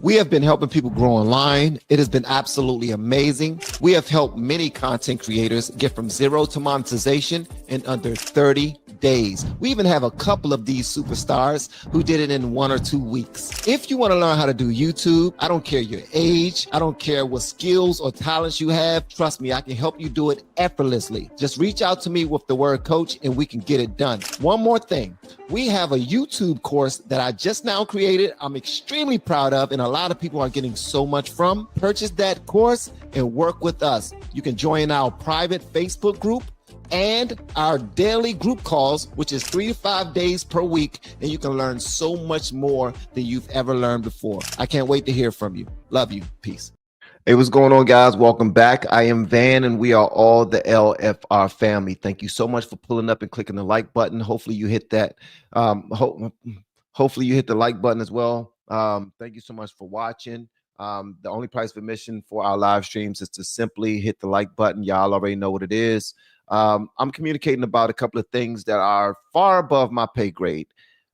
We have been helping people grow online. It has been absolutely amazing. We have helped many content creators get from zero to monetization in under 30 days. We even have a couple of these superstars who did it in 1 or 2 weeks. If you want to learn how to do YouTube, I don't care your age, I don't care what skills or talents you have. Trust me, I can help you do it effortlessly. Just reach out to me with the word coach and we can get it done. One more thing. We have a YouTube course that I just now created. I'm extremely proud of, and a lot of people are getting so much from. Purchase that course and work with us. You can join our private Facebook group and our daily group calls, which is 3 to 5 days per week, and you can learn so much more than you've ever learned before. I can't wait to hear from you. Love you. Peace. Hey, what's going on, guys? Welcome back. I am Van, and we are all the LFR family. Thank you so much for pulling up and clicking the like button. Hopefully you hit that. Hopefully you hit the like button as well. Thank you so much for watching. The only price of admission for our live streams is to simply hit the like button. Y'all already know what it is. I'm communicating about a couple of things that are far above my pay grade.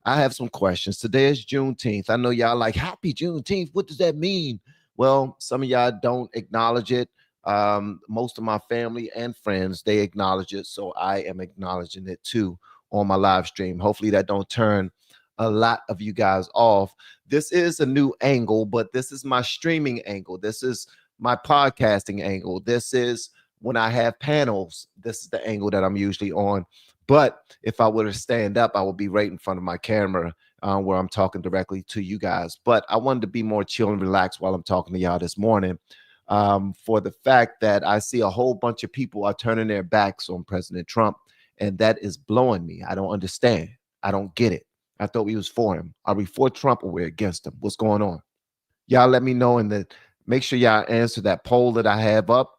I have some questions. Today is Juneteenth. I know y'all like, happy Juneteenth. What does that mean? Well, some of y'all don't acknowledge it. Most of my family and friends, they acknowledge it. So I am acknowledging it too on my live stream. Hopefully that don't turn a lot of you guys off. This is a new angle, but this is my streaming angle. This is my podcasting angle. This is when I have panels. This is the angle that I'm usually on. But if I were to stand up, I would be right in front of my camera where I'm talking directly to you guys. But I wanted to be more chill and relaxed while I'm talking to y'all this morning for the fact that I see a whole bunch of people are turning their backs on President Trump, and that is blowing me. I don't understand. I don't get it. I thought we was for him. Are we for Trump or we're against him? What's going on? Y'all let me know, and make sure y'all answer that poll that I have up.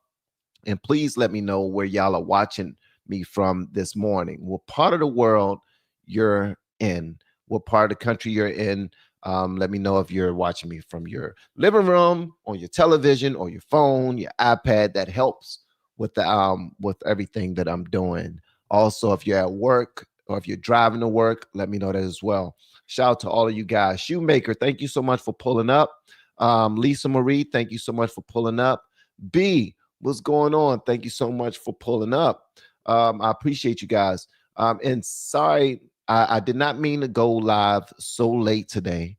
And please let me know where y'all are watching me from this morning. What part of the world you're in, what part of the country you're in. Let me know if you're watching me from your living room, on your television, or your phone, your iPad. That helps with the with everything that I'm doing. Also, if you're at work or if you're driving to work, let me know that as well. Shout out to all of you guys. Shoemaker, thank you so much for pulling up. Lisa Marie, thank you so much for pulling up. B, what's going on? Thank you so much for pulling up. I appreciate you guys. And sorry, I did not mean to go live so late today.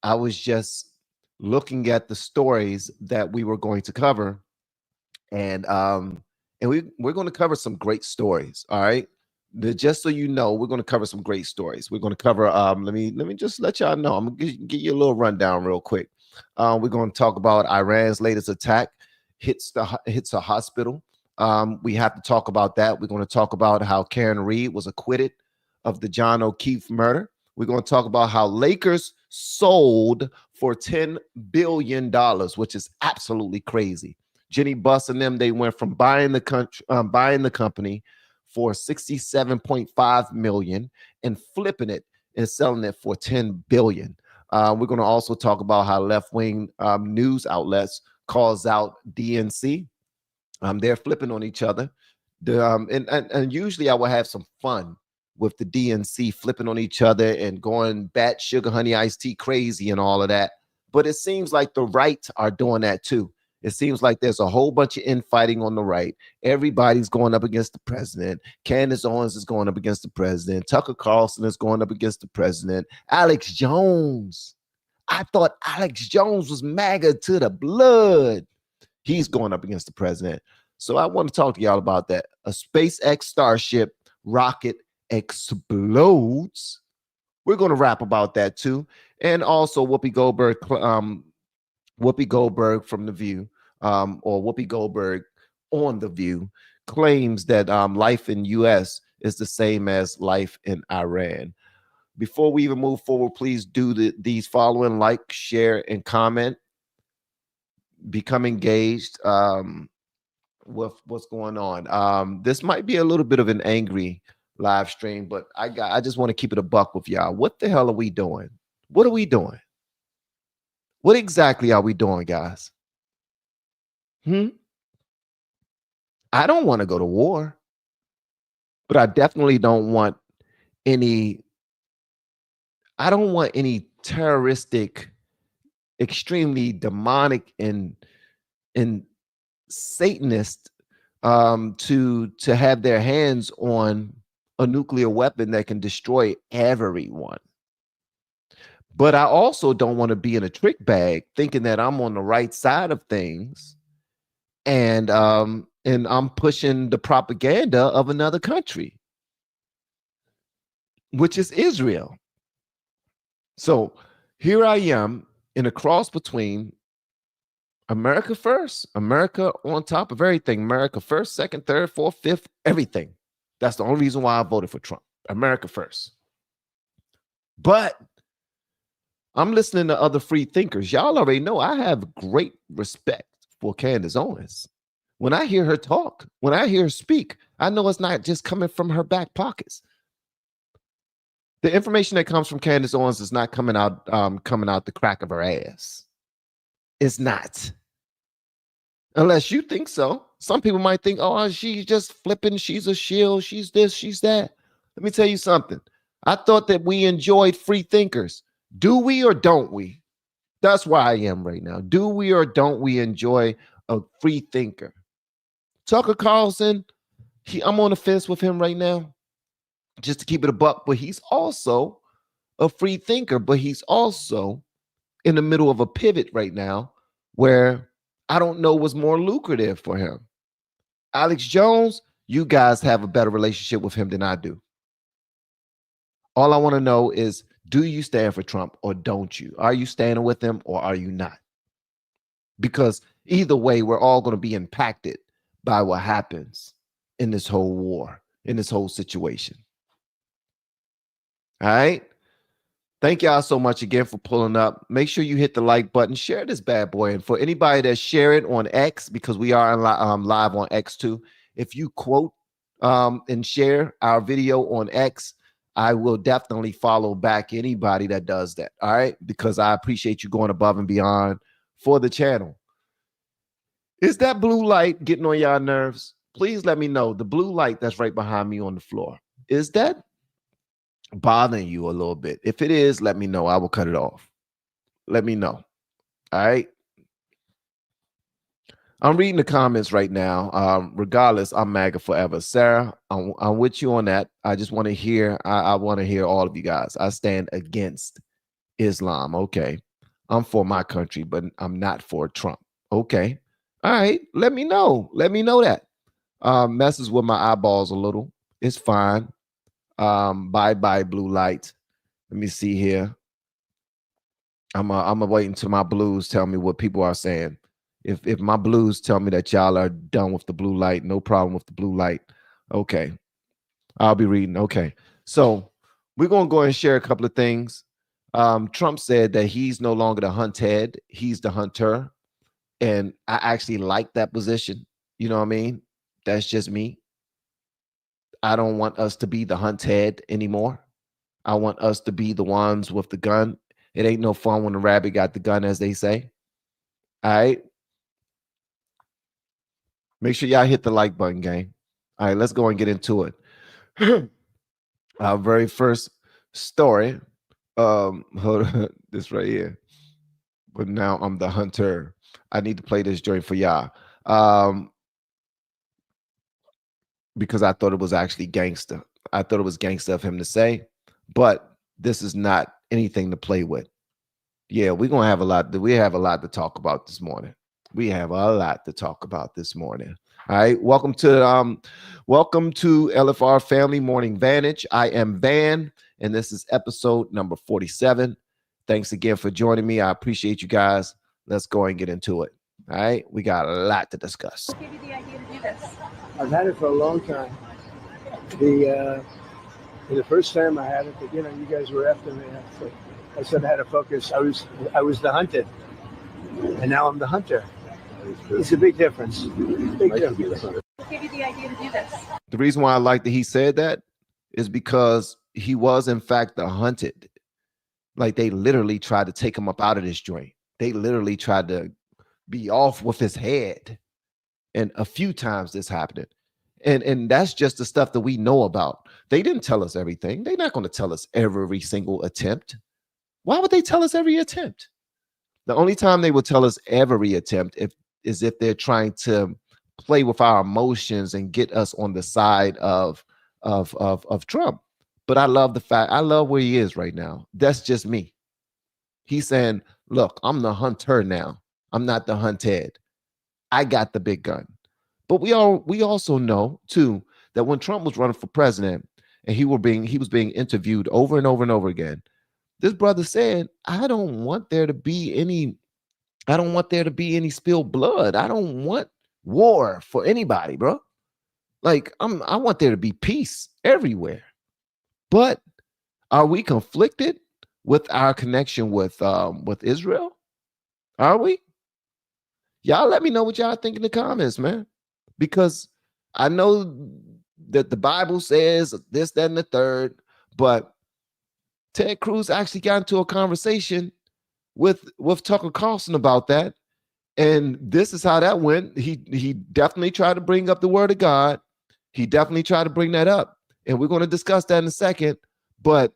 I was just looking at the stories that we were going to cover, and we're going to cover some great stories. All right, just so you know, we're going to cover some great stories. We're going to cover. Let me just let y'all know. I'm going to give you a little rundown real quick. We're going to talk about Iran's latest attack hits a hospital. We have to talk about that. We're going to talk about how Karen Reed was acquitted of the John O'Keefe murder. We're going to talk about how Lakers sold for $10 billion, which is absolutely crazy. Jenny Buss and them, they went from buying the company for $67.5 million and flipping it and selling it for $10 billion. We're going to also talk about how left-wing news outlets calls out DNC. They're flipping on each other. And usually I will have some fun with the DNC flipping on each other and going bat sugar honey iced tea crazy and all of that. But it seems like the right are doing that too. It seems like there's a whole bunch of infighting on the right. Everybody's going up against the president. Candace Owens is going up against the president. Tucker Carlson is going up against the president. Alex Jones. I thought Alex Jones was MAGA to the blood. He's going up against the president. So I want to talk to y'all about that. A SpaceX Starship rocket explodes. We're going to rap about that too. And also Whoopi Goldberg from The View, or Whoopi Goldberg on The View, claims that life in U.S. is the same as life in Iran. Before we even move forward, please do these following: like, share, and comment. Become engaged with what's going on. This might be a little bit of an angry live stream, but I just want to keep it a buck with y'all. What the hell are we doing? What are we doing? What exactly are we doing, guys? I don't want to go to war, but I definitely don't want any terroristic extremely demonic and Satanist to have their hands on a nuclear weapon that can destroy everyone. But I also don't want to be in a trick bag thinking that I'm on the right side of things and I'm pushing the propaganda of another country, which is Israel. So here I am in a cross between America first, America on top of everything, America first, second, third, fourth, fifth, everything. That's the only reason why I voted for Trump. America first. But I'm listening to other free thinkers. Y'all already know I have great respect for Candace Owens. When I hear her talk, when I hear her speak, I know it's not just coming from her back pockets. The information that comes from Candace Owens is not coming out the crack of her ass. It's not. Unless you think so. Some people might think, oh, she's just flipping. She's a shield. She's this, she's that. Let me tell you something. I thought that we enjoyed free thinkers. Do we or don't we? That's where I am right now. Do we or don't we enjoy a free thinker? Tucker Carlson, I'm on the fence with him right now, just to keep it a buck, but he's also a free thinker, but he's also in the middle of a pivot right now where I don't know what's more lucrative for him. Alex Jones, you guys have a better relationship with him than I do. All I want to know is, do you stand for Trump or don't you? Are you standing with him or are you not? Because either way, we're all going to be impacted by what happens in this whole war, in this whole situation. All right. Thank y'all so much again for pulling up. Make sure you hit the like button, share this bad boy. And for anybody that's sharing on X, because we are live on X too, if you quote and share our video on X, I will definitely follow back anybody that does that. All right. Because I appreciate you going above and beyond for the channel. Is that blue light getting on y'all nerves? Please let me know. The blue light that's right behind me on the floor, is that bothering you a little bit? If it is, let me know. I will cut it off. Let me know. All right. I'm reading the comments right now. Regardless, I'm MAGA forever. Sarah, I'm with you on that. I just want to hear, I want to hear all of you guys. I stand against Islam. Okay. I'm for my country, but I'm not for Trump. Okay. All right. Let me know. Let me know that. Messes with my eyeballs a little. It's fine. Bye blue light. Let me see here. I'm waiting until my blues tell me what people are saying. If my blues tell me that y'all are done with the blue light, no problem with the blue light. Okay. I'll be reading. Okay. So we're going to go and share a couple of things. Trump said that he's no longer the hunted, he's the hunter. And I actually like that position. You know what I mean? That's just me. I don't want us to be the hunted anymore. I want us to be the ones with the gun. It ain't no fun when the rabbit got the gun, as they say. All right. Make sure y'all hit the like button, gang. All right, let's go and get into it. Our very first story. Hold on, this right here. But now I'm the hunter. I need to play this joint for y'all. Because I thought it was actually gangster. I thought it was gangster of him to say, but this is not anything to play with. Yeah, we're gonna have a lot. We have a lot to talk about this morning. We have a lot to talk about this morning. All right, welcome to LFR Family Morning Vantage. I am Van, and this is episode number 47. Thanks again for joining me. I appreciate you guys. Let's go and get into it. All right, we got a lot to discuss. What gave you the idea to do this? I've had it for a long time. The first time I had it, you guys were after me. I said I had to focus. I was the hunted, and now I'm the hunter. It's a big difference. Big difference. What gave you the idea to do this? The reason why I like that he said that is because he was in fact the hunted. Like they literally tried to take him up out of this joint. They literally tried to be off with his head. And a few times this happened. And that's just the stuff that we know about. They didn't tell us everything. They're not going to tell us every single attempt. Why would they tell us every attempt? The only time they will tell us every attempt is if they're trying to play with our emotions and get us on the side of Trump. But I love I love where he is right now. That's just me. He's saying, look, I'm the hunter now. I'm not the hunted. I got the big gun. But we also know too that when Trump was running for president and he was being interviewed over and over and over again, this brother said, I don't want there to be any spilled blood. I don't want war for anybody, bro. Like I want there to be peace everywhere. But are we conflicted with our connection with Israel? Are we? Y'all let me know what y'all think in the comments, man. Because I know that the Bible says this, that, and the third, but Ted Cruz actually got into a conversation with Tucker Carlson about that. And this is how that went. He definitely tried to bring up the word of God. He definitely tried to bring that up. And we're going to discuss that in a second. But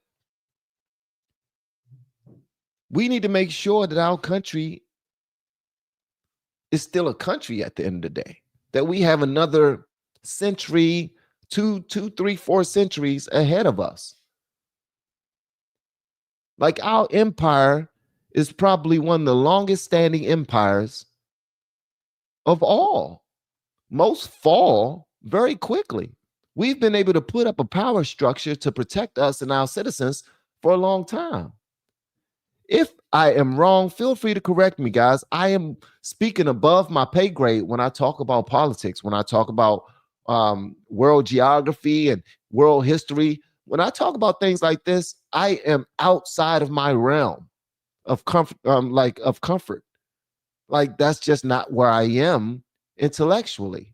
we need to make sure that our country is still a country at the end of the day. That we have another century, 2, 3, 4 centuries ahead of us. Like our empire is probably one of the longest standing empires of all. Most fall very quickly. We've been able to put up a power structure to protect us and our citizens for a long time. If I am wrong, feel free to correct me, guys. I am speaking above my pay grade when I talk about politics, when I talk about world geography and world history. When I talk about things like this, I am outside of my realm of comfort, of comfort. Like that's just not where I am intellectually.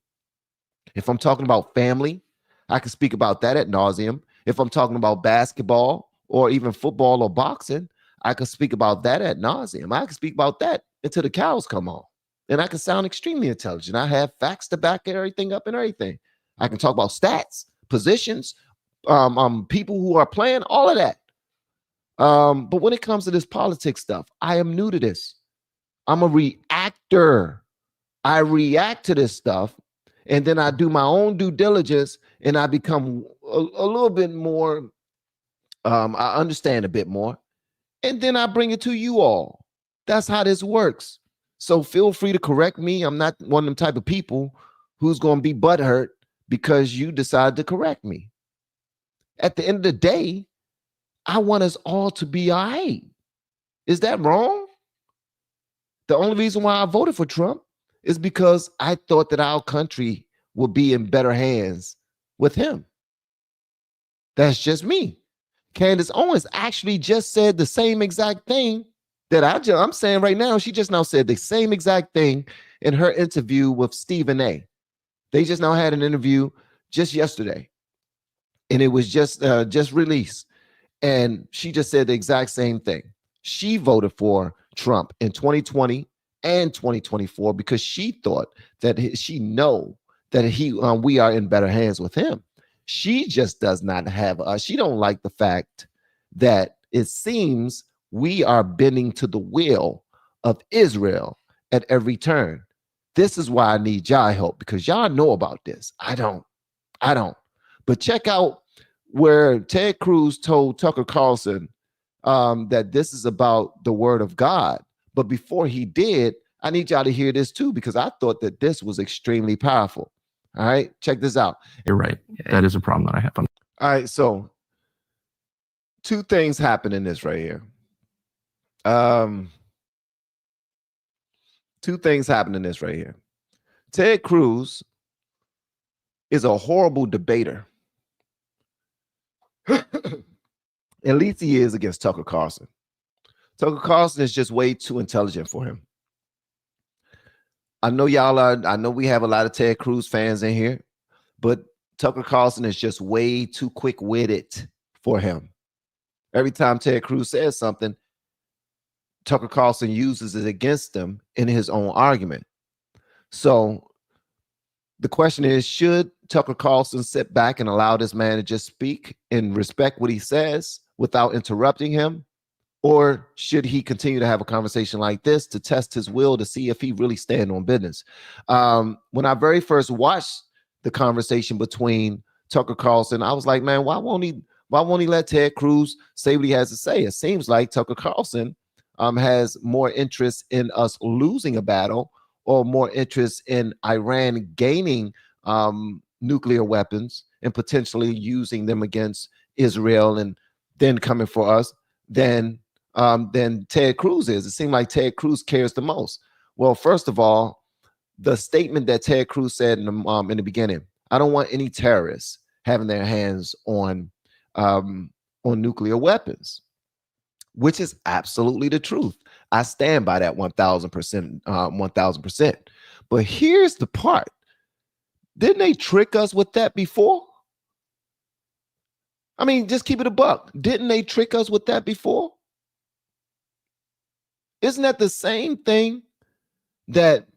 If I'm talking about family, I can speak about that ad nauseum. If I'm talking about basketball or even football or boxing, I can speak about that ad nauseum. I can speak about that until the cows come on. And I can sound extremely intelligent. I have facts to back everything up and everything. I can talk about stats, positions, people who are playing, all of that. But when it comes to this politics stuff, I am new to this. I'm a reactor. I react to this stuff, and then I do my own due diligence, and I become a little bit more, I understand a bit more, and then I bring it to you all. That's how this works. So feel free to correct me. I'm not one of them type of people who's going to be butthurt because you decide to correct me. At the end of the day, I want us all to be all right. Is that wrong? The only reason why I voted for Trump is because I thought that our country would be in better hands with him. That's just me. Candace Owens actually just said the same exact thing that I'm saying right now. She just now said the same exact thing in her interview with Stephen A. They just now had an interview just yesterday, and it was just released. And she just said the exact same thing. She voted for Trump in 2020 and 2024 because she thought that we are in better hands with him. She just does not have she don't like the fact that it seems we are bending to the will of Israel at every turn. This is why I need y'all help, because y'all know about this. I don't. But check out where Ted Cruz told Tucker Carlson that this is about the word of God. But before he did, I need y'all to hear this too, because I thought that this was extremely powerful. All right, check this out. You're right. That is a problem that I have. All right, so two things happen in this right here. Two things happen in this right here. Ted Cruz is a horrible debater. At least he is against Tucker Carlson. Tucker Carlson is just way too intelligent for him. I know we have a lot of Ted Cruz fans in here, but Tucker Carlson is just way too quick-witted for him. Every time Ted Cruz says something, Tucker Carlson uses it against him in his own argument. So the question is, should Tucker Carlson sit back and allow this man to just speak and respect what he says without interrupting him? Or should he continue to have a conversation like this to test his will to see if he really stand on business? When I very first watched the conversation between Tucker Carlson, I was like, man, why won't he let Ted Cruz say what he has to say? It seems like Tucker Carlson has more interest in us losing a battle or more interest in Iran gaining nuclear weapons and potentially using them against Israel and then coming for us than Ted Cruz is. It seemed like Ted Cruz cares the most. Well, first of all, the statement that Ted Cruz said in the beginning, I don't want any terrorists having their hands on nuclear weapons, which is absolutely the truth. I stand by that 1,000%, 1,000%. But here's the part. Didn't they trick us with that before? I mean, just keep it a buck. Didn't they trick us with that before? Isn't that the same thing that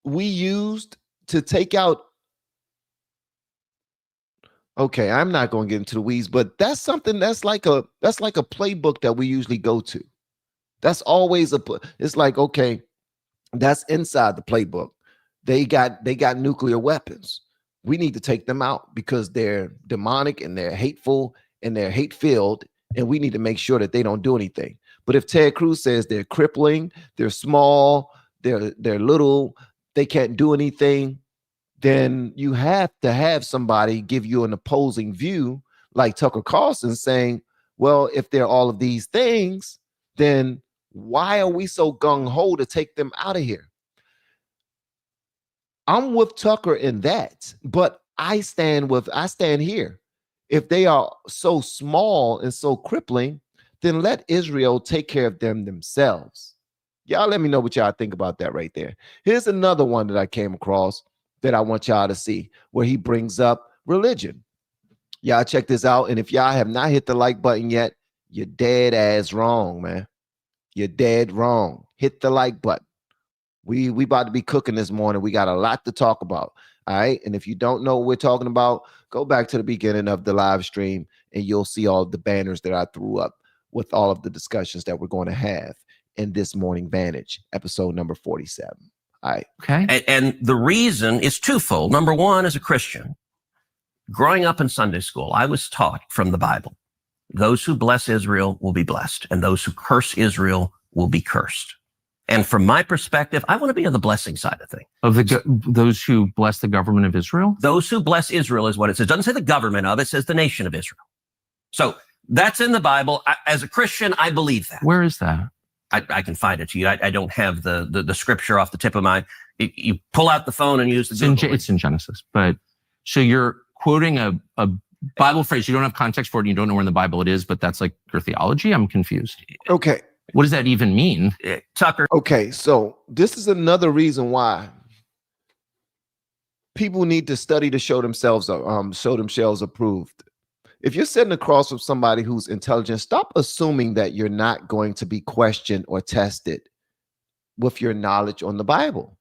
we used to take out? Okay, I'm not going to get into the weeds, but that's something that's like a playbook that we usually go to. That's always it's like, okay, that's inside the playbook. They got nuclear weapons. We need to take them out because they're demonic and they're hateful and they're hate-filled, and we need to make sure that they don't do anything. But if Ted Cruz says they're crippling, they're small, they're little, they can't do anything, then you have to have somebody give you an opposing view, like Tucker Carlson saying, well, if they're all of these things, then why are we so gung-ho to take them out of here? I'm with Tucker in that, but I stand here. If they are so small and so crippling, then let Israel take care of them themselves. Y'all let me know what y'all think about that right there. Here's another one that I came across that I want y'all to see, where he brings up religion. Y'all check this out. And if y'all have not hit the like button yet, you're dead ass wrong, man. You're dead wrong. Hit the like button. We about to be cooking this morning. We got a lot to talk about. All right. And if you don't know what we're talking about, go back to the beginning of the live stream and you'll see all the banners that I threw up with all of the discussions that we're going to have in this morning Vantage, episode number 47. All right. Okay. And the reason is twofold. Number one, as a Christian, growing up in Sunday school, I was taught from the Bible, those who bless Israel will be blessed, and those who curse Israel will be cursed. And from my perspective, I want to be on the blessing side of things. Of those who bless the government of Israel? Those who bless Israel is what it says. It doesn't say the government of it, it says the nation of Israel. So that's in the Bible. As a Christian, I believe that. Where is that? I can find it to you. I don't have the scripture off the tip of my. You pull out the phone and use the Google. It's in Genesis. But so you're quoting a Bible phrase. You don't have context for it. And you don't know where in the Bible it is, but that's like your theology. I'm confused. Okay. What does that even mean? Tucker. Okay. So this is another reason why people need to study to show themselves approved. If you're sitting across with somebody who's intelligent, stop assuming that you're not going to be questioned or tested with your knowledge on the Bible.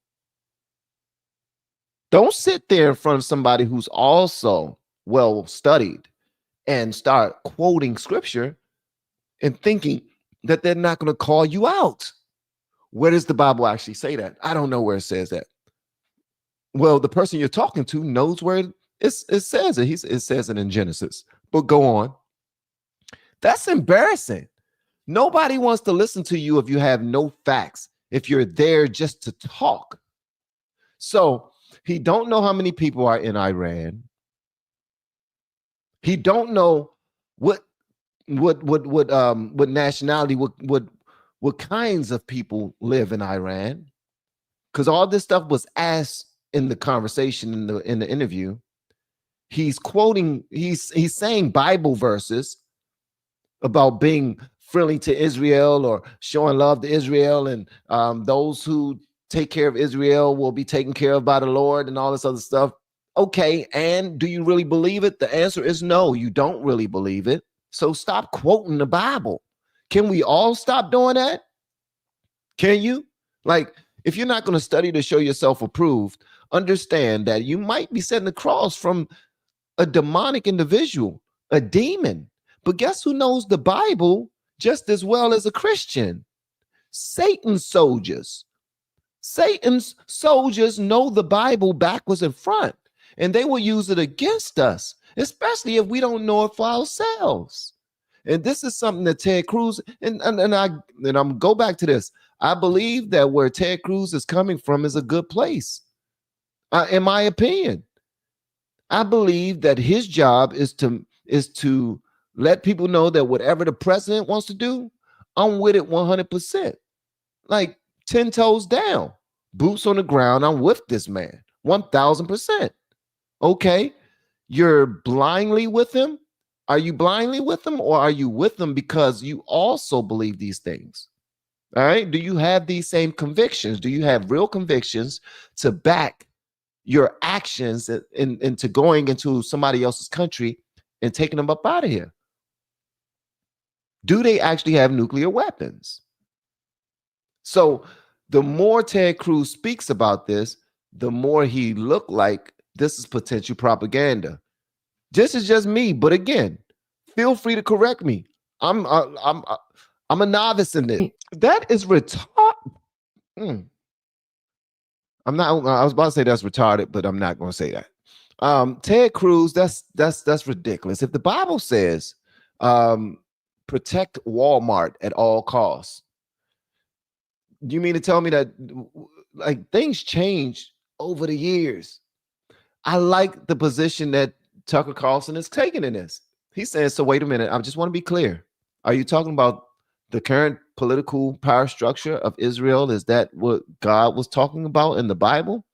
Don't sit there in front of somebody who's also well studied and start quoting scripture and thinking that they're not going to call you out. Where does the Bible actually say that? I don't know where it says that. Well, the person you're talking to knows where it says it. It says it in Genesis. But go on. That's embarrassing. Nobody wants to listen to you if you have no facts, if you're there just to talk. So he don't know how many people are in Iran. He don't know what nationality, what kinds of people live in Iran, because all this stuff was asked in the conversation in the interview. He's quoting, he's saying Bible verses about being friendly to Israel or showing love to Israel, and those who take care of Israel will be taken care of by the Lord and all this other stuff. Okay, and do you really believe it? The answer is no, you don't really believe it. So stop quoting the Bible. Can we all stop doing that? Can you? Like, if you're not going to study to show yourself approved, understand that you might be sitting across from a demonic individual, a demon. But guess who knows the Bible just as well as a Christian. Satan's soldiers know the Bible backwards and front, and they will use it against us, especially if we don't know it for ourselves. And this is something that Ted Cruz, and I'm go back to this. I believe that where Ted Cruz is coming from is a good place. In my opinion, I believe that his job is to let people know that whatever the president wants to do, I'm with it 100%. Like 10 toes down, boots on the ground. I'm with this man 1000%. Okay, you're blindly with him. Are you blindly with him, or are you with him because you also believe these things? All right. Do you have these same convictions? Do you have real convictions to back your actions into going into somebody else's country and taking them up out of here? Do they actually have nuclear weapons? So the more Ted Cruz speaks about this, the more he looked like this is potential propaganda. This is just me, but again, feel free to correct me. I'm a novice in this. That is retarded. I'm not. I was about to say that's retarded, but I'm not going to say that. Ted Cruz, that's ridiculous. If the Bible says protect Walmart at all costs, you mean to tell me that like things change over the years? I like the position that Tucker Carlson is taking in this. He says, so wait a minute, I just want to be clear. Are you talking about the current political power structure of Israel? Is that what God was talking about in the Bible?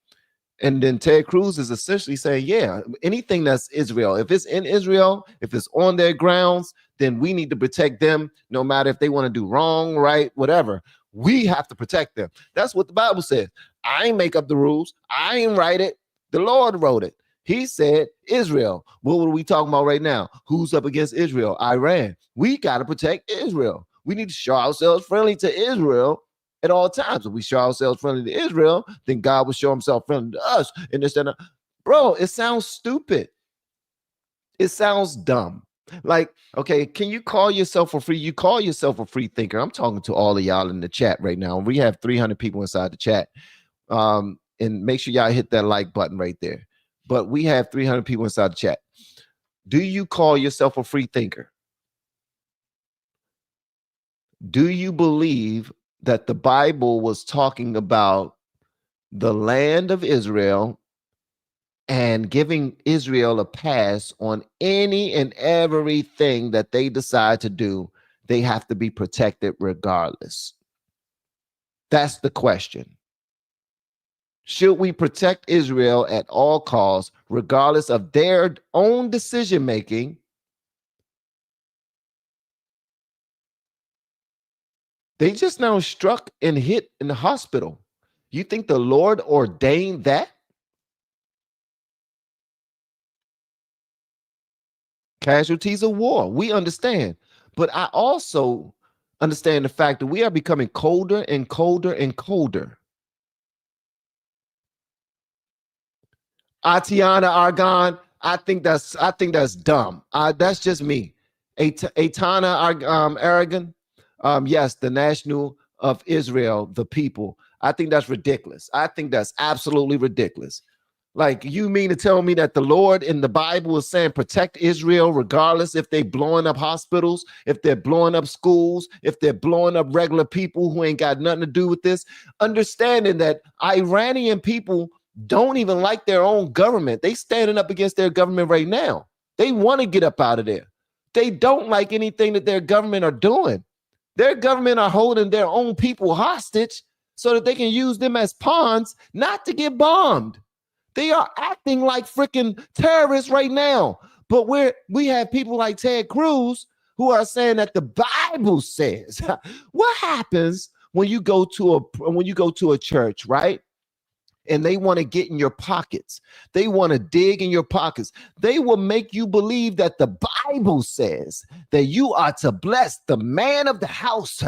And then Ted Cruz is essentially saying, yeah, anything that's Israel, if it's in Israel, if it's on their grounds, then we need to protect them no matter if they want to do wrong, right, whatever. We have to protect them. That's what the Bible says. I ain't make up the rules. I ain't write it. The Lord wrote it. He said Israel. What are we talking about right now? Who's up against Israel? Iran. We got to protect Israel. We need to show ourselves friendly to Israel at all times. If we show ourselves friendly to Israel, then God will show himself friendly to us. And this and that. Bro, it sounds stupid. It sounds dumb. Like, okay, can you call yourself a free? You call yourself a free thinker. I'm talking to all of y'all in the chat right now. We have 300 people inside the chat. And make sure y'all hit that like button right there. But we have 300 people inside the chat. Do you call yourself a free thinker? Do you believe that the Bible was talking about the land of Israel and giving Israel a pass on any and everything that they decide to do? They have to be protected regardless. That's the question. Should we protect Israel at all costs, regardless of their own decision making? They just now struck and hit in the hospital. You think the Lord ordained that? Casualties of war, we understand. But I also understand the fact that we are becoming colder and colder and colder. Atiana Argon, I think that's dumb. That's just me. Atana Aragon, yes, the national of Israel, the people. I think that's ridiculous. I think that's absolutely ridiculous. Like, you mean to tell me that the Lord in the Bible is saying protect Israel regardless if they're blowing up hospitals, if they're blowing up schools, if they're blowing up regular people who ain't got nothing to do with this? Understanding that Iranian people don't even like their own government. They standing up against their government right now. They want to get up out of there. They don't like anything that their government are doing. Their government are holding their own people hostage so that they can use them as pawns not to get bombed. They are acting like freaking terrorists right now. But we have people like Ted Cruz who are saying that the Bible says. What happens when you go to a church, right? And they want to get in your pockets. They want to dig in your pockets. They will make you believe that the Bible says that you are to bless the man of the house.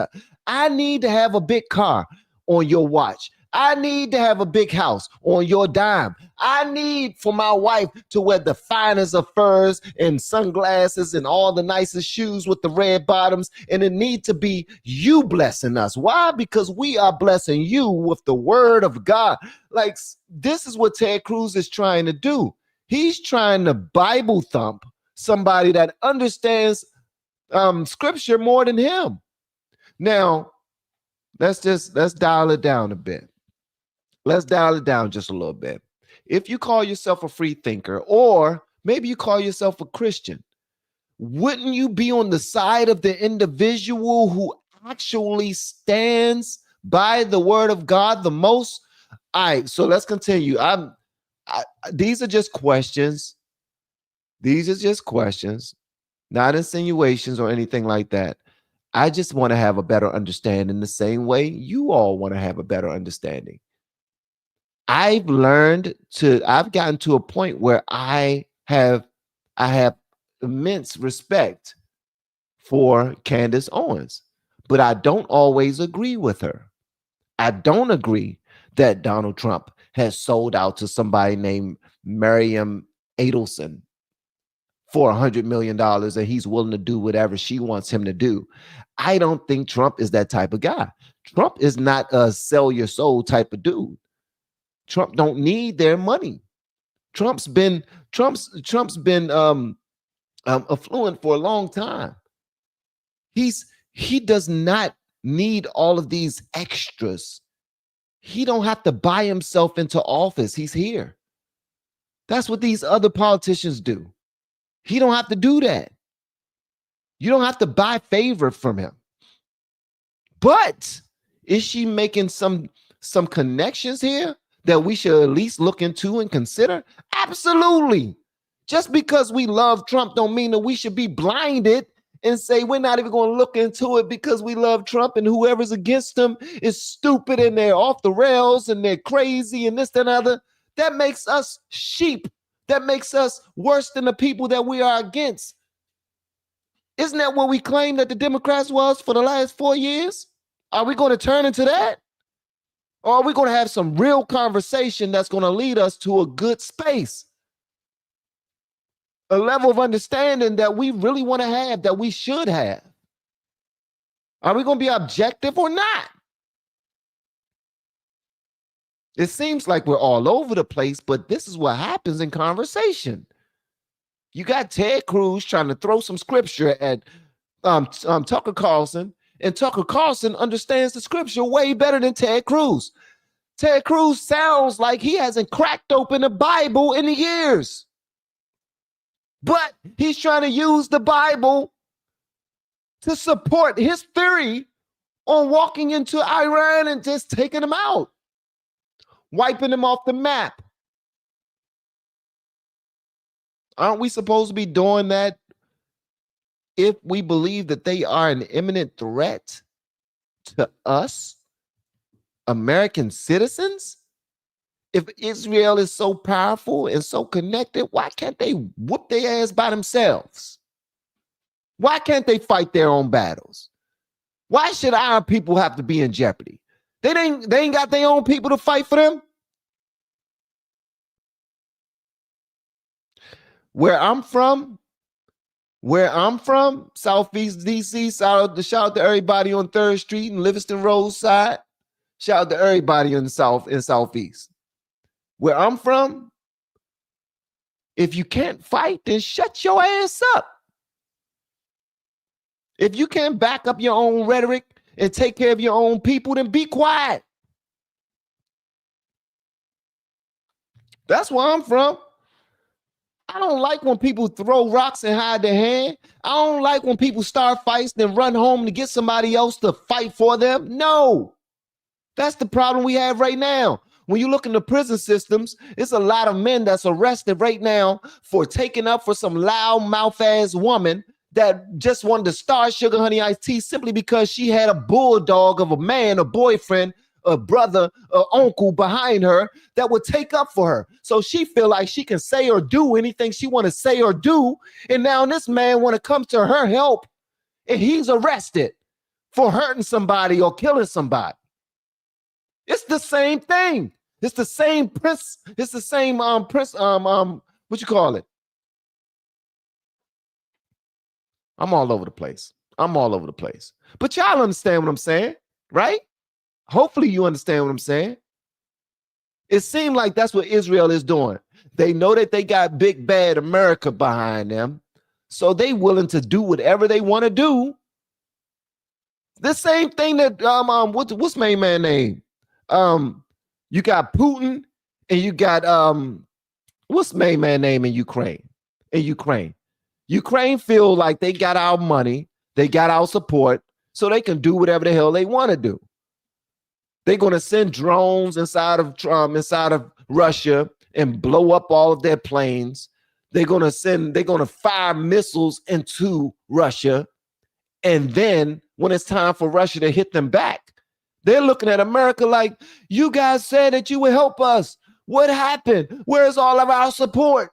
I need to have a big car on your watch. I need to have a big house on your dime. I need for my wife to wear the finest of furs and sunglasses and all the nicest shoes with the red bottoms. And it need to be you blessing us. Why? Because we are blessing you with the word of God. Like, this is what Ted Cruz is trying to do. He's trying to Bible thump somebody that understands scripture more than him. Now, let's dial it down a bit. Let's dial it down just a little bit. If you call yourself a free thinker, or maybe you call yourself a Christian, wouldn't you be on the side of the individual who actually stands by the word of God the most? All right, so let's continue. These are just questions. These are just questions, not insinuations or anything like that. I just want to have a better understanding the same way you all want to have a better understanding. I've gotten to a point where I have immense respect for Candace Owens, but I don't always agree with her. I don't agree that Donald Trump has sold out to somebody named Miriam Adelson for $100 million and he's willing to do whatever she wants him to do. I don't think Trump is that type of guy. Trump is not a sell your soul type of dude. Trump don't need their money. Trump's been affluent for a long time. He does not need all of these extras. He don't have to buy himself into office. He's here. That's what these other politicians do. He don't have to do that. You don't have to buy favor from him. But is she making some connections here that we should at least look into and consider? Absolutely. Just because we love Trump don't mean that we should be blinded and say we're not even going to look into it because we love Trump and whoever's against him is stupid and they're off the rails and they're crazy and this, that, and other. That makes us sheep. That makes us worse than the people that we are against. Isn't that what we claimed that the Democrats was for the last 4 years? Are we going to turn into that? Or are we going to have some real conversation that's going to lead us to a good space? A level of understanding that we really want to have, that we should have. Are we going to be objective or not? It seems like we're all over the place, but this is what happens in conversation. You got Ted Cruz trying to throw some scripture at Tucker Carlson, and Tucker Carlson understands the scripture way better than Ted Cruz. Ted Cruz sounds like he hasn't cracked open the Bible in years. But he's trying to use the Bible to support his theory on walking into Iran and just taking them out, wiping them off the map. Aren't we supposed to be doing that if we believe that they are an imminent threat to us, American citizens? If Israel is so powerful and so connected, why can't they whoop their ass by themselves? Why can't they fight their own battles? Why should our people have to be in jeopardy? They ain't got their own people to fight for them. Where I'm from, Southeast DC, shout out to everybody on 3rd Street and Livingston Road side. Shout out to everybody in the South and Southeast. Where I'm from, if you can't fight, then shut your ass up. If you can't back up your own rhetoric and take care of your own people, then be quiet. That's where I'm from. I don't like when people throw rocks and hide their hand. I don't like when people start fights and run home to get somebody else to fight for them. No, that's the problem we have right now. When you look in the prison systems, it's a lot of men that's arrested right now for taking up for some loud mouth ass woman that just wanted to start Sugar Honey Iced Tea simply because she had a bulldog of a man, a boyfriend, a brother, an uncle behind her that would take up for her. So she feel like she can say or do anything she want to say or do. And now this man want to come to her help and he's arrested for hurting somebody or killing somebody. It's the same thing. It's the same prince. It's the same prince. What you call it? I'm all over the place. But y'all understand what I'm saying, right? Hopefully you understand what I'm saying. It seemed like that's what Israel is doing. They know that they got big bad America behind them, so they willing to do whatever they want to do. The same thing that what's main man name? You got Putin and you got what's main man name in Ukraine? Ukraine feel like they got our money, they got our support, so they can do whatever the hell they want to do. They're going to send drones inside of Russia and blow up all of their planes. They're going to fire missiles into Russia. And then when it's time for Russia to hit them back, they're looking at America like, you guys said that you would help us. What happened? Where's all of our support?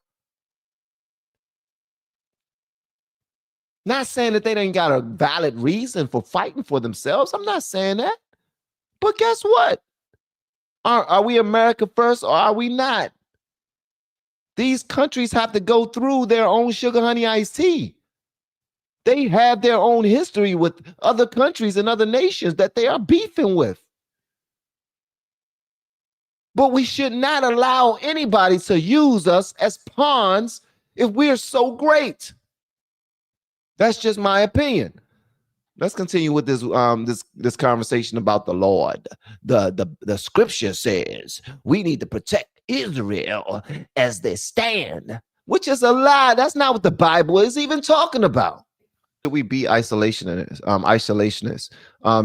Not saying that they ain't got a valid reason for fighting for themselves. I'm not saying that. But guess what? Are we America first or are we not? These countries have to go through their own sugar honey iced tea. They have their own history with other countries and other nations that they are beefing with. But we should not allow anybody to use us as pawns if we're so great. That's just my opinion. Let's continue with this this conversation about the Lord. The scripture says we need to protect Israel as they stand, which is a lie. That's not what the Bible is even talking about. Should we be isolationists?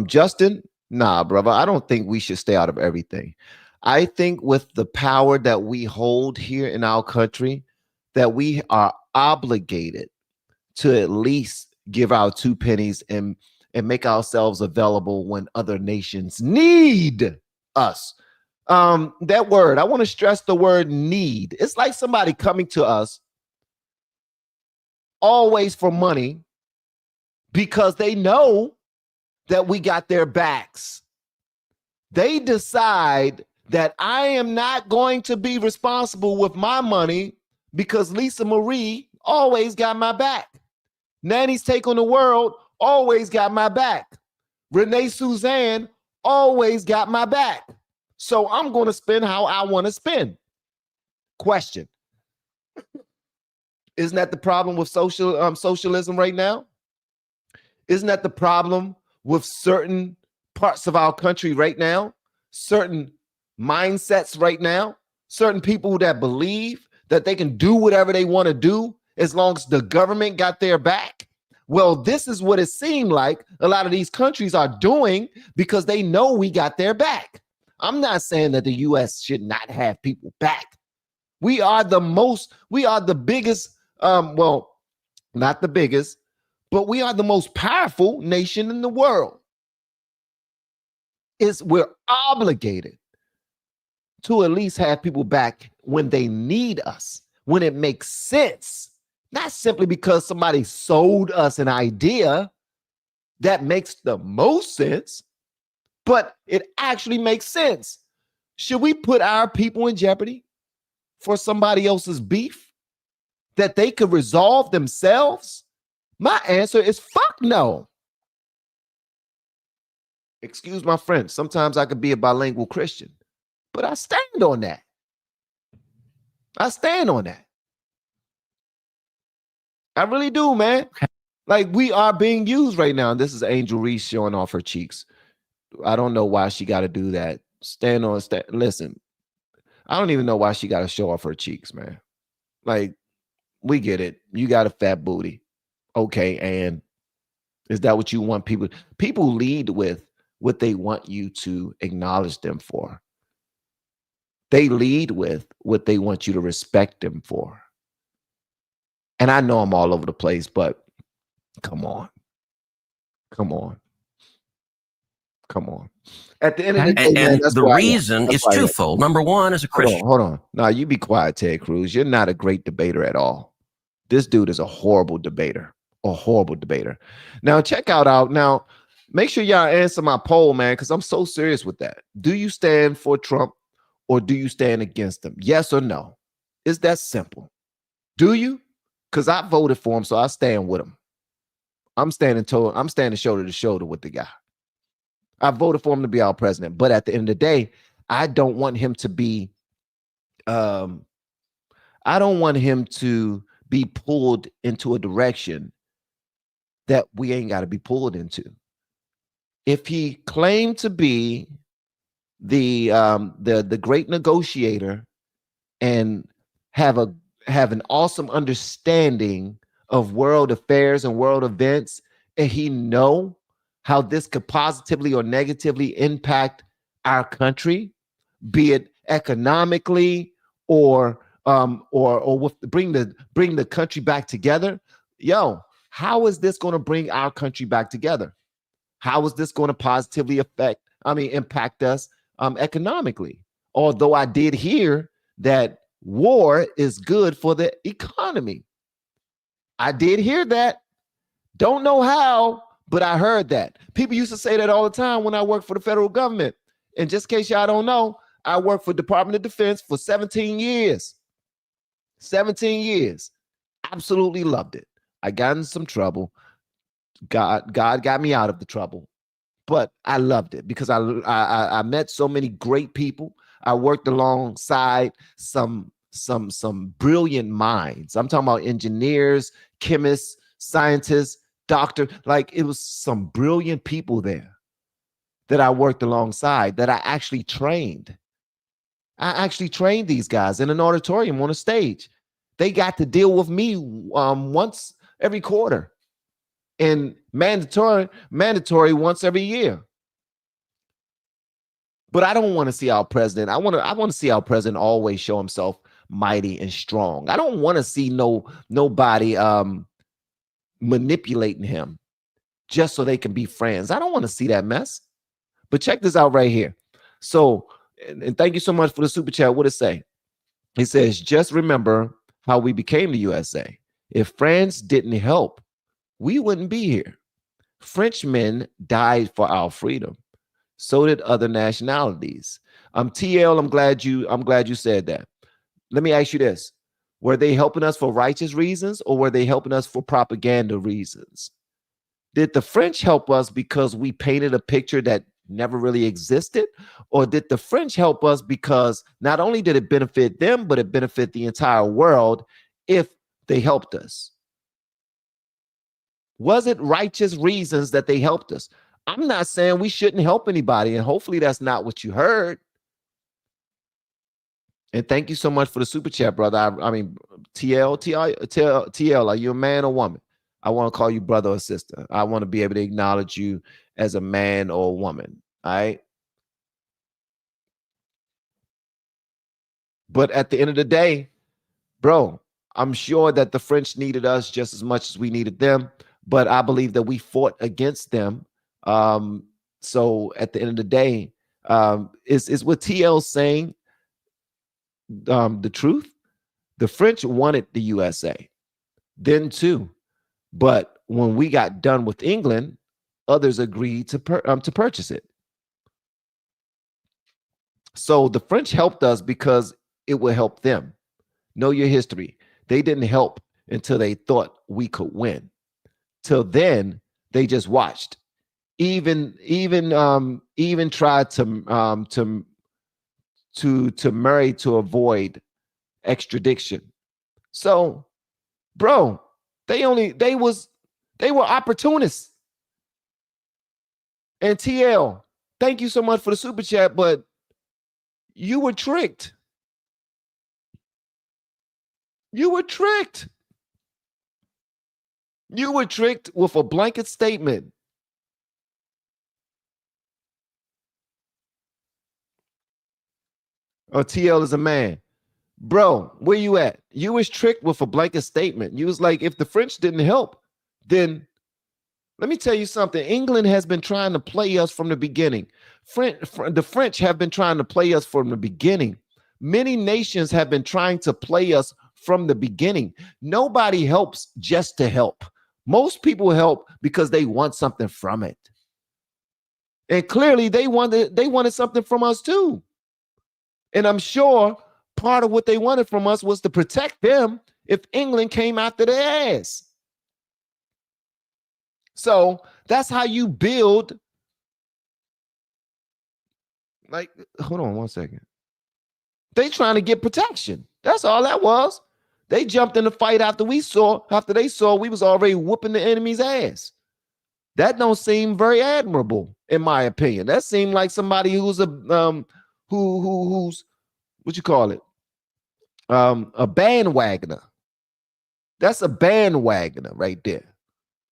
Justin, nah, brother. I don't think we should stay out of everything. I think with the power that we hold here in our country, that we are obligated to at least give our 2 pennies and make ourselves available when other nations need us. That word, I want to stress the word need. It's like somebody coming to us always for money because they know that we got their backs. They decide that I am not going to be responsible with my money because Lisa Marie always got my back. Nanny's Take on the World always got my back. Renee Suzanne always got my back. So I'm going to spend how I want to spend. Question. Isn't that the problem with socialism right now? Isn't that the problem with certain parts of our country right now? Certain mindsets right now? Certain people that believe that they can do whatever they want to do as long as the government got their back? Well, this is what it seemed like a lot of these countries are doing because they know we got their back. I'm not saying that the U.S. should not have people back. We are the biggest, well, not the biggest, but we are the most powerful nation in the world. We're obligated to at least have people back when they need us, when it makes sense. Not simply because somebody sold us an idea that makes the most sense, but it actually makes sense. Should we put our people in jeopardy for somebody else's beef that they could resolve themselves? My answer is fuck no. Excuse my French. Sometimes I could be a bilingual Christian, but I stand on that. I really do, man. Okay. Like, we are being used right now. This is Angel Reese showing off her cheeks. I don't know why she got to do that. Listen, I don't even know why she got to show off her cheeks, man. Like, we get it. You got a fat booty. Okay, and is that what you want people? People lead with what they want you to acknowledge them for. They lead with what they want you to respect them for. And I know I'm all over the place, but come on. At the end of the day, man, and the reason is twofold. Number one, as a Christian. Hold on. Now, you be quiet, Ted Cruz. You're not a great debater at all. This dude is a horrible debater. Now, check out Make sure y'all answer my poll, man, because I'm so serious with that. Do you stand for Trump or do you stand against him? Yes or no? It's that simple. Do you? Because I voted for him, so I stand with him. I'm standing shoulder to shoulder with the guy. I voted for him to be our president, but at the end of the day, I don't want him to be pulled into a direction that we ain't got to be pulled into. If he claimed to be the great negotiator and have an awesome understanding of world affairs and world events, and he know how this could positively or negatively impact our country, be it economically or bring the country back together. Yo, how is this going to bring our country back together? How is this going to positively impact us economically? Although I did hear that war is good for the economy. I did hear that. Don't know how, but I heard that. People used to say that all the time when I worked for the federal government. And just in case y'all don't know, I worked for Department of Defense for 17 years. 17 years. Absolutely loved it. I got in some trouble. God got me out of the trouble. But I loved it because I met so many great people. I worked alongside some brilliant minds. I'm talking about engineers, chemists, scientists, doctor. Like, it was some brilliant people there that I worked alongside, that I actually trained. I actually trained these guys in an auditorium on a stage. They got to deal with me once every quarter, and mandatory once every year. But I don't want to see our president. I want to see our president always show himself mighty and strong. I don't want to see nobody manipulating him just so they can be friends. I don't want to see that mess. But check this out right here. So, and thank you so much for the super chat. What it say? It says, just remember how we became the USA. If France didn't help, we wouldn't be here. Frenchmen died for our freedom. So did other nationalities. TL, I'm glad you said that. Let me ask you this. Were they helping us for righteous reasons, or were they helping us for propaganda reasons? Did the French help us because we painted a picture that never really existed? Or did the French help us because not only did it benefit them, but it benefit the entire world if they helped us? Was it righteous reasons that they helped us? I'm not saying we shouldn't help anybody, and hopefully that's not what you heard. And thank you so much for the super chat, brother. I mean, TL, are you a man or woman? I want to call you brother or sister. I want to be able to acknowledge you as a man or a woman. All right. But at the end of the day, bro, I'm sure that the French needed us just as much as we needed them. But I believe that we fought against them. So at the end of the day, is what TL's saying the truth? The French wanted the USA then too. But when we got done with England, others agreed to purchase it. So the French helped us because it would help them. Know your history. They didn't help until they thought we could win. Till then, they just watched. Even tried to marry to avoid extradition. So, bro, they were opportunists. And TL, thank you so much for the super chat, but you were tricked. You were tricked. You were tricked with a blanket statement. Oh, TL is a man. Bro, where you at? You was tricked with a blanket statement. You was like, if the French didn't help, then let me tell you something. England has been trying to play us from the beginning. The French have been trying to play us from the beginning. Many nations have been trying to play us from the beginning. Nobody helps just to help. Most people help because they want something from it. And clearly they wanted something from us too. And I'm sure part of what they wanted from us was to protect them if England came after their ass. So that's how you build. Like, hold on one second. They trying to get protection. That's all that was. They jumped in the fight after they saw we was already whooping the enemy's ass. That don't seem very admirable, in my opinion. That seemed like somebody who's who's what you call it? A bandwagoner. That's a bandwagoner right there.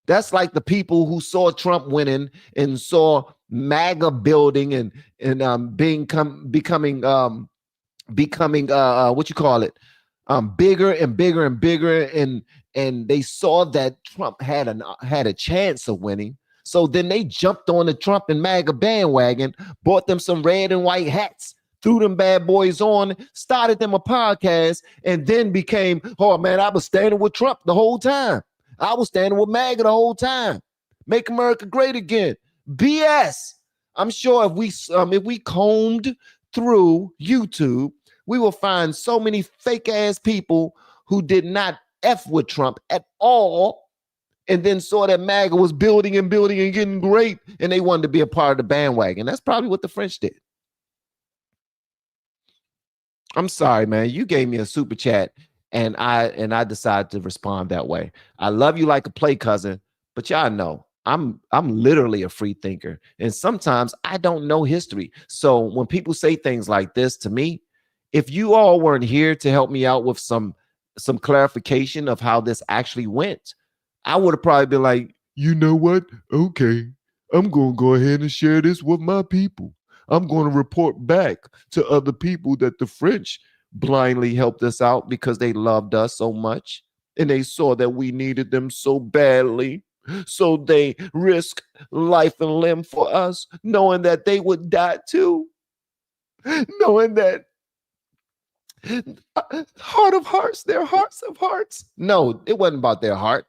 That's like the people who saw Trump winning and saw MAGA building and becoming what you call it, bigger and bigger and bigger, and they saw that Trump had a chance of winning. So then they jumped on the Trump and MAGA bandwagon, bought them some red and white hats, threw them bad boys on, started them a podcast, and then became, oh man, I was standing with Trump the whole time. I was standing with MAGA the whole time. Make America great again. BS. I'm sure if we combed through YouTube, we will find so many fake ass people who did not F with Trump at all, and then saw that MAGA was building and building and getting great, and they wanted to be a part of the bandwagon. That's probably what the French did. I'm sorry, man. You gave me a super chat, and I decided to respond that way. I love you like a play cousin, but y'all know I'm literally a free thinker, and sometimes I don't know history. So when people say things like this to me, if you all weren't here to help me out with some clarification of how this actually went, I would have probably been like, you know what? Okay, I'm going to go ahead and share this with my people. I'm going to report back to other people that the French blindly helped us out because they loved us so much and they saw that we needed them so badly. So they risked life and limb for us, knowing that they would die too, knowing that heart of hearts, their hearts of hearts. No, it wasn't about their heart.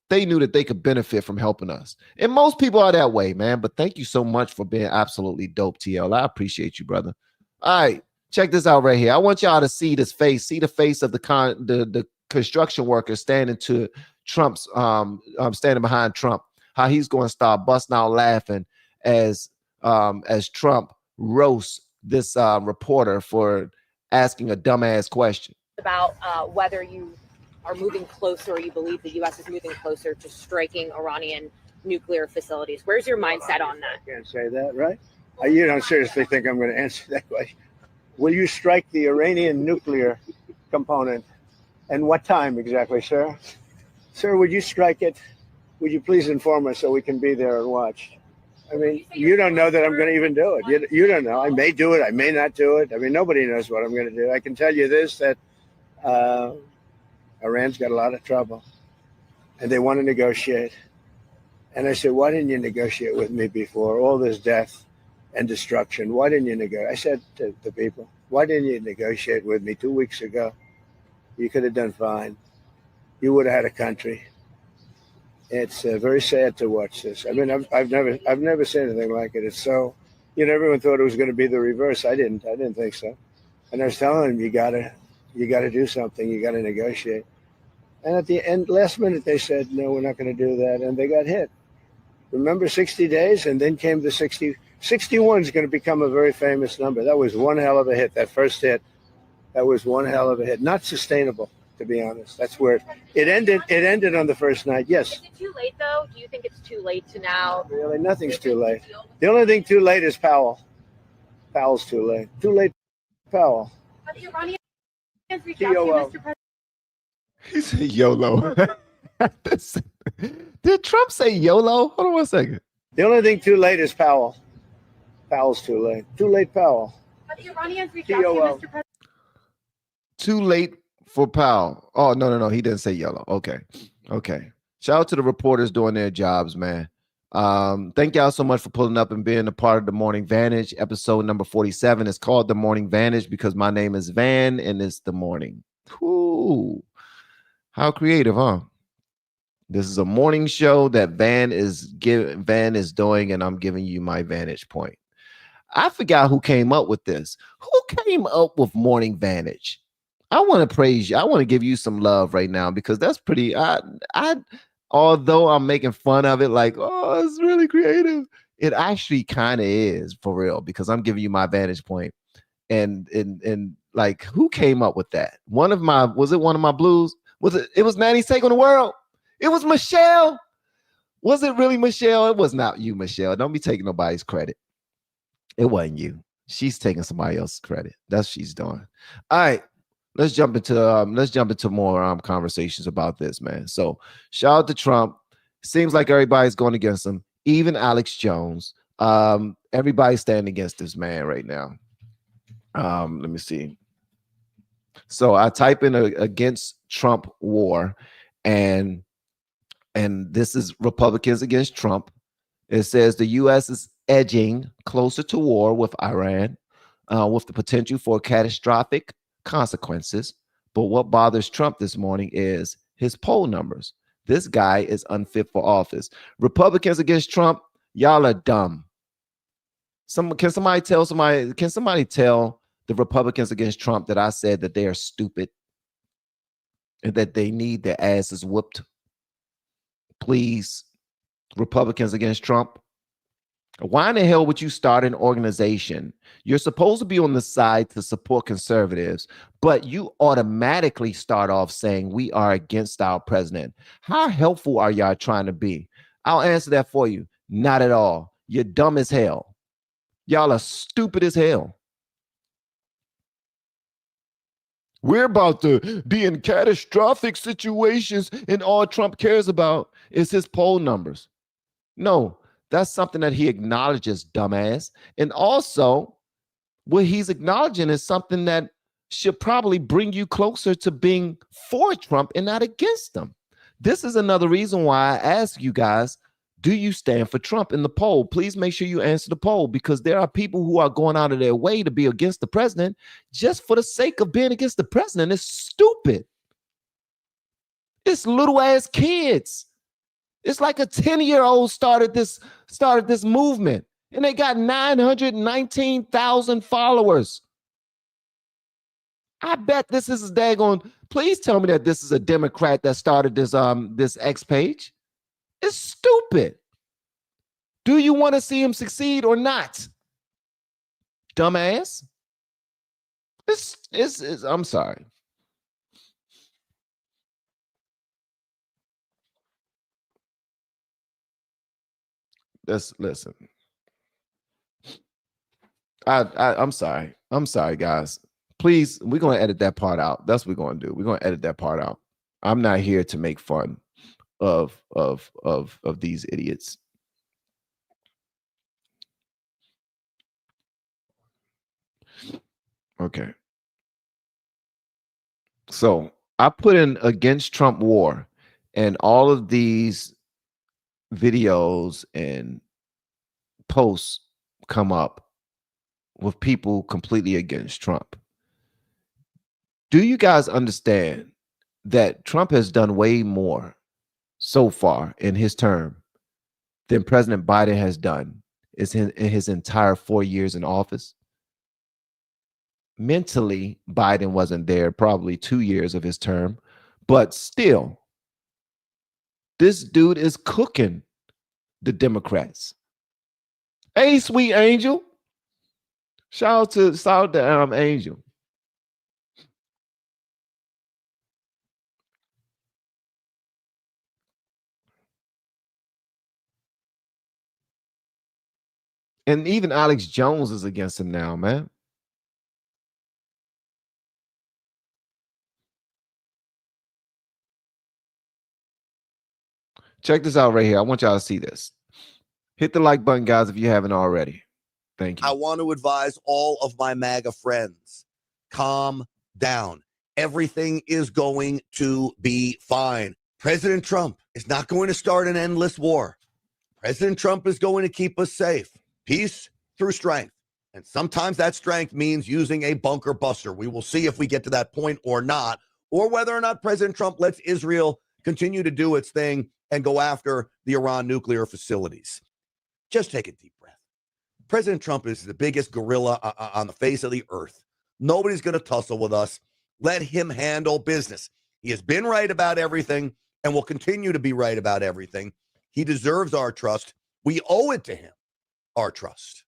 They knew that they could benefit from helping us. And most people are that way, man. But thank you so much for being absolutely dope, TL. I appreciate you, brother. All right, check this out right here. I want y'all to see this face, see the face of the construction worker standing to Trump's standing behind Trump. How he's going to start busting out laughing as Trump roasts this reporter for asking a dumbass question about whether you are moving closer, or you believe the U.S. is moving closer to striking Iranian nuclear facilities. Where's your mindset on that? I can't say that, right? You don't seriously think I'm going to answer that question? Will you strike the Iranian nuclear component? And what time exactly, sir? Sir, would you strike it? Would you please inform us so we can be there and watch? I mean, you don't know that I'm going to even do it. You don't know. I may do it. I may not do it. I mean, nobody knows what I'm going to do. I can tell you this, that Iran's got a lot of trouble, and they want to negotiate. And I said, why didn't you negotiate with me before? All this death and destruction. Why didn't you negotiate? I said to the people, why didn't you negotiate with me 2 weeks ago? You could have done fine. You would have had a country. It's very sad to watch this. I mean, I've never seen anything like it. It's so, everyone thought it was going to be the reverse. I didn't think so. And I was telling them, you got to do something. You got to negotiate. And at the end, last minute, they said, no, we're not going to do that. And they got hit. Remember 60 days? And then came the 60. 61 is going to become a very famous number. That was one hell of a hit. That first hit, that was one hell of a hit. Not sustainable, to be honest. That's where it ended. It ended on the first night. Yes. Is it too late, though? Do you think it's too late to now? Really, nothing's too late. The only thing too late is Powell. Powell's too late. Too late, Powell. But the Iranians reached out to you, Mr. President. He said YOLO. Did Trump say YOLO? Hold on one second. The only thing too late is Powell. Powell's too late. Too late, Powell. But the Iranians reached out to you, Mr. President. Too late for Powell. Oh, no. He didn't say YOLO. Okay. Shout out to the reporters doing their jobs, man. Thank y'all so much for pulling up and being a part of the Morning Vantage. Episode number 47 is called The Morning Vantage because my name is Van and it's the morning. Ooh. How creative, huh? This is a morning show that Van is doing, and I'm giving you my vantage point. I forgot who came up with this. Who came up with Morning Vantage? I want to praise you. I want to give you some love right now because that's pretty. Although I'm making fun of it, like, oh, it's really creative. It actually kind of is for real because I'm giving you my vantage point. And like, who came up with that? Was it one of my blues? It was 90 Take on the World? It was Michelle. Was it really Michelle? It was not you, Michelle. Don't be taking nobody's credit. It wasn't you. She's taking somebody else's credit. That's what she's doing. All right. Let's jump into more conversations about this, man. So shout out to Trump. Seems like everybody's going against him, even Alex Jones. Everybody's standing against this man right now. Let me see. So I type in against Trump war, and this is Republicans against Trump. It says the U.S. is edging closer to war with Iran, with the potential for catastrophic consequences. But what bothers Trump this morning is his poll numbers. This guy is unfit for office. Republicans against Trump, y'all are dumb. Can somebody tell the Republicans against Trump that I said that they are stupid and that they need their asses whooped? Please, Republicans against Trump. Why in the hell would you start an organization? You're supposed to be on the side to support conservatives, but you automatically start off saying we are against our president. How helpful are y'all trying to be? I'll answer that for you. Not at all. You're dumb as hell. Y'all are stupid as hell. We're about to be in catastrophic situations, and all Trump cares about is his poll numbers. No, that's something that he acknowledges, dumbass. And also, what he's acknowledging is something that should probably bring you closer to being for Trump and not against him. This is another reason why I ask you guys, do you stand for Trump in the poll? Please make sure you answer the poll, because there are people who are going out of their way to be against the president just for the sake of being against the president. It's stupid. It's little ass kids. It's like a 10-year-old started this movement, and they got 919,000 followers. I bet this is daggone. Please tell me that this is a Democrat that started this X page. It's stupid. Do you want to see him succeed or not? Dumbass. I'm sorry. Listen. I'm sorry. I'm sorry, guys. Please, we're gonna edit that part out. That's what we're gonna do. We're gonna edit that part out. I'm not here to make fun of these idiots. Okay. So I put in against Trump war, and all of these videos and posts come up with people completely against Trump. Do you guys understand that Trump has done way more so far in his term than President Biden has done in his entire 4 years in office? Mentally, Biden wasn't there probably 2 years of his term, but still, this dude is cooking the Democrats. Hey, sweet angel. Shout out to Angel. And even Alex Jones is against him now, man. Check this out right here. I want y'all to see this. Hit the like button, guys, if you haven't already. Thank you. I want to advise all of my MAGA friends, calm down. Everything is going to be fine. President Trump is not going to start an endless war. President Trump is going to keep us safe. Peace through strength. And sometimes that strength means using a bunker buster. We will see if we get to that point or not, or whether or not President Trump lets Israel continue to do its thing and go after the Iran nuclear facilities. Just take a deep breath. President Trump is the biggest gorilla on the face of the earth. Nobody's going to tussle with us. Let him handle business. He has been right about everything and will continue to be right about everything. He deserves our trust. We owe it to him, our trust.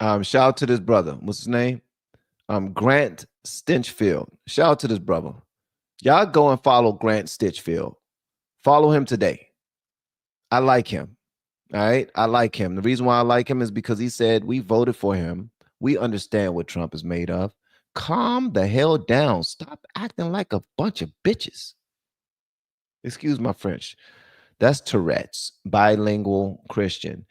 Shout out to this brother. What's his name? Grant Stinchfield. Shout out to this brother. Y'all go and follow Grant Stinchfield. Follow him today. I like him. All right. I like him. The reason why I like him is because he said we voted for him. We understand what Trump is made of. Calm the hell down. Stop acting like a bunch of bitches. Excuse my French. That's Tourette's, bilingual Christian.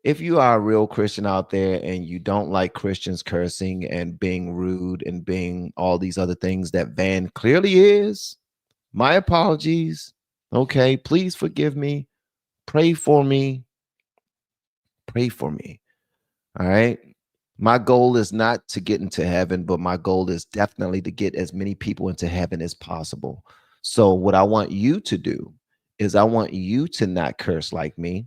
If you are a real Christian out there and you don't like Christians cursing and being rude and being all these other things that Van clearly is, my apologies. Okay, please forgive me. Pray for me. Pray for me. All right. My goal is not to get into heaven, but my goal is definitely to get as many people into heaven as possible. So what I want you to do is I want you to not curse like me.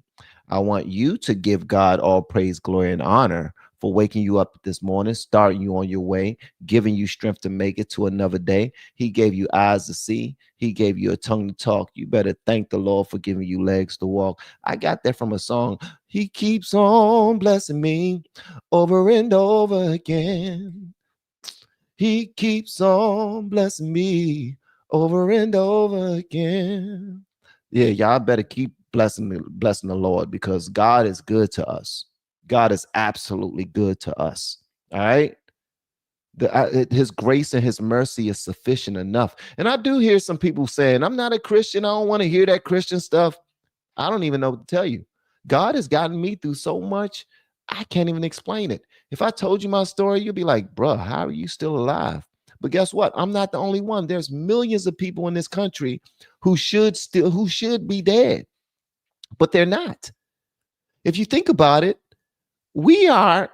I want you to give God all praise, glory, and honor for waking you up this morning, starting you on your way, giving you strength to make it to another day. He gave you eyes to see. He gave you a tongue to talk. You better thank the Lord for giving you legs to walk. I got that from a song. He keeps on blessing me over and over again. He keeps on blessing me over and over again. Yeah, y'all better keep blessing the Lord, because God is good to us. God is absolutely good to us. All right. His grace and his mercy is sufficient enough. And I do hear some people saying, I'm not a Christian. I don't want to hear that Christian stuff. I don't even know what to tell you. God has gotten me through so much, I can't even explain it. If I told you my story, you'd be like, bruh, how are you still alive? But guess what? I'm not the only one. There's millions of people in this country who should be dead, but they're not. If you think about it, we are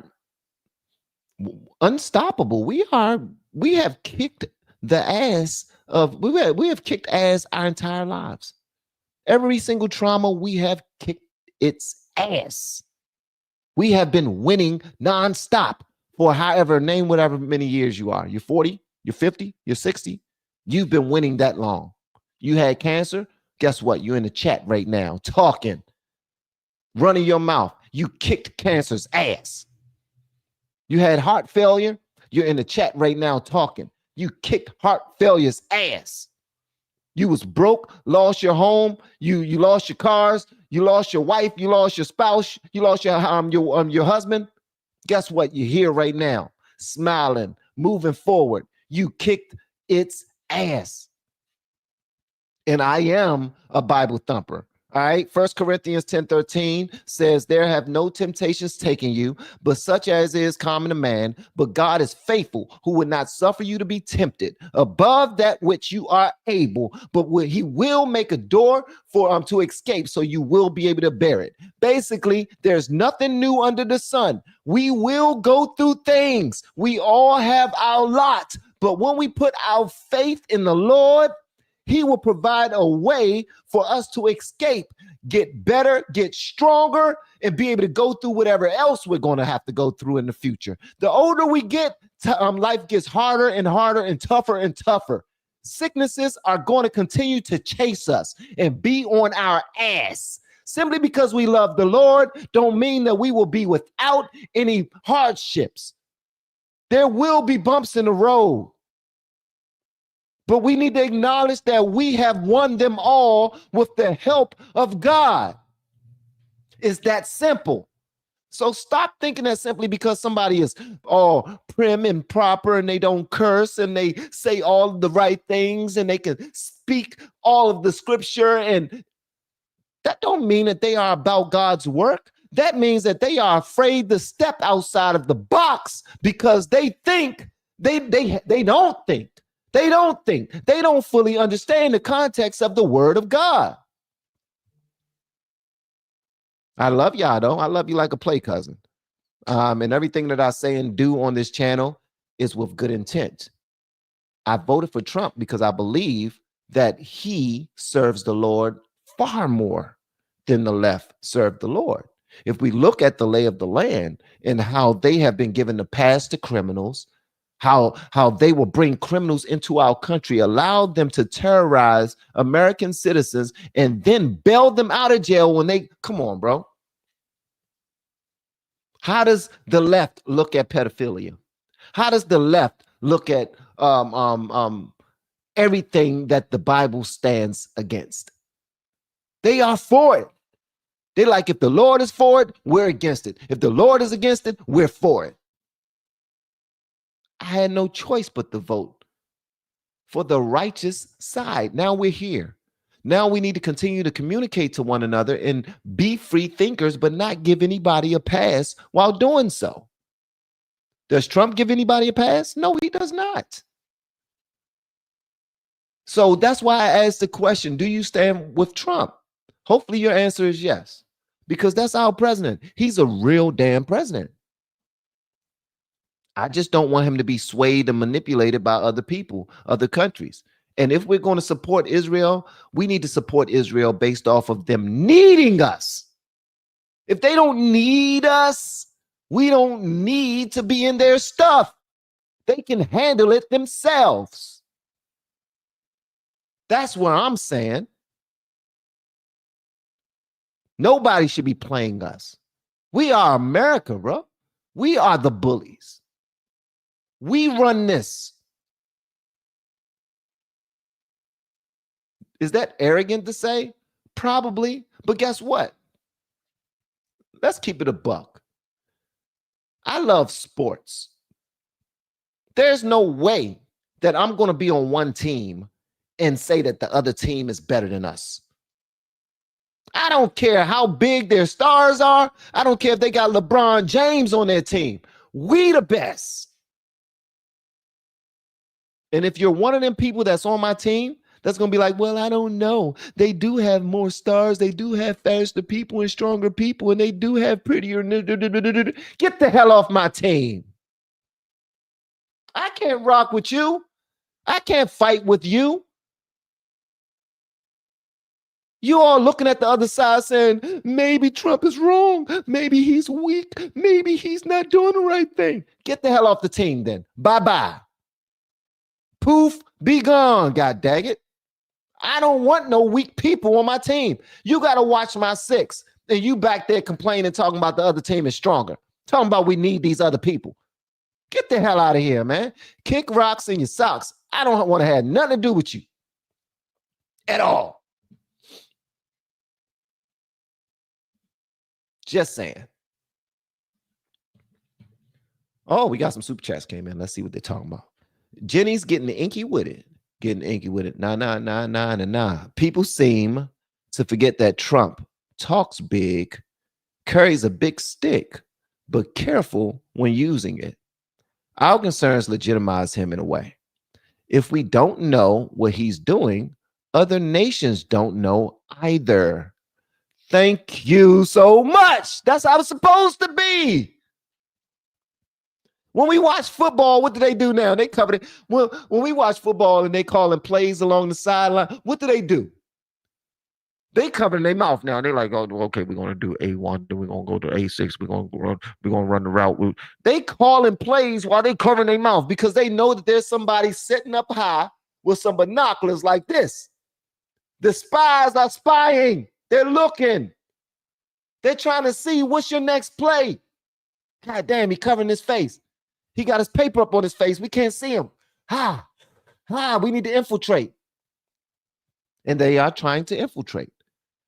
unstoppable. We have kicked the ass of, we have kicked ass our entire lives. Every single trauma, we have kicked its ass. We have been winning nonstop for however, name whatever many years you are. You're 40, you're 50, you're 60. You've been winning that long. You had cancer. Guess what? You're in the chat right now talking, running your mouth. You kicked cancer's ass. You had heart failure. You're in the chat right now talking. You kicked heart failure's ass. You was broke, lost your home. You lost your cars. You lost your wife. You lost your spouse. You lost your husband. Guess what? You're here right now, smiling, moving forward. You kicked its ass. And I am a Bible thumper. All right. 1 Corinthians 10:13 says, there have no temptations taken you, but such as is common to man. But God is faithful, who would not suffer you to be tempted above that which you are able, but he will make a door for to escape, so you will be able to bear it. Basically, there's nothing new under the sun. We will go through things. We all have our lot. But when we put our faith in the Lord, he will provide a way for us to escape, get better, get stronger, and be able to go through whatever else we're going to have to go through in the future. The older we get, life gets harder and harder and tougher. Sicknesses are going to continue to chase us and be on our ass. Simply because we love the Lord don't mean that we will be without any hardships. There will be bumps in the road. But we need to acknowledge that we have won them all with the help of God. It's that simple. So stop thinking that simply because somebody is all prim and proper and they don't curse and they say all the right things and they can speak all of the scripture, and that don't mean that they are about God's work. That means that they are afraid to step outside of the box because they think they don't think. They don't think. They don't fully understand the context of the word of God. I love y'all, though. I love you like a play cousin. And everything that I say and do on this channel is with good intent. I voted for Trump because I believe that he serves the Lord far more than the left served the Lord. If we look at the lay of the land and how they have been given the pass to criminals, how they will bring criminals into our country, allow them to terrorize American citizens, and then bail them out of jail when they come on, bro. How does the left look at pedophilia? How does the left look at everything that the Bible stands against? They are for it. They're like, if the Lord is for it, we're against it. If the Lord is against it, we're for it. I had no choice but to vote for the righteous side. Now we're here. Now we need to continue to communicate to one another and be free thinkers, but not give anybody a pass while doing so. Does Trump give anybody a pass? No, he does not. So that's why I asked the question, do you stand with Trump? Hopefully your answer is yes, because that's our president. He's a real damn president. I just don't want him to be swayed and manipulated by other people, other countries. And if we're going to support Israel, we need to support Israel based off of them needing us. If they don't need us, we don't need to be in their stuff. They can handle it themselves. That's what I'm saying. Nobody should be playing us. We are America, bro. We are the bullies. We run this. Is that arrogant to say? Probably. But guess what? Let's keep it a buck. I love sports. There's no way that I'm going to be on one team and say that the other team is better than us. I don't care how big their stars are. I don't care if they got LeBron James on their team. We the best. And if you're one of them people that's on my team, that's going to be like, well, I don't know. They do have more stars. They do have faster people and stronger people, and they do have prettier. Get the hell off my team. I can't rock with you. I can't fight with you. You all looking at the other side saying, maybe Trump is wrong. Maybe he's weak. Maybe he's not doing the right thing. Get the hell off the team then. Bye-bye. Poof, be gone, god dang it. I don't want no weak people on my team. You got to watch my six. And you back there complaining, talking about the other team is stronger. Talking about we need these other people. Get the hell out of here, man. Kick rocks in your socks. I don't want to have nothing to do with you at all. Just saying. Oh, we got some super chats came in. Let's see what they're talking about. Jenny's getting inky with it. Getting inky with it. Nah. People seem to forget that Trump talks big, carries a big stick, but careful when using it. Our concerns legitimize him in a way. If we don't know what he's doing, other nations don't know either. Thank you so much. That's how it's supposed to be. When we watch football, what do they do now? They cover it. When we watch football and they calling plays along the sideline, what do? They covering their mouth now. They're like, oh, okay, we're going to do A1, then we're going to go to A6, we're going to run the route. They calling plays while they covering their mouth because they know that there's somebody sitting up high with some binoculars like this. The spies are spying. They're looking. They're trying to see what's your next play. God damn, he covering his face. He got his paper up on his face. We can't see him. We need to infiltrate. And they are trying to infiltrate.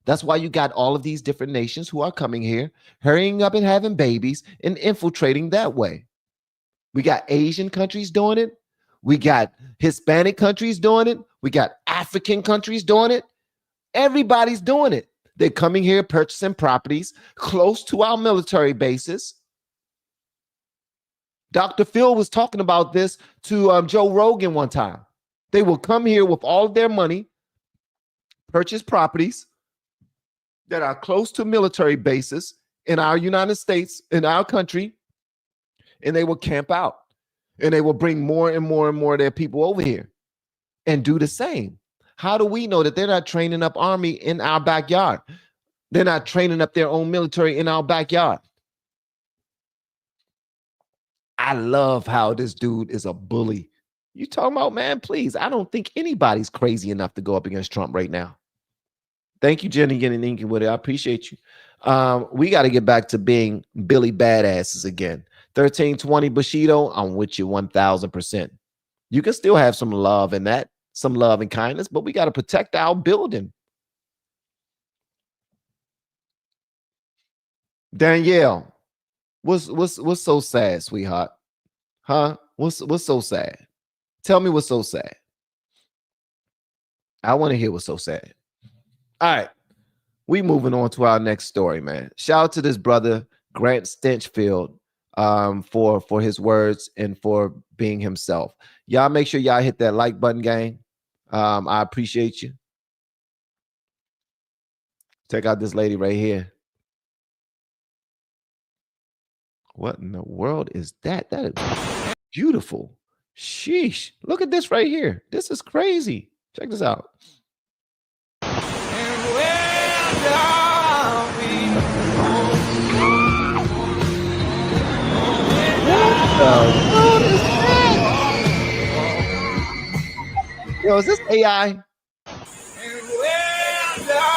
That's why you got all of these different nations who are coming here, hurrying up and having babies and infiltrating that way. We got Asian countries doing it. We got Hispanic countries doing it. We got African countries doing it. Everybody's doing it. They're coming here purchasing properties close to our military bases. Dr. Phil was talking about this to Joe Rogan one time. They will come here with all of their money, purchase properties that are close to military bases in our United States, in our country, and they will camp out. And they will bring more and more and more of their people over here and do the same. How do we know that they're not training up army in our backyard? They're not training up their own military in our backyard. I love how this dude is a bully. You talking about, man, please. I don't think anybody's crazy enough to go up against Trump right now. Thank you, Jenny, getting inky with it. I appreciate you. We got to get back to being Billy badasses again. 1320 Bushido, I'm with you 1000%. You can still have some love in that, some love and kindness, but we got to protect our building. Danielle, what's so sad, sweetheart? Huh? What's so sad? Tell me what's so sad. I want to hear what's so sad. All right. We moving on to our next story, man. Shout out to this brother, Grant Stinchfield, for his words and for being himself. Y'all make sure y'all hit that like button, gang. I appreciate you. Check out this lady right here. What in the world is that? That is beautiful. Sheesh. Look at this right here. This is crazy. Check this out. Yo, is this AI?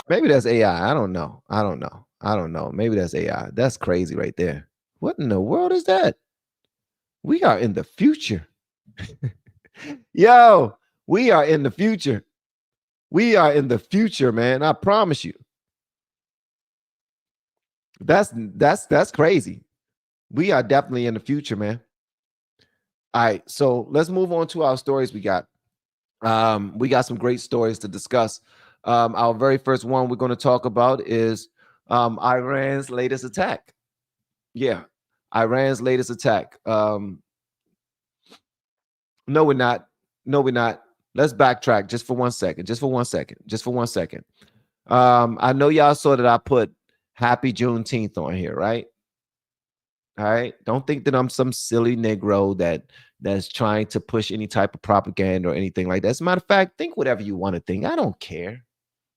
Maybe that's AI. I don't know. Maybe that's AI. That's crazy right there. What in the world is that? We are in the future. Yo, we are in the future. We are in the future, man. I promise you. That's crazy. We are definitely in the future, man. All right, so let's move on to our stories we got. We got some great stories to discuss. Our very first one we're going to talk about is Iran's latest attack. Yeah, Iran's latest attack. No, we're not. No, we're not. Let's backtrack just for 1 second. Just for 1 second. Just for 1 second. I know y'all saw that I put Happy Juneteenth on here, right? All right. Don't think that I'm some silly Negro that's trying to push any type of propaganda or anything like that. As a matter of fact, think whatever you want to think. I don't care.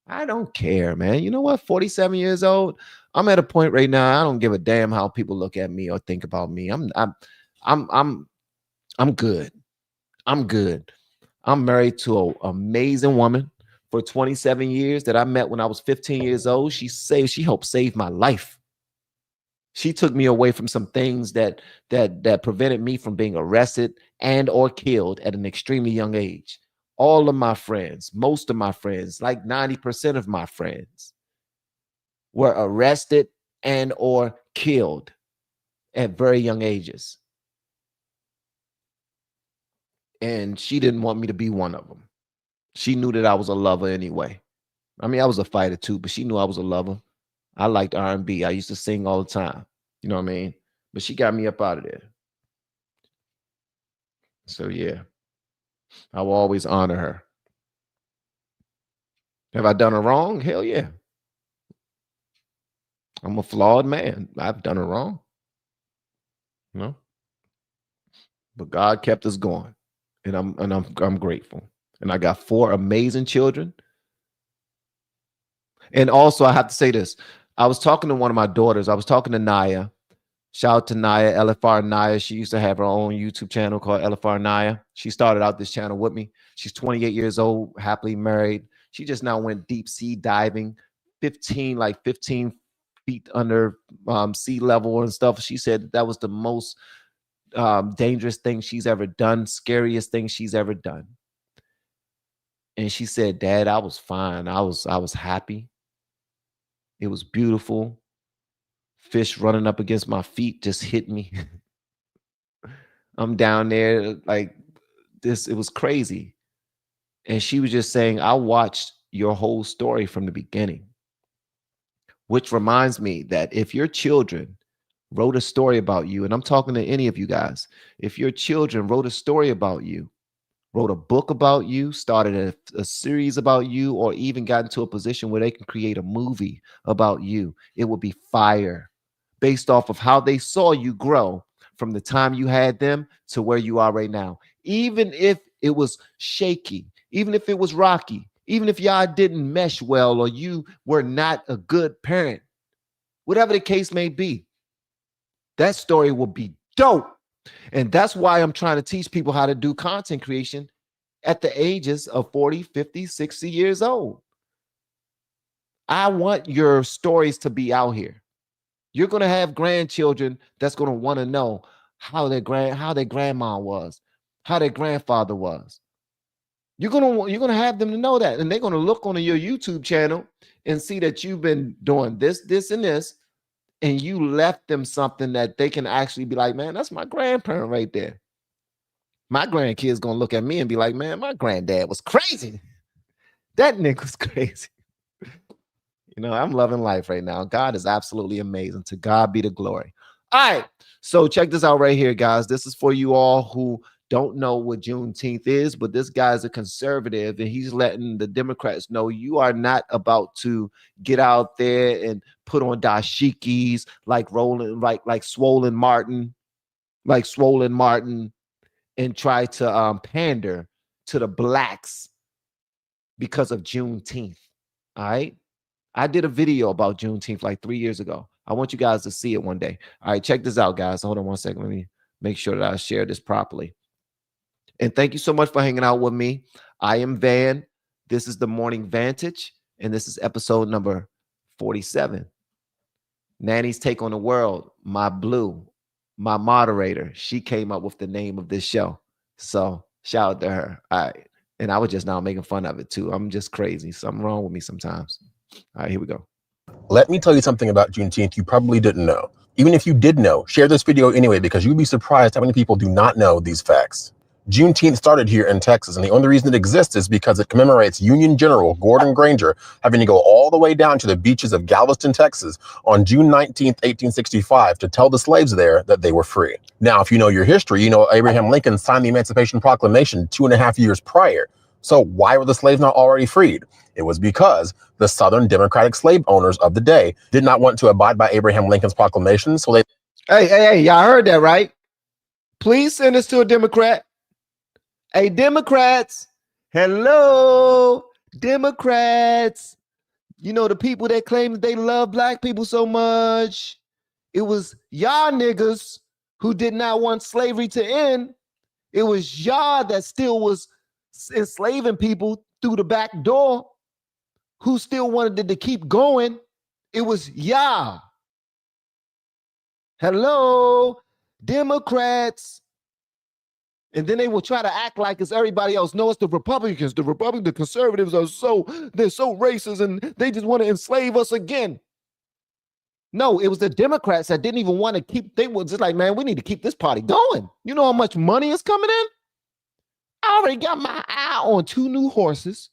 I don't care, man. You know what? 47 years old. I'm at a point right now. I don't give a damn how people look at me or think about me. I'm good. I'm good. I'm married to an amazing woman for 27 years that I met when I was 15 years old. She helped save my life. She took me away from some things that prevented me from being arrested and or killed at an extremely young age. All of my friends, most of my friends, like 90% of my friends were arrested and or killed at very young ages. And she didn't want me to be one of them. She knew that I was a lover anyway. I mean, I was a fighter too, but she knew I was a lover. I liked R&B. I used to sing all the time. You know what I mean? But she got me up out of there. So yeah, I will always honor her. Have I done her wrong? Hell yeah. I'm a flawed man. I've done her wrong. No. But God kept us going. And I'm grateful. And I got 4 amazing children. And also, I have to say this. I was talking to one of my daughters. I was talking to Naya. Shout out to Naya, LFR Naya. She used to have her own YouTube channel called LFR Naya. She started out this channel with me. She's 28 years old, happily married. She just now went deep sea diving, 15 feet under sea level and stuff. She said that was the most dangerous thing she's ever done, scariest thing she's ever done. And she said, Dad, I was fine. I was happy. It was beautiful. Fish running up against my feet just hit me. I'm down there like this. It was crazy. And she was just saying, I watched your whole story from the beginning. Which reminds me that if your children wrote a story about you, and I'm talking to any of you guys, if your children wrote a story about you, wrote a book about you, started a series about you, or even got into a position where they can create a movie about you, it would be fire based off of how they saw you grow from the time you had them to where you are right now. Even if it was shaky, even if it was rocky, even if y'all didn't mesh well or you were not a good parent, whatever the case may be, that story will be dope. And that's why I'm trying to teach people how to do content creation at the ages of 40, 50, 60 years old. I want your stories to be out here. You're going to have grandchildren that's going to want to know how their grandma was, how their grandfather was. You're gonna have them to know that, and they're gonna look on your YouTube channel and see that you've been doing this, this, and this, and you left them something that they can actually be like, man, that's my grandparent right there. My grandkids gonna look at me and be like, man, my granddad was crazy. That nigga was crazy. You know, I'm loving life right now. God is absolutely amazing. To God be the glory. All right, so check this out right here, guys. This is for you all who don't know what Juneteenth is, but this guy's a conservative and he's letting the Democrats know you are not about to get out there and put on dashikis like Swollen Martin, and try to pander to the blacks because of Juneteenth. All right. I did a video about Juneteenth like 3 years ago. I want you guys to see it one day. All right, check this out, guys. Hold on one second. Let me make sure that I share this properly. And thank you so much for hanging out with me. I am Van. This is the Morning Vantage, and this is episode number 47. Nanny's Take on the World, my blue, my moderator. She came up with the name of this show. So shout out to her. All right. And I was just now making fun of it too. I'm just crazy. Something wrong with me sometimes. All right, here we go. Let me tell you something about Juneteenth you probably didn't know. Even if you did know, share this video anyway, because you'd be surprised how many people do not know these facts. Juneteenth started here in Texas, and the only reason it exists is because it commemorates Union General Gordon Granger having to go all the way down to the beaches of Galveston, Texas on June 19th, 1865 to tell the slaves there that they were free. Now, if you know your history, you know Abraham Lincoln signed the Emancipation Proclamation 2.5 years prior. So why were the slaves not already freed? It was because the Southern Democratic slave owners of the day did not want to abide by Abraham Lincoln's proclamation, so they... Hey, y'all heard that, right? Please send this to a Democrat. Hey, Democrats. Hello, Democrats. You know, the people that claim that they love black people so much. It was y'all niggas who did not want slavery to end. It was y'all that still was enslaving people through the back door, who still wanted it to keep going. It was y'all. Hello, Democrats. And then they will try to act like it's everybody else. No, it's the Republicans. The conservatives are they're so racist and they just want to enslave us again. No, it was the Democrats that didn't even want to keep, they were just like, man, we need to keep this party going. You know how much money is coming in? I already got my eye on 2 new horses.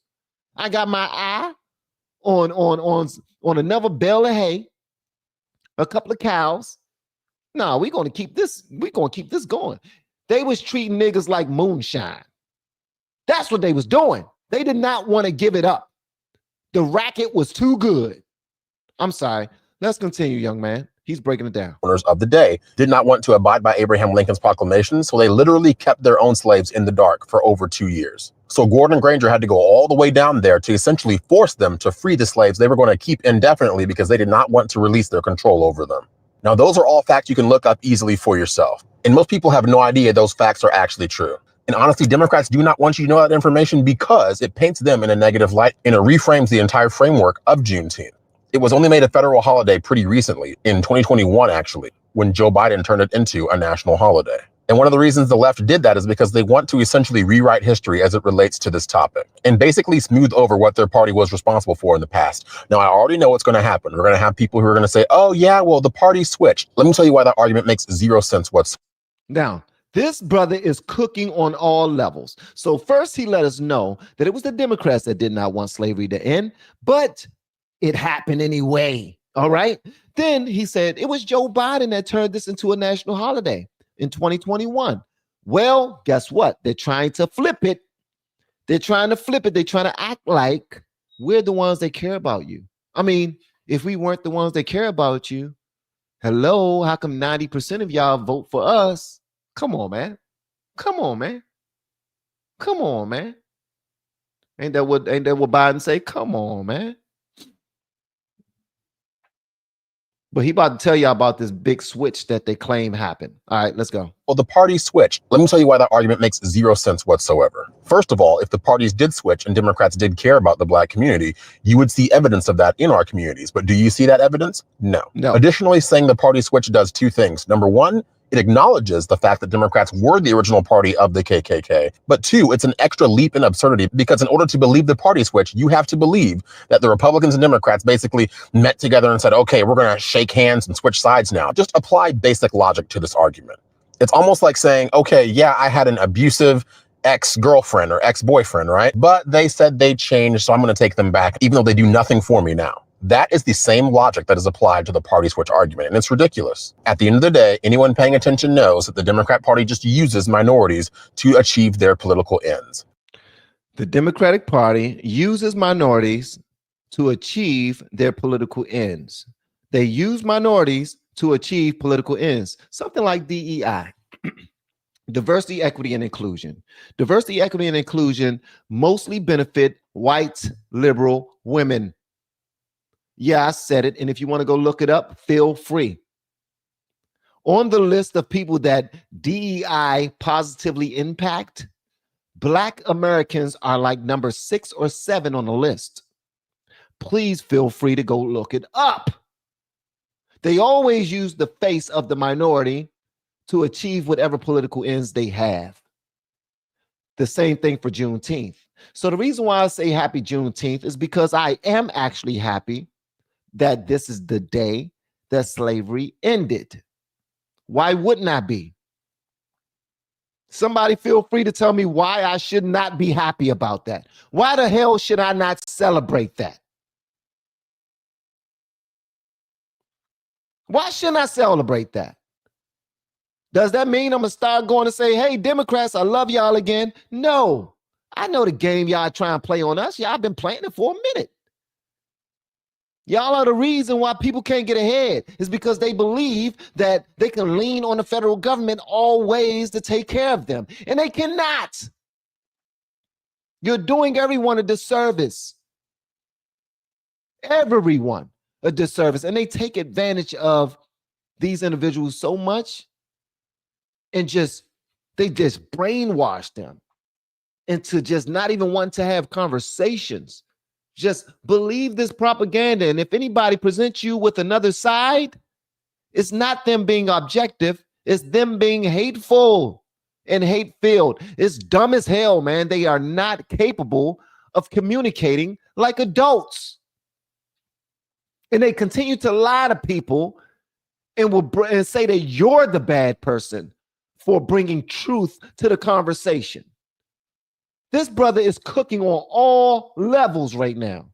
I got my eye on another bale of hay, a couple of cows. No, we're going to keep this. We're going to keep this going. They was treating niggas like moonshine. That's what they was doing. They did not want to give it up. The racket was too good. I'm sorry. Let's continue, young man. He's breaking it down. Owners of the day did not want to abide by Abraham Lincoln's proclamation, so they literally kept their own slaves in the dark for over 2 years. So Gordon Granger had to go all the way down there to essentially force them to free the slaves they were going to keep indefinitely because they did not want to release their control over them. Now, those are all facts you can look up easily for yourself. And most people have no idea those facts are actually true. And honestly, Democrats do not want you to know that information because it paints them in a negative light and it reframes the entire framework of Juneteenth. It was only made a federal holiday pretty recently, in 2021 actually, when Joe Biden turned it into a national holiday. And one of the reasons the left did that is because they want to essentially rewrite history as it relates to this topic and basically smooth over what their party was responsible for in the past. Now, I already know what's going to happen. We're going to have people who are going to say, oh, yeah, well, the party switched. Let me tell you why that argument makes zero sense whatsoever. Now, this brother is cooking on all levels. So first, he let us know that it was the Democrats that did not want slavery to end, but it happened anyway. All right. Then he said it was Joe Biden that turned this into a national holiday in 2021. Well, guess what? They're trying to flip it. They're trying to flip it. They're trying to act like we're the ones that care about you. I mean, if we weren't the ones that care about you, hello, how come 90% of y'all vote for us? Come on, man. Come on, man. Come on, man. Ain't that what Biden say? Come on, man. But he about to tell y'all about this big switch that they claim happened. All right, let's go. Well, the parties switched. Let me tell you why that argument makes zero sense whatsoever. First of all, if the parties did switch and Democrats did care about the Black community, you would see evidence of that in our communities. But do you see that evidence? No. Additionally, saying the party switch does two things. Number one, it acknowledges the fact that Democrats were the original party of the KKK. But two, it's an extra leap in absurdity because in order to believe the party switch, you have to believe that the Republicans and Democrats basically met together and said, okay, we're going to shake hands and switch sides now. Just apply basic logic to this argument. It's almost like saying, okay, yeah, I had an abusive ex-girlfriend or ex-boyfriend, right? But they said they changed, so I'm going to take them back, even though they do nothing for me now. That is the same logic that is applied to the party switch argument, and it's ridiculous. At the end of the day, anyone paying attention knows that the Democrat Party just uses minorities to achieve their political ends. The Democratic Party uses minorities to achieve their political ends. They use minorities to achieve political ends. Something like DEI, diversity, equity, and inclusion. Diversity, equity, and inclusion mostly benefit white, liberal women. Yeah, I said it. And if you want to go look it up, feel free. On the list of people that DEI positively impact, Black Americans are like number 6 or 7 on the list. Please feel free to go look it up. They always use the face of the minority to achieve whatever political ends they have. The same thing for Juneteenth. So the reason why I say happy Juneteenth is because I am actually happy that this is the day that slavery ended. Why wouldn't I be? Somebody feel free to tell me why I should not be happy about that. Why the hell should I not celebrate that? Why shouldn't I celebrate that? Does that mean I'm going to start going to say, hey, Democrats, I love y'all again? No. I know the game y'all trying to play on us. Y'all been playing it for a minute. Y'all are the reason why people can't get ahead. Is because they believe that they can lean on the federal government always to take care of them. And they cannot. You're doing everyone a disservice. Everyone a disservice. And they take advantage of these individuals so much and they just brainwash them into just not even wanting to have conversations. Just believe this propaganda. And if anybody presents you with another side, it's not them being objective. It's them being hateful and hate-filled. It's dumb as hell, man. They are not capable of communicating like adults. And they continue to lie to people and say that you're the bad person for bringing truth to the conversation. This brother is cooking on all levels right now.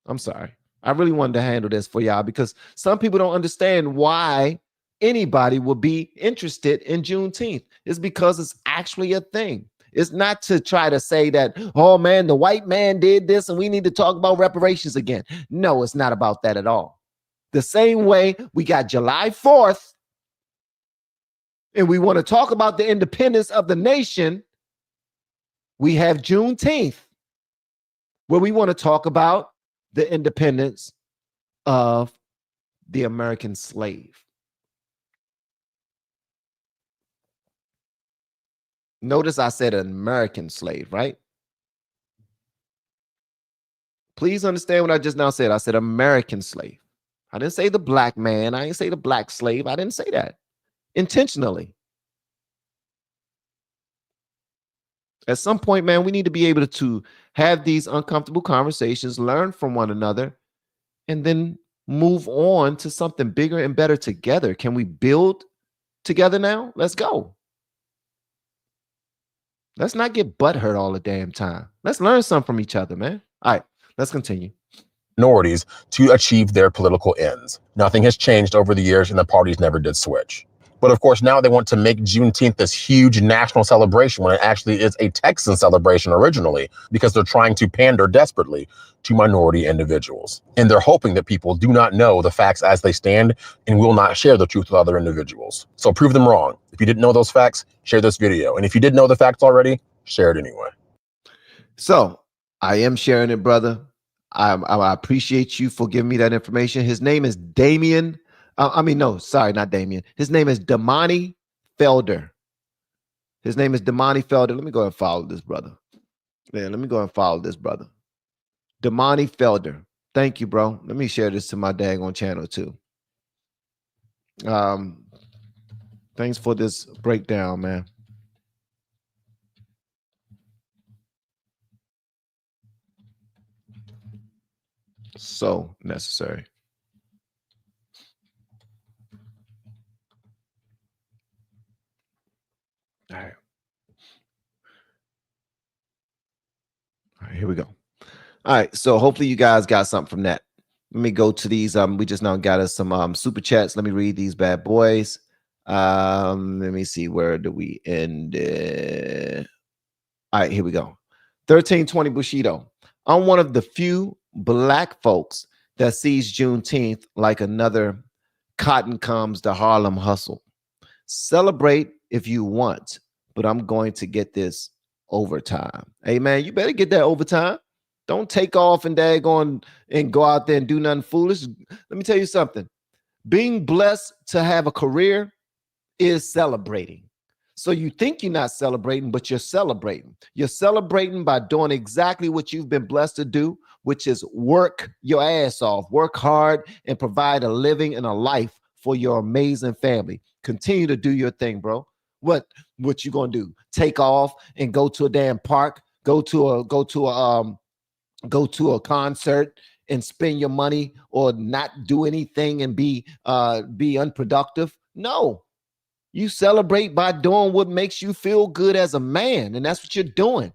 I'm sorry. I really wanted to handle this for y'all because some people don't understand why anybody would be interested in Juneteenth. It's because it's actually a thing. It's not to try to say that, oh man, the white man did this and we need to talk about reparations again. No, it's not about that at all. The same way we got July 4th and we want to talk about the independence of the nation, we have Juneteenth, where we want to talk about the independence of the American slave. Notice I said an American slave, right? Please understand what I just now said. I said American slave. I didn't say the black man. I didn't say the black slave. I didn't say that intentionally. At some point, man, we need to be able to have these uncomfortable conversations, learn from one another, and then move on to something bigger and better together. Can we build together now? Let's go. Let's not get butthurt all the damn time. Let's learn something from each other, man. All right, let's continue. Minorities to achieve their political ends. Nothing has changed over the years, and the parties never did switch. But of course, now they want to make Juneteenth this huge national celebration when it actually is a Texan celebration originally, because they're trying to pander desperately to minority individuals. And they're hoping that people do not know the facts as they stand and will not share the truth with other individuals. So prove them wrong. If you didn't know those facts, share this video. And if you did know the facts already, share it anyway. So I am sharing it, brother. I appreciate you for giving me that information. His name is Damien. No, sorry, not Damien. His name is Damani Felder. His name is Damani Felder. Let me go and follow this brother. Yeah, let me go and follow this brother. Damani Felder. Thank you, bro. Let me share this to my daggone channel too. Thanks for this breakdown, man. So necessary. All right. All right, here we go. All right, so hopefully you guys got something from that. Let me go to these. We just now got us some super chats. Let me read these bad boys. Let me see, where do we end it? All right, here we go. 1320 Bushido. I'm one of the few black folks that sees Juneteenth like another cotton comes to Harlem hustle. Celebrate if you want, but I'm going to get this overtime. Hey man, you better get that overtime. Don't take off and daggone and go out there and do nothing foolish. Let me tell you something. Being blessed to have a career is celebrating. So you think you're not celebrating, but you're celebrating. You're celebrating by doing exactly what you've been blessed to do, which is work your ass off, work hard, and provide a living and a life for your amazing family. Continue to do your thing, bro. What you gonna do? Take off and go to a damn park, go to a concert and spend your money, or not do anything and be unproductive? No. You celebrate by doing what makes you feel good as a man, and that's what you're doing.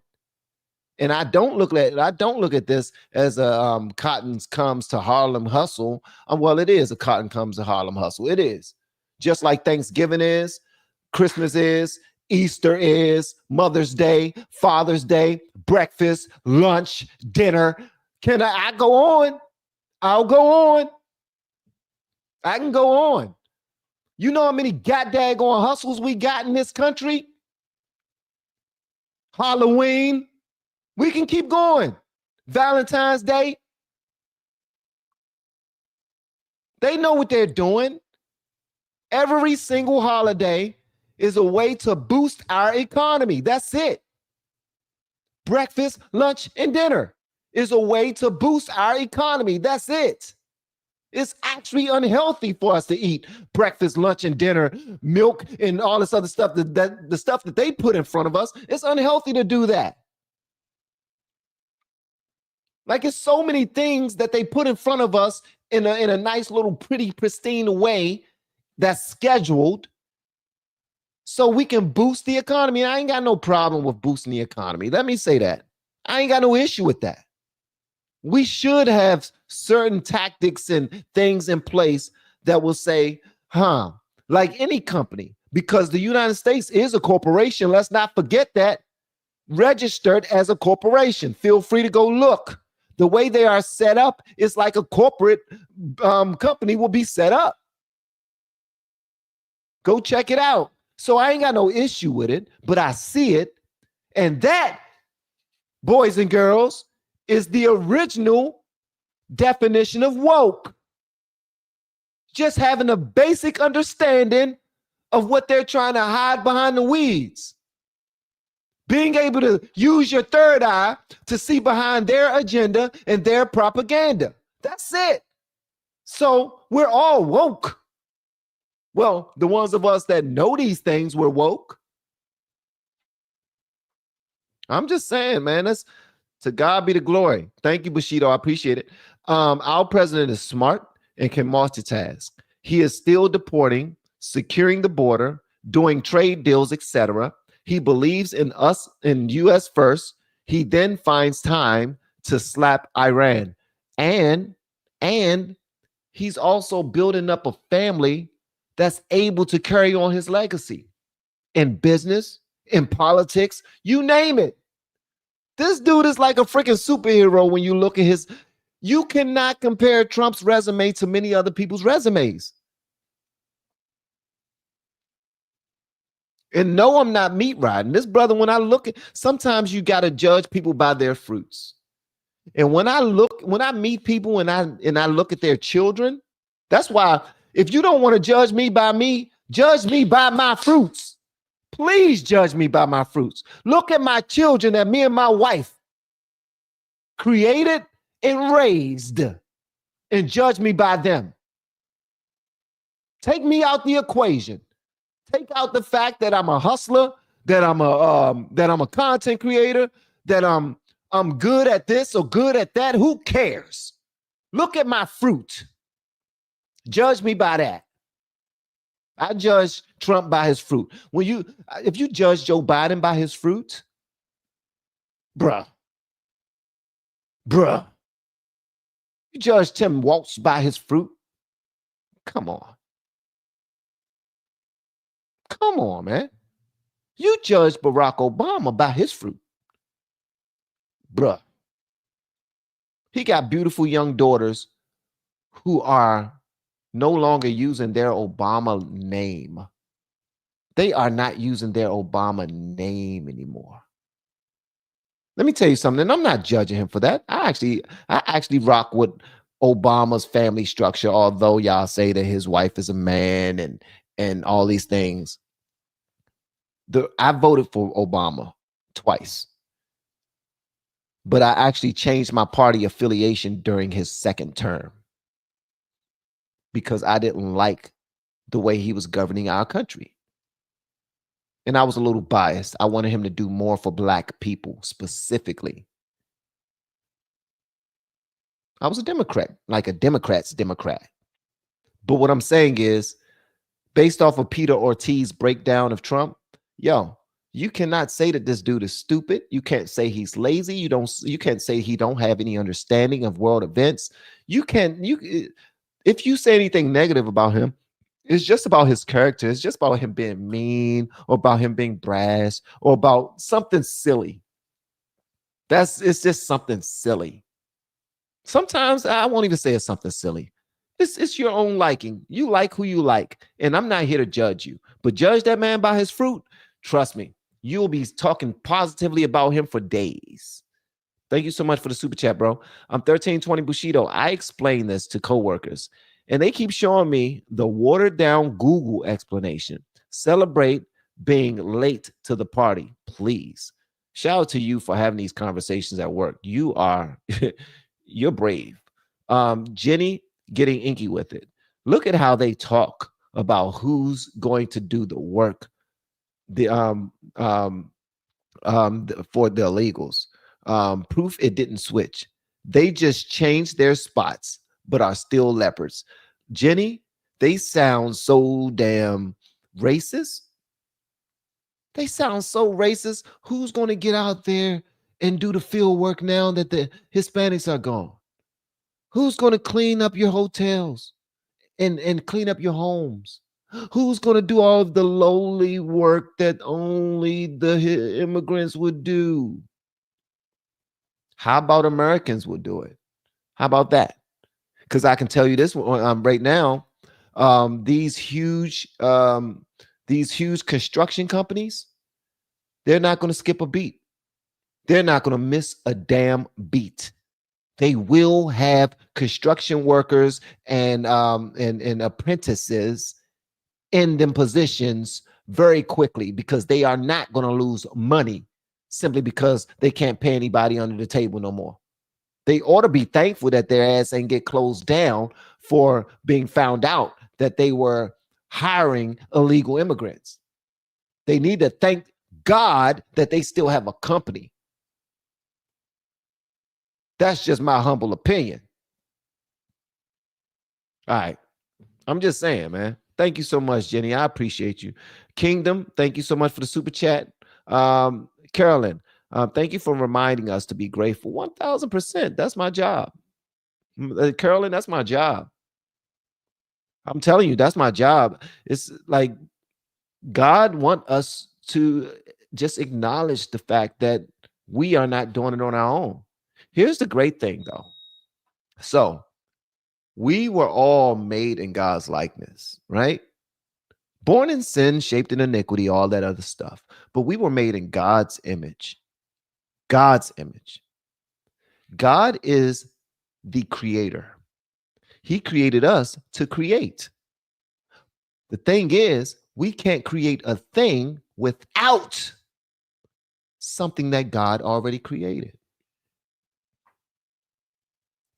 And I don't look at this as a cotton comes to Harlem hustle. Well, it is a cotton comes to Harlem hustle. It is. Just like Thanksgiving is, Christmas is, Easter is, Mother's Day, Father's Day, breakfast, lunch, dinner. Can I go on? I'll go on. I can go on. You know how many goddamn hustles we got in this country? Halloween. We can keep going. Valentine's Day. They know what they're doing. Every single holiday is a way to boost our economy. That's it. Breakfast, lunch, and dinner is a way to boost our economy. That's it. It's actually unhealthy for us to eat breakfast, lunch, and dinner, milk, and all this other stuff. The stuff that they put in front of us, it's unhealthy to do that. Like, it's so many things that they put in front of us in a nice little pretty pristine way that's scheduled so we can boost the economy. And I ain't got no problem with boosting the economy. Let me say that. I ain't got no issue with that. We should have certain tactics and things in place that will say, like any company, because the United States is a corporation. Let's not forget that. Registered as a corporation. Feel free to go look. The way they are set up is like a corporate company will be set up. Go check it out. So I ain't got no issue with it, but I see it. And that, boys and girls, is the original definition of woke. Just having a basic understanding of what they're trying to hide behind the weeds. Being able to use your third eye to see behind their agenda and their propaganda. That's it. So we're all woke. Well, the ones of us that know these things, we're woke. I'm just saying, man, that's to God be the glory. Thank you, Bushido. I appreciate it. Our president is smart and can multitask. He is still deporting, securing the border, doing trade deals, etc. He believes in us, in U.S. first. He then finds time to slap Iran. And he's also building up a family that's able to carry on his legacy in business, in politics, you name it. This dude is like a freaking superhero when you look at his. You cannot compare Trump's resume to many other people's resumes. And no, I'm not meat riding. This brother, when I look at, sometimes you got to judge people by their fruits. And when I meet people and I look at their children, that's why if you don't want to judge me by me, judge me by my fruits. Please judge me by my fruits. Look at my children that me and my wife created and raised and judge me by them. Take me out the equation. Take out the fact that I'm a hustler, that I'm a content creator, that I'm good at this or good at that. Who cares? Look at my fruit. Judge me by that. I judge Trump by his fruit. If you judge Joe Biden by his fruit, bruh, you judge Tim Walz by his fruit. Come on, man. You judge Barack Obama by his fruit. Bruh. He got beautiful young daughters who are no longer using their Obama name. They are not using their Obama name anymore. Let me tell you something. I'm not judging him for that. I actually rock with Obama's family structure, although y'all say that his wife is a man and all these things. I voted for Obama twice, but I actually changed my party affiliation during his second term because I didn't like the way he was governing our country. And I was a little biased. I wanted him to do more for Black people specifically. I was a Democrat, like a Democrat's Democrat. But what I'm saying is, based off of Peter Ortiz's breakdown of Trump, you cannot say that this dude is stupid. You can't say he's lazy. You can't say he don't have any understanding of world events. If you say anything negative about him, it's just about his character. It's just about him being mean or about him being brash or about something silly. It's just something silly. Sometimes I won't even say it's something silly. It's your own liking. You like who you like. And I'm not here to judge you. But judge that man by his fruit. Trust me, you'll be talking positively about him for days. Thank you so much for the super chat, bro. I'm 1320 Bushido. I explain this to coworkers, and they keep showing me the watered down Google explanation. Celebrate being late to the party, please. Shout out to you for having these conversations at work. You're brave. Jenny getting inky with it. Look at how they talk about who's going to do the work. For the illegals. Proof it didn't switch. They just changed their spots, but are still leopards. Jenny, they sound so damn racist. They sound so racist. Who's going to get out there and do the field work now that the Hispanics are gone? Who's going to clean up your hotels and clean up your homes? Who's going to do all of the lowly work that only the immigrants would do? How about Americans would do it? How about that? Because I can tell you this right now, these huge construction companies, they're not going to skip a beat. They're not going to miss a damn beat. They will have construction workers and apprentices in them positions very quickly because they are not going to lose money simply because they can't pay anybody under the table no more. They ought to be thankful that their ass ain't get closed down for being found out that they were hiring illegal immigrants. They need to thank God that they still have a company. That's just my humble opinion. All right. I'm just saying, man. Thank you so much, Jenny. I appreciate you. Kingdom, thank you so much for the super chat. Carolyn, thank you for reminding us to be grateful. 1000%. That's my job. Carolyn, that's my job. I'm telling you, that's my job. It's like God wants us to just acknowledge the fact that we are not doing it on our own. Here's the great thing, though. So we were all made in God's likeness, right? Born in sin, shaped in iniquity, all that other stuff. But we were made in God's image. God's image. God is the creator. He created us to create. The thing is, we can't create a thing without something that God already created.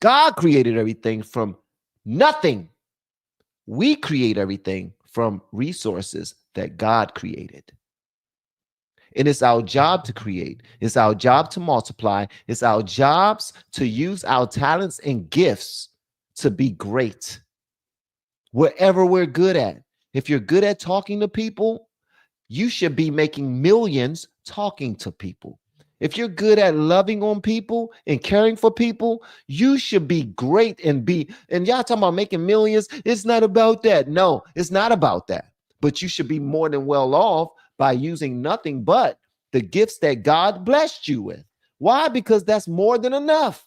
God created everything from nothing. We create everything from resources that God created. And it's our job to create. It's our job to multiply. It's our jobs to use our talents and gifts to be great. Wherever we're good at. If you're good at talking to people, you should be making millions talking to people. If you're good at loving on people and caring for people, you should be great and y'all talking about making millions. It's not about that. No, it's not about that. But you should be more than well off by using nothing but the gifts that God blessed you with. Why? Because that's more than enough.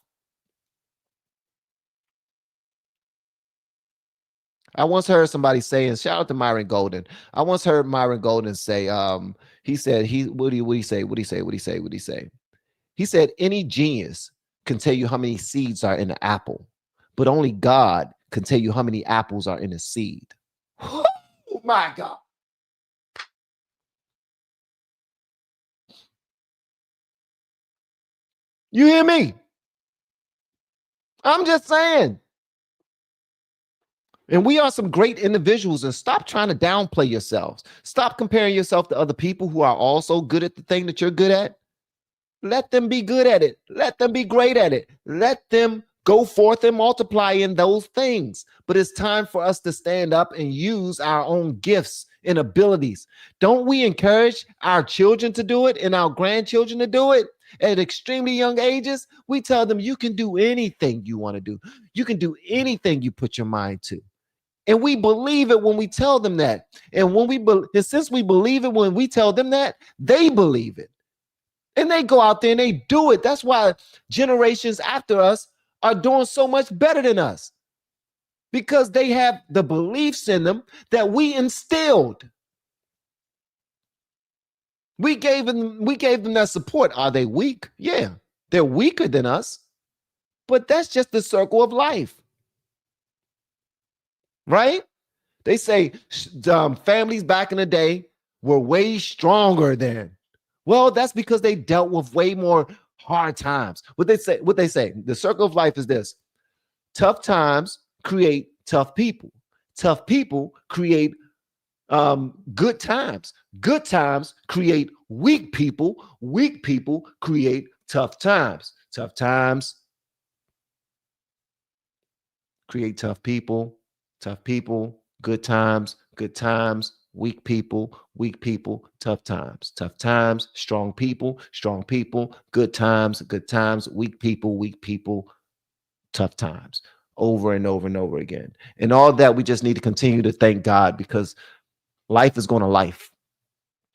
I once heard somebody saying, shout out to Myron Golden. I once heard Myron Golden say, he said, what did he say? He said, any genius can tell you how many seeds are in an apple, but only God can tell you how many apples are in a seed. Oh my God. You hear me? I'm just saying. And we are some great individuals, and stop trying to downplay yourselves. Stop comparing yourself to other people who are also good at the thing that you're good at. Let them be good at it. Let them be great at it. Let them go forth and multiply in those things. But it's time for us to stand up and use our own gifts and abilities. Don't we encourage our children to do it and our grandchildren to do it? At extremely young ages, we tell them you can do anything you want to do. You can do anything you put your mind to. And we believe it when we tell them that. And since we believe it when we tell them that, they believe it. And they go out there and they do it. That's why generations after us are doing so much better than us. Because they have the beliefs in them that we instilled. We gave them that support. Are they weak? Yeah, they're weaker than us. But that's just the circle of life. Right? They say families back in the day were way stronger then. Well, that's because they dealt with way more hard times. What they say, the circle of life is this: tough times create tough people. Tough people create good times. Good times create weak people. Weak people create tough times. Tough times create tough people. Tough people, good times, weak people, tough times, strong people, good times, weak people, tough times, over and over and over again. And all that, we just need to continue to thank God, because life is going to life.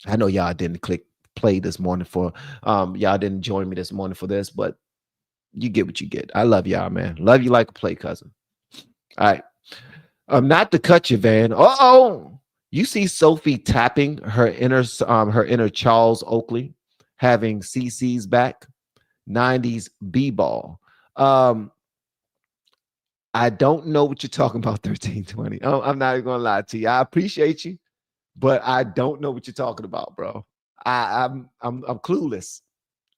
I know y'all didn't click play this morning for, y'all didn't join me this morning for this, but you get what you get. I love y'all, man. Love you like a play cousin. All right. Not to cut you, Van. You see Sophie tapping her inner Charles Oakley, having CC's back, 90s b-ball. I don't know what you're talking about, 1320. Oh, I'm not even gonna lie to you. I appreciate you, but I don't know what you're talking about, bro. I'm clueless.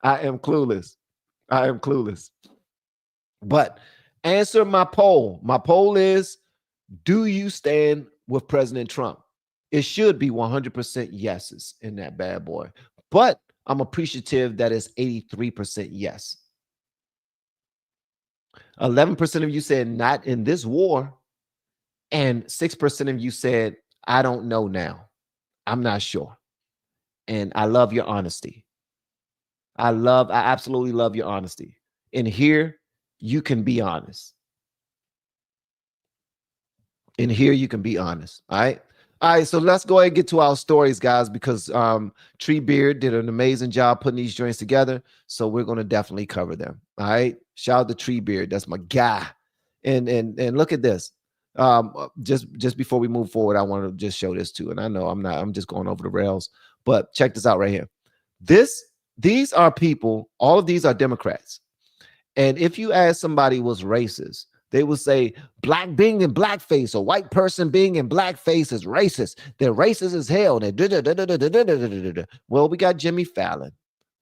I am clueless. But answer my poll. My poll is, do you stand with President Trump? It should be 100% yeses in that bad boy. But I'm appreciative that it's 83% yes. 11% of you said not in this war. And 6% of you said, I don't know now. I'm not sure. And I love your honesty. I absolutely love your honesty. And here you can be honest. And here you can be honest. All right. So let's go ahead and get to our stories, guys, because Treebeard did an amazing job putting these joints together. So we're going to definitely cover them. All right. Shout out to Treebeard. That's my guy. And look at this. Just before we move forward, I want to just show this too. And I know I'm just going over the rails, but check this out right here. These are people, all of these are Democrats. And if you ask somebody was racist, they will say black being in blackface or white person being in blackface is racist. They're racist as hell. Well, we got Jimmy Fallon.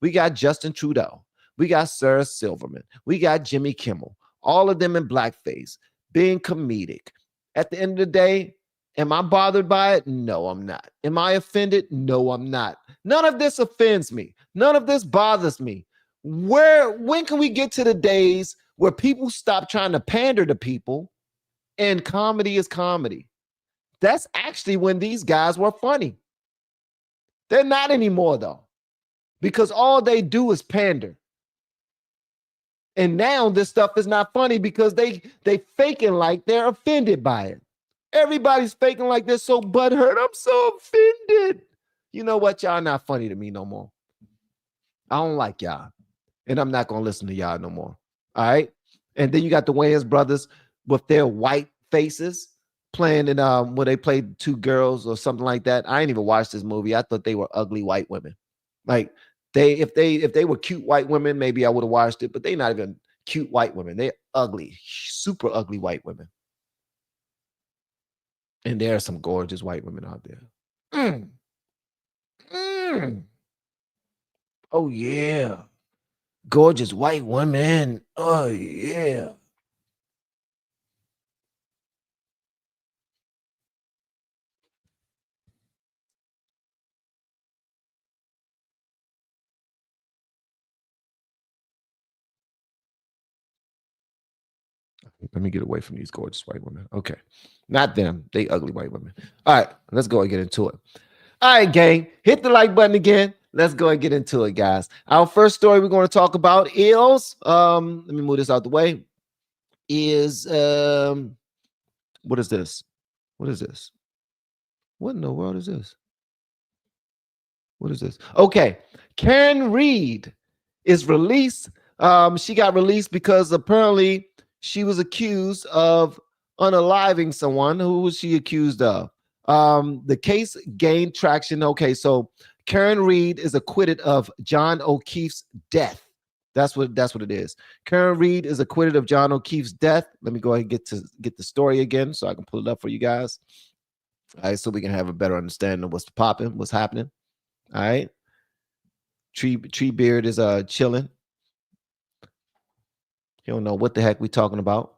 We got Justin Trudeau. We got Sarah Silverman. We got Jimmy Kimmel. All of them in blackface, being comedic. At the end of the day, am I bothered by it? No, I'm not. Am I offended? No, I'm not. None of this offends me. None of this bothers me. When can we get to the days where people stop trying to pander to people and comedy is comedy? That's actually when these guys were funny. They're not anymore though, because all they do is pander. And now this stuff is not funny because they faking like they're offended by it. Everybody's faking like they're so butthurt. I'm so offended. You know what? Y'all not funny to me no more. I don't like y'all. And I'm not going to listen to y'all no more. All right. And then you got the Wayans brothers with their white faces playing in where they played two girls or something like that. I ain't even watched this movie. I thought they were ugly white women. Like if they were cute white women, maybe I would have watched it, but they're not even cute white women. They're ugly, super ugly white women. And there are some gorgeous white women out there. Oh yeah. Gorgeous white women. Oh, yeah. Let me get away from these gorgeous white women. Okay. Not them. They ugly white women. All right. Let's go and get into it. All right, gang. Hit the like button again. Let's go and get into it, guys. Our first story we're going to talk about is, let me move this out the way, is, what is this? What is this? What in the world is this? What is this? Okay. Karen Reed is released. She got released because apparently she was accused of unaliving someone. Who was she accused of? The case gained traction. Okay, so Karen Reed is acquitted of John O'Keefe's death. That's what it is. Karen Reed is acquitted of John O'Keefe's death. Let me go ahead and get the story again so I can pull it up for you guys. All right, so we can have a better understanding of what's popping, what's happening. All right. Tree Beard is chilling. He don't know what the heck we talking about.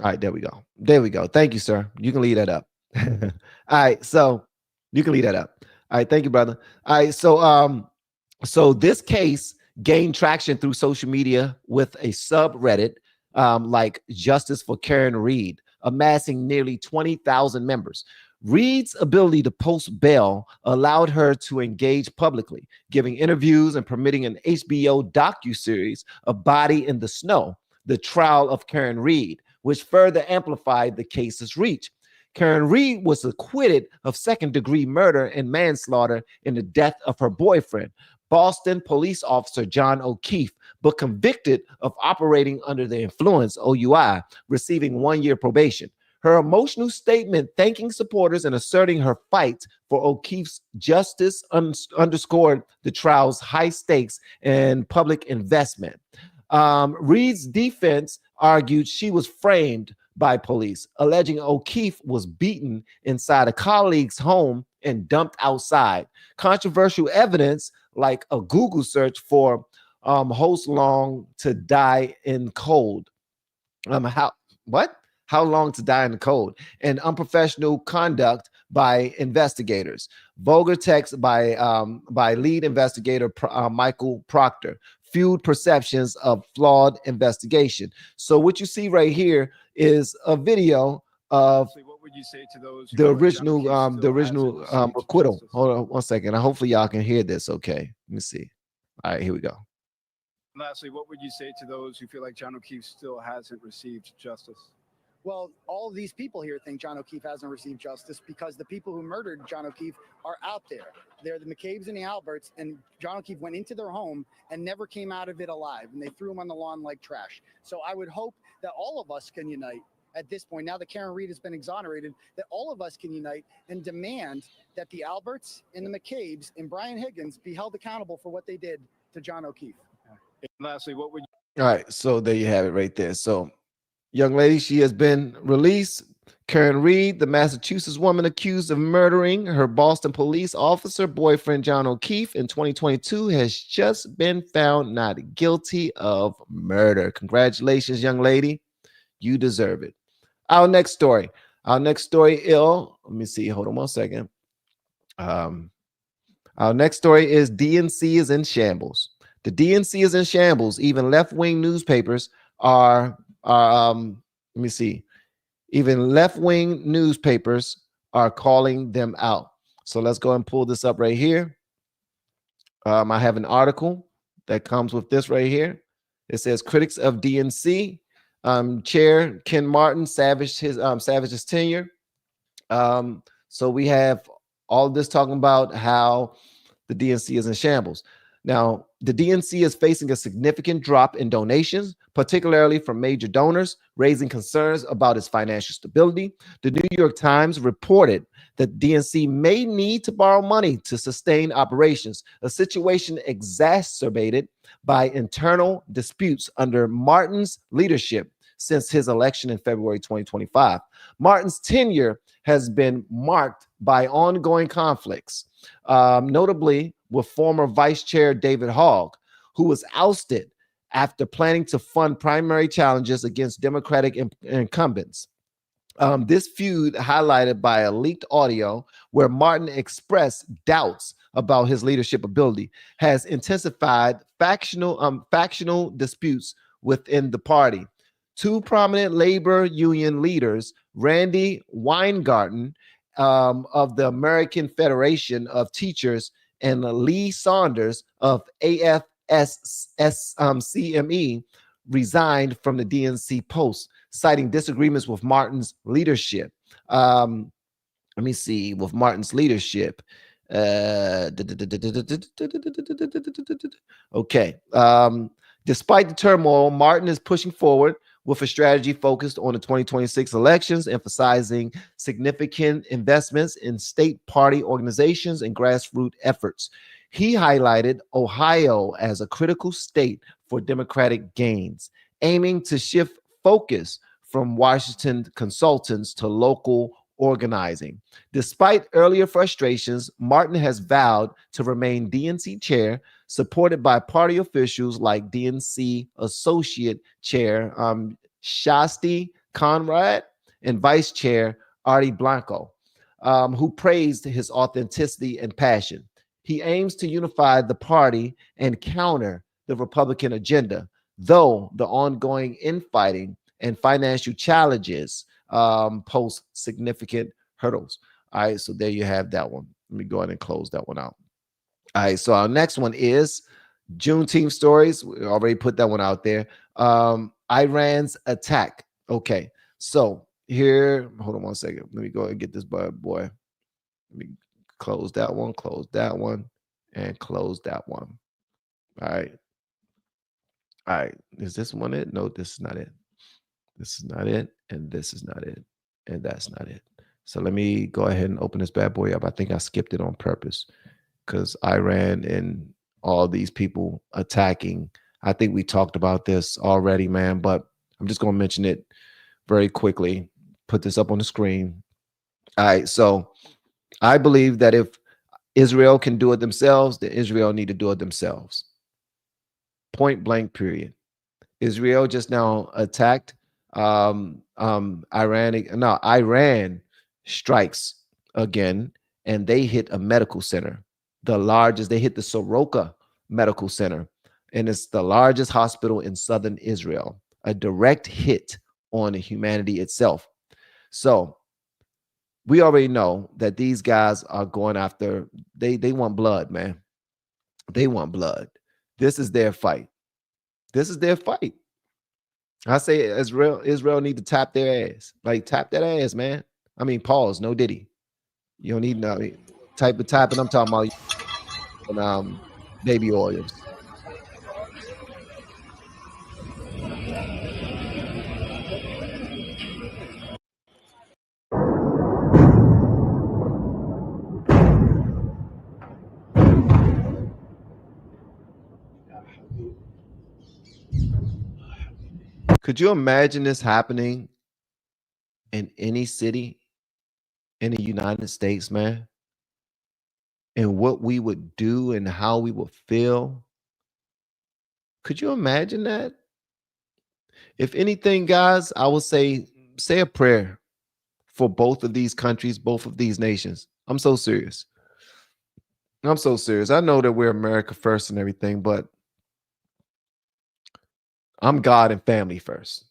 All right, there we go. There we go. Thank you, sir. You can leave that up. All right, so you can leave that up. All right, thank you, brother. All right, so this case gained traction through social media with a subreddit like Justice for Karen Reed, amassing nearly 20,000 members. Reed's ability to post bail allowed her to engage publicly, giving interviews and permitting an HBO docuseries, A Body in the Snow, the trial of Karen Reed, which further amplified the case's reach. Karen Reed was acquitted of second-degree murder and manslaughter in the death of her boyfriend, Boston police officer John O'Keefe, but convicted of operating under the influence, OUI, receiving 1-year probation. Her emotional statement thanking supporters and asserting her fight for O'Keefe's justice underscored the trial's high stakes and public investment. Reed's defense argued she was framed by police, alleging O'Keefe was beaten inside a colleague's home and dumped outside. Controversial evidence, like a Google search for "How long to die in cold?" How long to die in the cold? And unprofessional conduct by investigators. Vulgar text by lead investigator Michael Proctor fueled perceptions of flawed investigation. So what you see right here is a video of what would you say to those the original acquittal. Hold on one second. Hopefully y'all can hear this. Okay, let me see. All right, here we go. Lastly, what would you say to those who feel like John O'Keefe still hasn't received justice? Well, all of these people here think John O'Keefe hasn't received justice because the people who murdered John O'Keefe are out there. They're the McCabe's and the Alberts, and John O'Keefe went into their home and never came out of it alive, and they threw him on the lawn like trash. So I would hope that all of us can unite at this point, now that Karen Reed has been exonerated, that all of us can unite and demand that the Alberts and the McCabe's and Brian Higgins be held accountable for what they did to John O'Keefe. And lastly, what would All right, so there you have it right there. So, young lady, she has been released. Karen Reed, the Massachusetts woman accused of murdering her Boston police officer boyfriend John O'Keefe in 2022, has just been found not guilty of murder. Congratulations, young lady. You deserve it. Our next story. Let me see. Hold on one second. Our next story is DNC is in shambles. The DNC is in shambles. Even left-wing newspapers are let me see. Even left-wing newspapers are calling them out. So let's go and pull this up right here. I have an article that comes with this right here. It says critics of DNC chair Ken Martin savaged his tenure. So we have all this talking about how the DNC is in shambles. Now, the DNC is facing a significant drop in donations, particularly from major donors, raising concerns about its financial stability. The New York Times reported that DNC may need to borrow money to sustain operations, a situation exacerbated by internal disputes under Martin's leadership since his election in February 2025. Martin's tenure has been marked by ongoing conflicts, notably with former Vice Chair David Hogg, who was ousted after planning to fund primary challenges against Democratic incumbents. This feud, highlighted by a leaked audio where Martin expressed doubts about his leadership ability, has intensified factional disputes within the party. Two prominent labor union leaders, Randy Weingarten of the American Federation of Teachers and Lee Saunders of AFSCME, resigned from the DNC post, citing disagreements with Martin's leadership. Let me see, with Martin's leadership. Okay. Despite the turmoil, Martin is pushing forward with a strategy focused on the 2026 elections, emphasizing significant investments in state party organizations and grassroots efforts. He highlighted Ohio as a critical state for Democratic gains, aiming to shift focus from Washington consultants to local organizing. Despite earlier frustrations, Martin has vowed to remain DNC chair, supported by party officials like DNC Associate Chair Shasti Conrad and Vice Chair Artie Blanco, who praised his authenticity and passion. He aims to unify the party and counter the Republican agenda, though the ongoing infighting and financial challenges pose significant hurdles. All right, so there you have that one. Let me go ahead and close that one out. All right, so our next one is Juneteenth stories. We already put that one out there. Iran's attack. Okay, so here, hold on one second. Let me go and get this bad boy. Let me close that one, and close that one. All right. All right, is this one it? No, this is not it. This is not it, and this is not it, and that's not it. So let me go ahead and open this bad boy up. I think I skipped it on purpose because Iran and all these people attacking. I think we talked about this already, man, but I'm just going to mention it very quickly. Put this up on the screen. All right, so I believe that if Israel can do it themselves, then Israel need to do it themselves. Point blank, period. Israel just now attacked Iran strikes again, and they hit a medical center, the largest. They hit the Soroka Medical Center, and it's the largest hospital in southern Israel, a direct hit on humanity itself. So we already know that these guys are going after, they want blood, man. They want blood. This is their fight. This is their fight. I say Israel need to tap their ass. Like, tap that ass, man. I mean, pause, no diddy. You don't need no type of tapping. I'm talking about baby oils. Could you imagine this happening in any city in the United States, man? And what we would do and how we would feel? Could you imagine that? If anything, guys, I would say a prayer for both of these countries, both of these nations. I'm so serious. I'm so serious. I know that we're America first and everything, but I'm God and family first,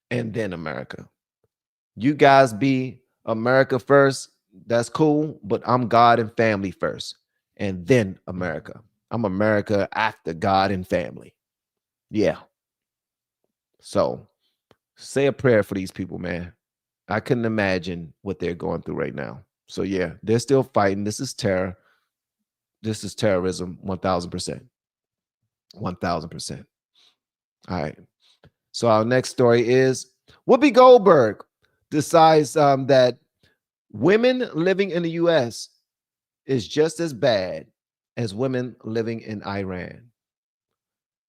and then America. You guys be America first. That's cool, but I'm God and family first, and then America. I'm America after God and family. Yeah. So say a prayer for these people, man. I couldn't imagine what they're going through right now. So yeah, they're still fighting. This is terror. This is terrorism, 1000%. 1000%. All right. So our next story is Whoopi Goldberg decides that women living in the U.S. is just as bad as women living in Iran.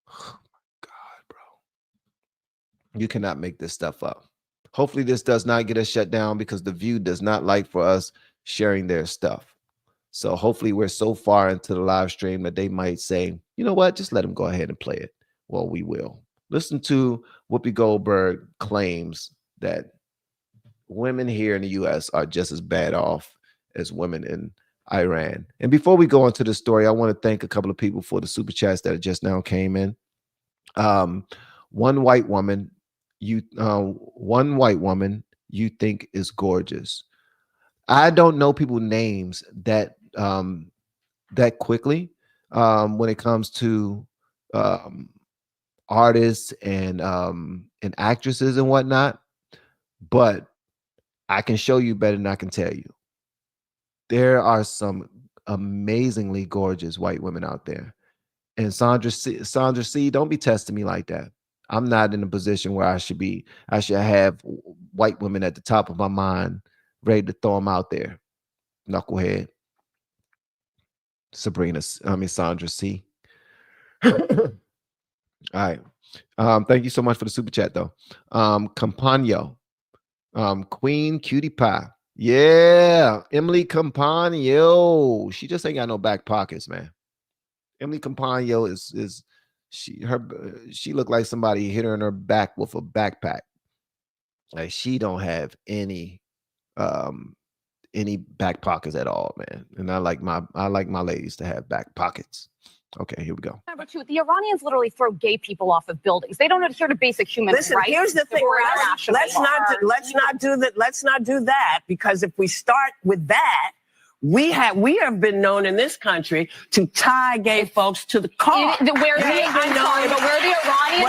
Oh my God, bro. You cannot make this stuff up. Hopefully this does not get us shut down because The View does not like for us sharing their stuff. So hopefully we're so far into the live stream that they might say, you know what, just let them go ahead and play it. Well, we will. Listen to Whoopi Goldberg claims that women here in the U.S. are just as bad off as women in Iran. And before we go into the story, I want to thank a couple of people for the super chats that just now came in. One white woman you think is gorgeous. I don't know people's names that quickly when it comes to artists and actresses and whatnot, but I can show you better than I can tell you. There are some amazingly gorgeous white women out there. And Sandra C, don't be testing me like that. I'm not in a position where I should have white women at the top of my mind, ready to throw them out there. Knucklehead. Sandra C. All right. Thank you so much for the super chat, though. Campagno. Queen Cutie Pie. Yeah. Emily Campagno. She just ain't got no back pockets, man. Emily Campagno she looked like somebody hit her in her back with a backpack. Like she don't have any back pockets at all, man. And I like my ladies to have back pockets. Okay, here we go. Number two, the Iranians literally throw gay people off of buildings. They don't adhere to basic human rights. Listen, here's the thing. Let's not do that, because if we start with that, we have been known in this country to tie gay folks to the car. Where the Iranian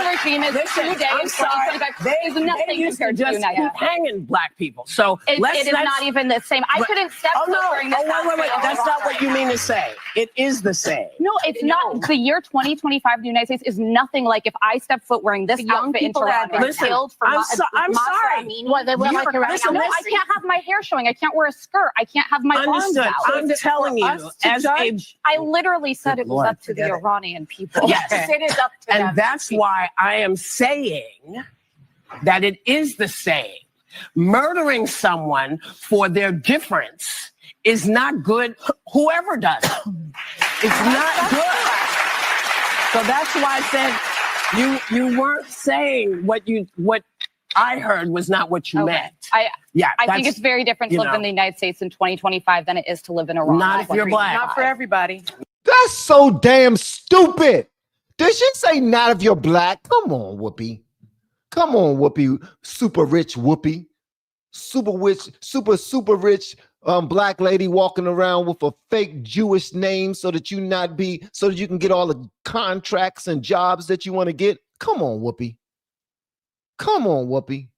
regime is today in 2025 is nothing compared to the United States. Hanging black people. So it is not even the same. I couldn't step foot during this. Wait. That's not what you mean to say. It is the same. No, it's not. The year 2025 in the United States is nothing like if I step foot wearing this outfit into Iran. Listen, I'm sorry. I can't have my hair showing. I can't wear a skirt. I can't have my arms out. I'm telling you, I literally said it was up to the Iranian people. Yes, it is up to them. And that's why I am saying that it is the same. Murdering someone for their difference is not good. Whoever does it, it's not good. So that's why I said you weren't saying what I heard was not what you meant. I think it's very different to live in the United States in 2025 than it is to live in Iran. Not if you're black. Not for everybody. That's so damn stupid. Did she say not if you're black? Come on, Whoopi. Come on, Whoopi. Super rich Whoopi. Super rich black lady walking around with a fake Jewish name so that you can get all the contracts and jobs that you want to get. Come on, Whoopi. Come on, Whoopi.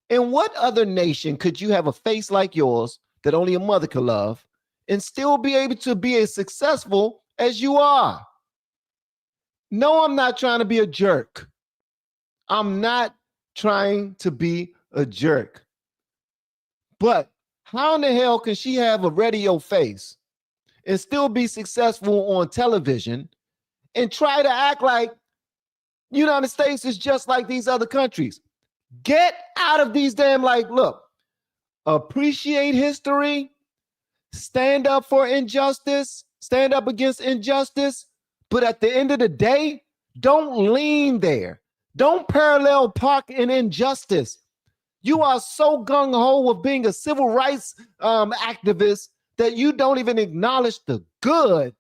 In what other nation could you have a face like yours that only a mother could love and still be able to be as successful as you are? No, I'm not trying to be a jerk. I'm not trying to be a jerk. But how in the hell can she have a radio face and still be successful on television and try to act like United States is just like these other countries. Get out of these damn, like, look, appreciate history, stand up for injustice, stand up against injustice, but at the end of the day, don't lean there. Don't parallel park in injustice. You are so gung-ho with being a civil rights activist that you don't even acknowledge the good.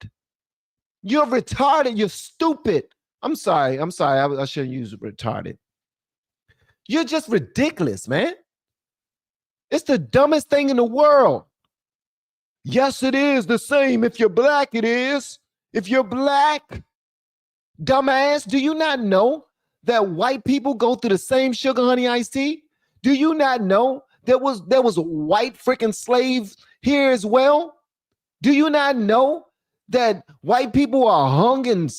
You're retarded. You're stupid. I'm sorry. I shouldn't use retarded. You're just ridiculous, man. It's the dumbest thing in the world. Yes, it is the same. If you're black, it is. If you're black, dumbass, do you not know that white people go through the same sugar honey iced tea? Do you not know there was white freaking slaves here as well? Do you not know that white people are hung and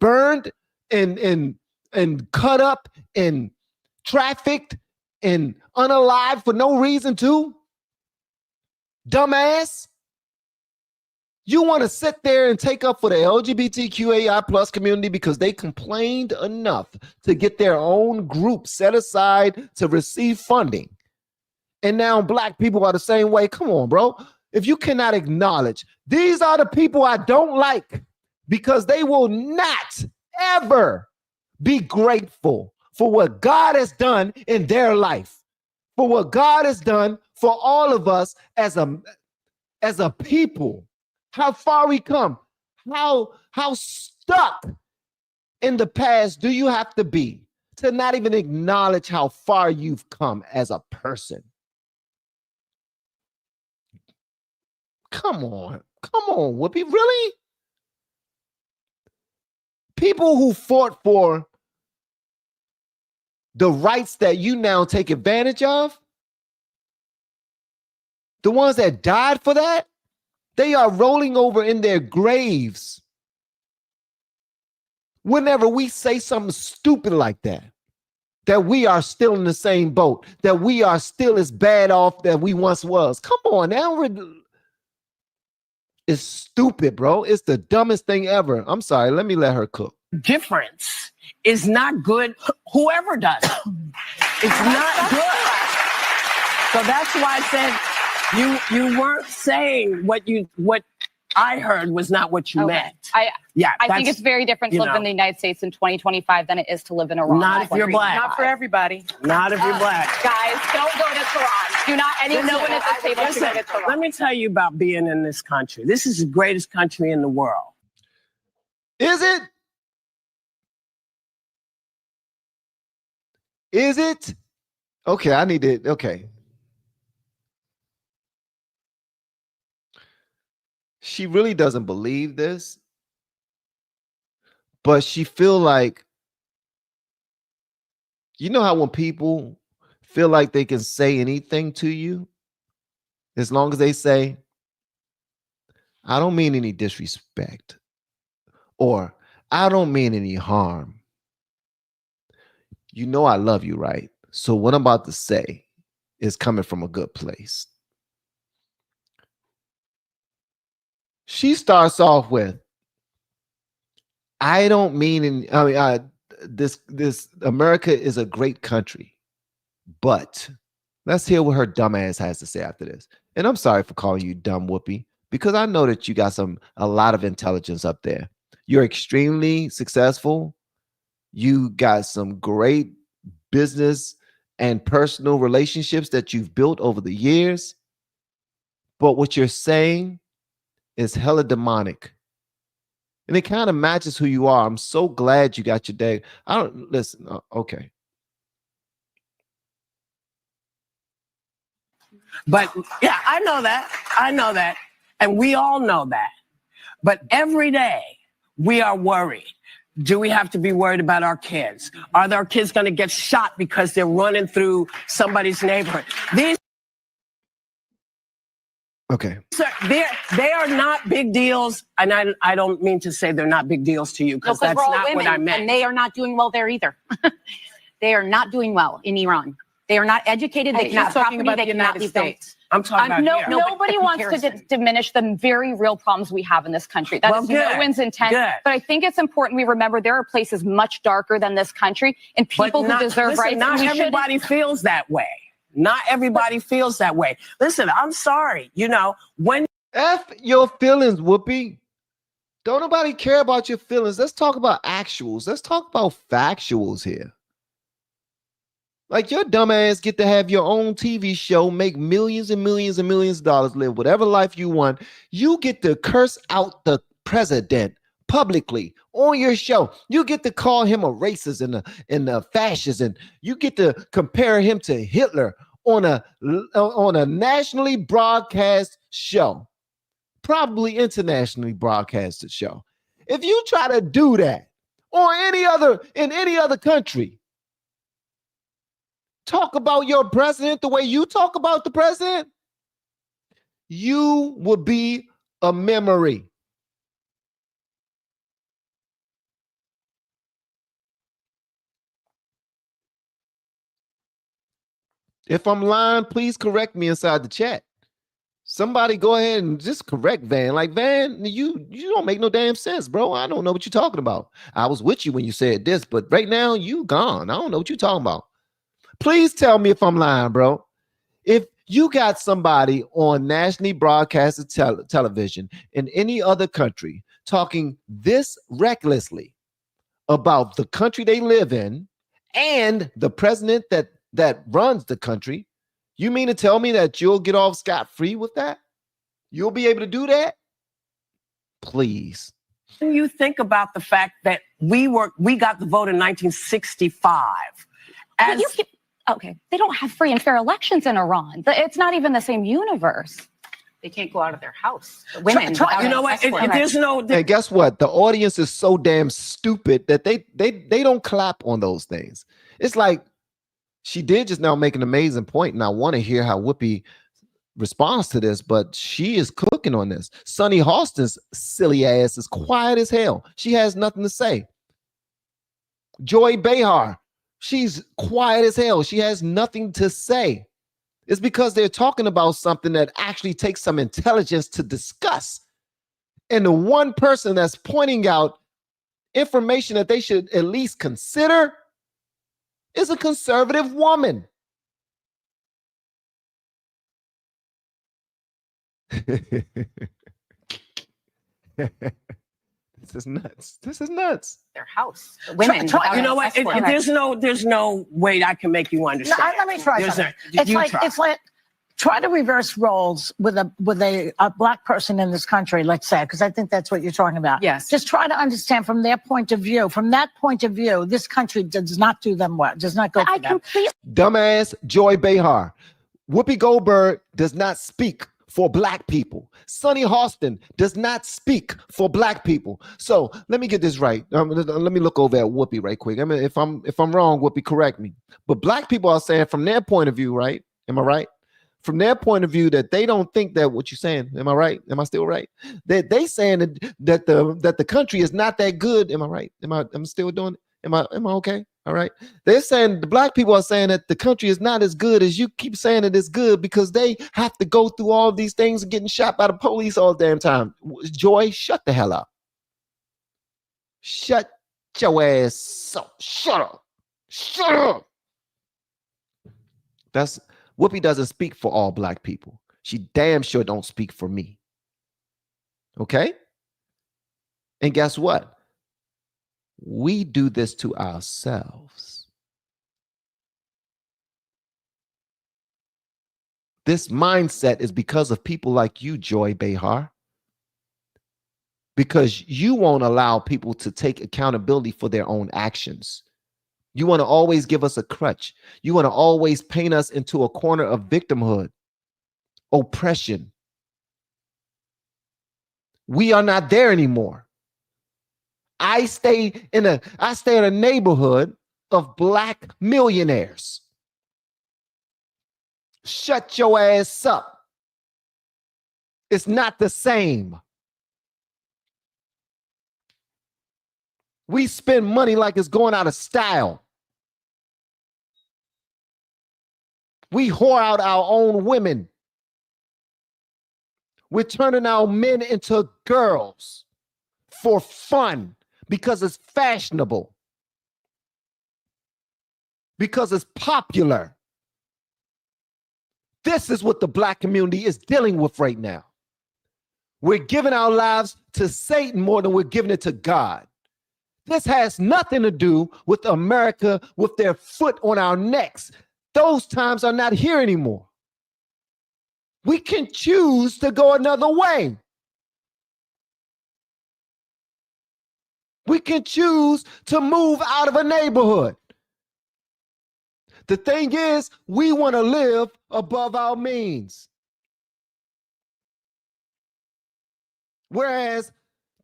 burned and cut up and trafficked and unalived for no reason too? Dumbass. You want to sit there and take up for the LGBTQAI plus community because they complained enough to get their own group set aside to receive funding. And now black people are the same way. Come on, bro. If you cannot acknowledge, these are the people I don't like because they will not ever be grateful for what God has done in their life, for what God has done for all of us as a people. How far we come, how stuck in the past do you have to be to not even acknowledge how far you've come as a person? Come on, Whoopi, really? People who fought for the rights that you now take advantage of, the ones that died for that, they are rolling over in their graves whenever we say something stupid like that, that we are still in the same boat, that we are still as bad off that we once was. Come on now. It's stupid, bro. It's the dumbest thing ever. I'm sorry. Let me let her cook. Difference is not good. Whoever does it, it's not good. So that's why I said, you weren't saying what I heard was not what you meant. I think it's very different to live in the United States in 2025 than it is to live in Iran. Not if you're black. Not for everybody. Not if you're black. Guys, don't go to Tehran. Do not anyone at this table should go to Tehran. Let me tell you about being in this country. This is the greatest country in the world. Is it? Is it? Okay, I need it. Okay. She really doesn't believe this, but she feel like, you know how when people feel like they can say anything to you, as long as they say, I don't mean any disrespect, or I don't mean any harm. You know I love you, right? So what I'm about to say is coming from a good place. She starts off with, I don't mean this America is a great country, but let's hear what her dumb ass has to say after this. And I'm sorry for calling you dumb, Whoopi, because I know that you got a lot of intelligence up there. You're extremely successful. You got some great business and personal relationships that you've built over the years. But what you're saying is hella demonic. And it kind of matches who you are. I'm so glad you got your day. I don't listen. Okay. But yeah, I know that. I know that. And we all know that. But every day we are worried. Do we have to be worried about our kids? Are our kids going to get shot because they're running through somebody's neighborhood? These Okay. They are not big deals, and I don't mean to say they're not big deals to you, because that's not what I meant. And they are not doing well there either. They are not doing well in Iran. They are not educated. They Hey, cannot she's talking property. about They the cannot United leave them. States. I'm talking about No, here. nobody wants to diminish the very real problems we have in this country. That is no one's intent. Good. But I think it's important we remember there are places much darker than this country and people who deserve rights. Not and we everybody feels that way. Not everybody feels that way. Listen, I'm sorry. You know, when F your feelings, Whoopi. Don't nobody care about your feelings. Let's talk about actuals. Let's talk about factuals here. Like your dumb ass get to have your own TV show, make millions and millions and millions of dollars, live whatever life you want. You get to curse out the president publicly on your show. You get to call him a racist and a fascist, and you get to compare him to Hitler on a nationally broadcast show, probably internationally broadcasted show. If you try to do that or in any other country, talk about your president the way you talk about the president, you will be a memory. If I'm lying, please correct me inside the chat. Somebody go ahead and just correct Van. Like, Van, you don't make no damn sense, bro. I don't know what you're talking about. I was with you when you said this, but right now you gone. I don't know what you're talking about. Please tell me if I'm lying, bro. If you got somebody on nationally broadcasted television in any other country talking this recklessly about the country they live in and the president that runs the country, you mean to tell me that you'll get off scot-free with that? You'll be able to do that? Please. When you think about the fact that we got the vote in 1965. Okay, they don't have free and fair elections in Iran. It's not even the same universe. They can't go out of their house. The women, you know what? There's no. And guess what? The audience is so damn stupid that they don't clap on those things. It's like she did just now make an amazing point, and I want to hear how Whoopi responds to this, but she is cooking on this. Sonny Halston's silly ass is quiet as hell. She has nothing to say. Joy Behar, she's quiet as hell. She has nothing to say. It's because they're talking about something that actually takes some intelligence to discuss. And the one person that's pointing out information that they should at least consider is a conservative woman. This is nuts. This is nuts. Their house. The women. You know what? There's no way I can make you understand. No, let me try something. It's like try to reverse roles with a black person in this country, let's say, because I think that's what you're talking about. Yes. Just try to understand from their point of view. From that point of view, this country does not do them well. Does not go for them. Dumbass Joy Behar. Whoopi Goldberg does not speak for black people. Sonny Halston does not speak for black people. So let me get this right. Let me look over at Whoopi right quick. I mean, if I'm wrong, Whoopi, correct me. But black people are saying from their point of view, right? Am I right? From their point of view, that they don't think that what you're saying. Am I right? Am I still right? That they saying that the country is not that good. Am I right? Am I still doing it? Am I okay? All right. They're saying the black people are saying that the country is not as good as you keep saying it is good because they have to go through all these things and getting shot by the police all the damn time. Joy, shut the hell up. Shut your ass up. Shut up. Shut up. Whoopi doesn't speak for all black people. She damn sure don't speak for me. Okay? And guess what? We do this to ourselves. This mindset is because of people like you, Joy Behar. Because you won't allow people to take accountability for their own actions. You want to always give us a crutch. You want to always paint us into a corner of victimhood, oppression. We are not there anymore. I stay in a neighborhood of black millionaires. Shut your ass up. It's not the same. We spend money like it's going out of style. We whore out our own women. We're turning our men into girls for fun because it's fashionable, because it's popular. This is what the black community is dealing with right now. We're giving our lives to Satan more than we're giving it to God. This has nothing to do with America with their foot on our necks. Those times are not here anymore. We can choose to go another way. We can choose to move out of a neighborhood. The thing is, we want to live above our means. Whereas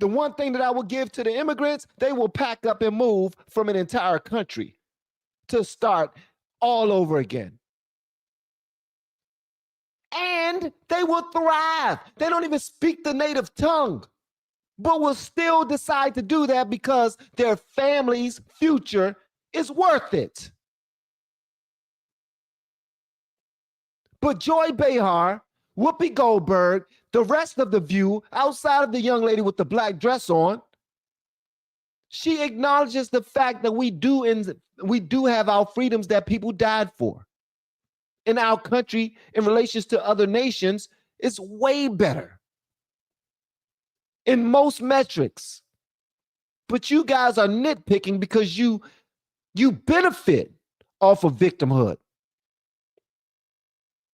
the one thing that I will give to the immigrants, they will pack up and move from an entire country to start all over again. And they will thrive. They don't even speak the native tongue, but will still decide to do that because their family's future is worth it. But Joy Behar, Whoopi Goldberg, the rest of the View, outside of the young lady with the black dress on, she acknowledges the fact that we do have our freedoms that people died for. In our country, in relations to other nations, is way better in most metrics. But you guys are nitpicking because you benefit off of victimhood.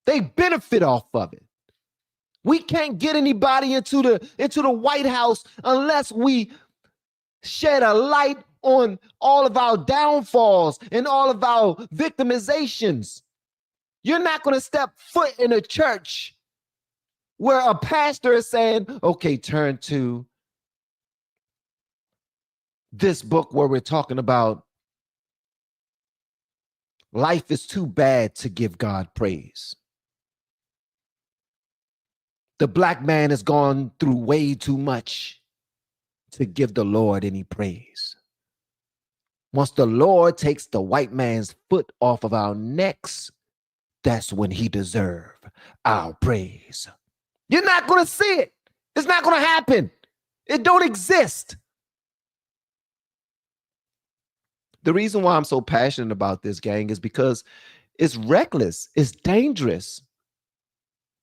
They benefit off of it. We can't get anybody into the White House unless we shed a light on all of our downfalls and all of our victimizations. You're not going to step foot in a church where a pastor is saying, okay, turn to this book where we're talking about life is too bad to give God praise. The black man has gone through way too much to give the Lord any praise. Once the Lord takes the white man's foot off of our necks, that's when he deserves our praise. You're not going to see it. It's not going to happen. It don't exist. The reason why I'm so passionate about this, gang, is because it's reckless. It's dangerous.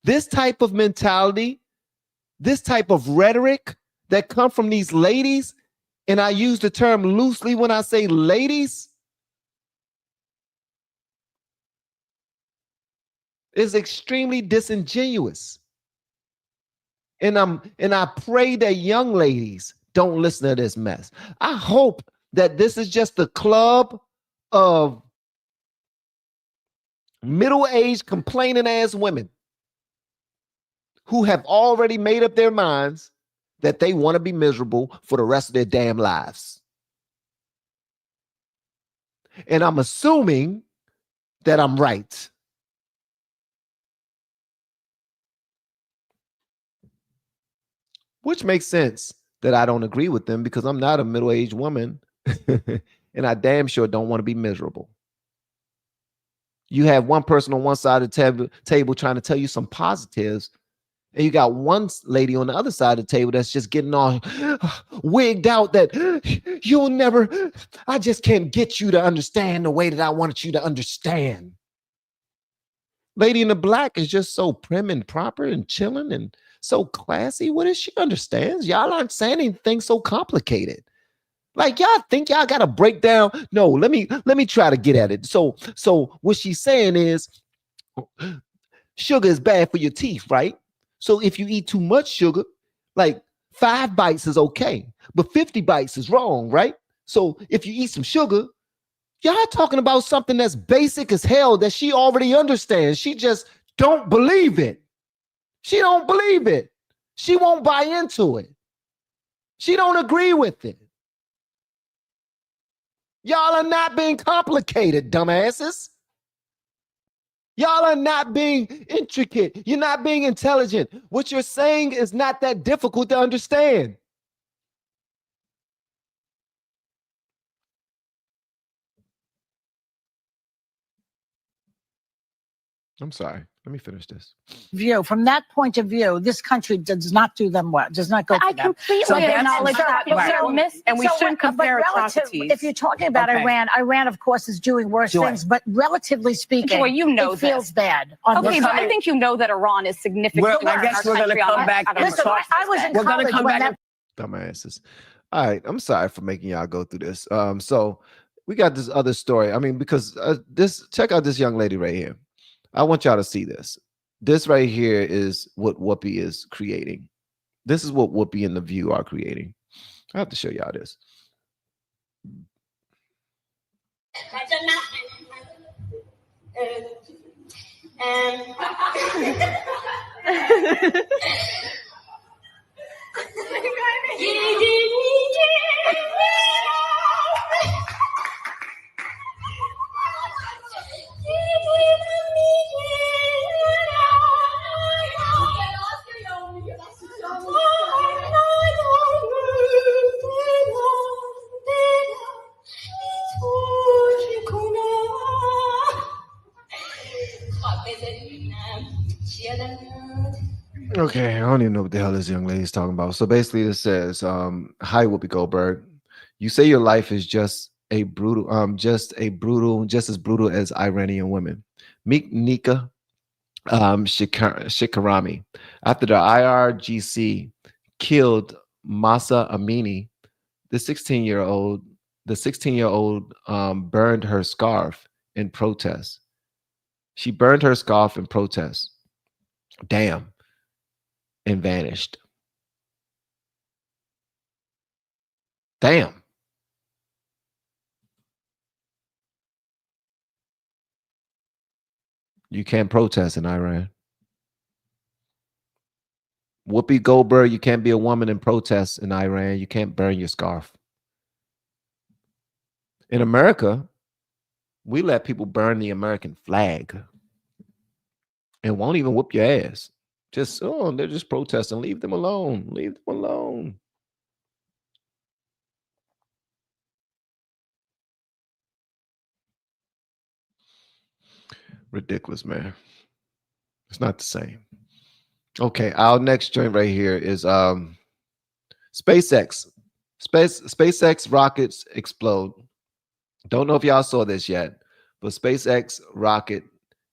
This type of mentality, this type of rhetoric that come from these ladies, and I use the term loosely when I say ladies, is extremely disingenuous. And I pray that young ladies don't listen to this mess. I hope that this is just the club of middle-aged complaining ass women who have already made up their minds that they want to be miserable for the rest of their damn lives. And I'm assuming that I'm right. Which makes sense that I don't agree with them because I'm not a middle-aged woman and I damn sure don't want to be miserable. You have one person on one side of the table trying to tell you some positives, and you got one lady on the other side of the table that's just getting all wigged out that you'll never, I just can't get you to understand the way that I wanted you to understand. Lady in the black is just so prim and proper and chilling and so classy. What does she understand? Y'all aren't saying anything so complicated. Like y'all think y'all got to break down. No, let me try to get at it. So what she's saying is sugar is bad for your teeth, right? So if you eat too much sugar, like 5 bites is okay, but 50 bites is wrong, right? So if you eat some sugar, y'all talking about something that's basic as hell that she already understands. She just don't believe it. She don't believe it. She won't buy into it. She don't agree with it. Y'all are not being complicated, dumbasses. Y'all are not being intricate. You're not being intelligent. What you're saying is not that difficult to understand. I'm sorry. Let me finish this. View from that point of view, this country does not do them well. Does not go. I for them. completely acknowledge that, but right. we're missing. And we shouldn't compare atrocities. If you're talking about Okay. Iran, of course, is doing worse Joy. things. But relatively speaking, Joy, you know it feels this. bad. On Okay, this but side. I think you know that Iran is significantly I guess we're going to come back and Listen, talk. I was in We're going college to come when back. that. Dumbasses. All right. I'm sorry for making y'all go through this. So we got this other story. I mean, because check out this young lady right here. I want y'all to see this. This right here is what Whoopi is creating. This is what Whoopi and The View are creating. I have to show y'all this. Okay, I don't even know what the hell this young lady is talking about. So basically, it says, "Hi, Whoopi Goldberg. You say your life is just as brutal as Iranian women. Meet Nika Shikarami. After the IRGC killed Masa Amini, the 16-year-old burned her scarf in protest. She burned her scarf in protest. Damn." And vanished. Damn. You can't protest in Iran. Whoopi Goldberg, you can't be a woman and protest in Iran. You can't burn your scarf. In America, we let people burn the American flag and won't even whoop your ass. Just, they're just protesting. Leave them alone. Leave them alone. Ridiculous, man. It's not the same. Okay, our next joint right here is SpaceX. SpaceX rockets explode. Don't know if y'all saw this yet, but SpaceX rocket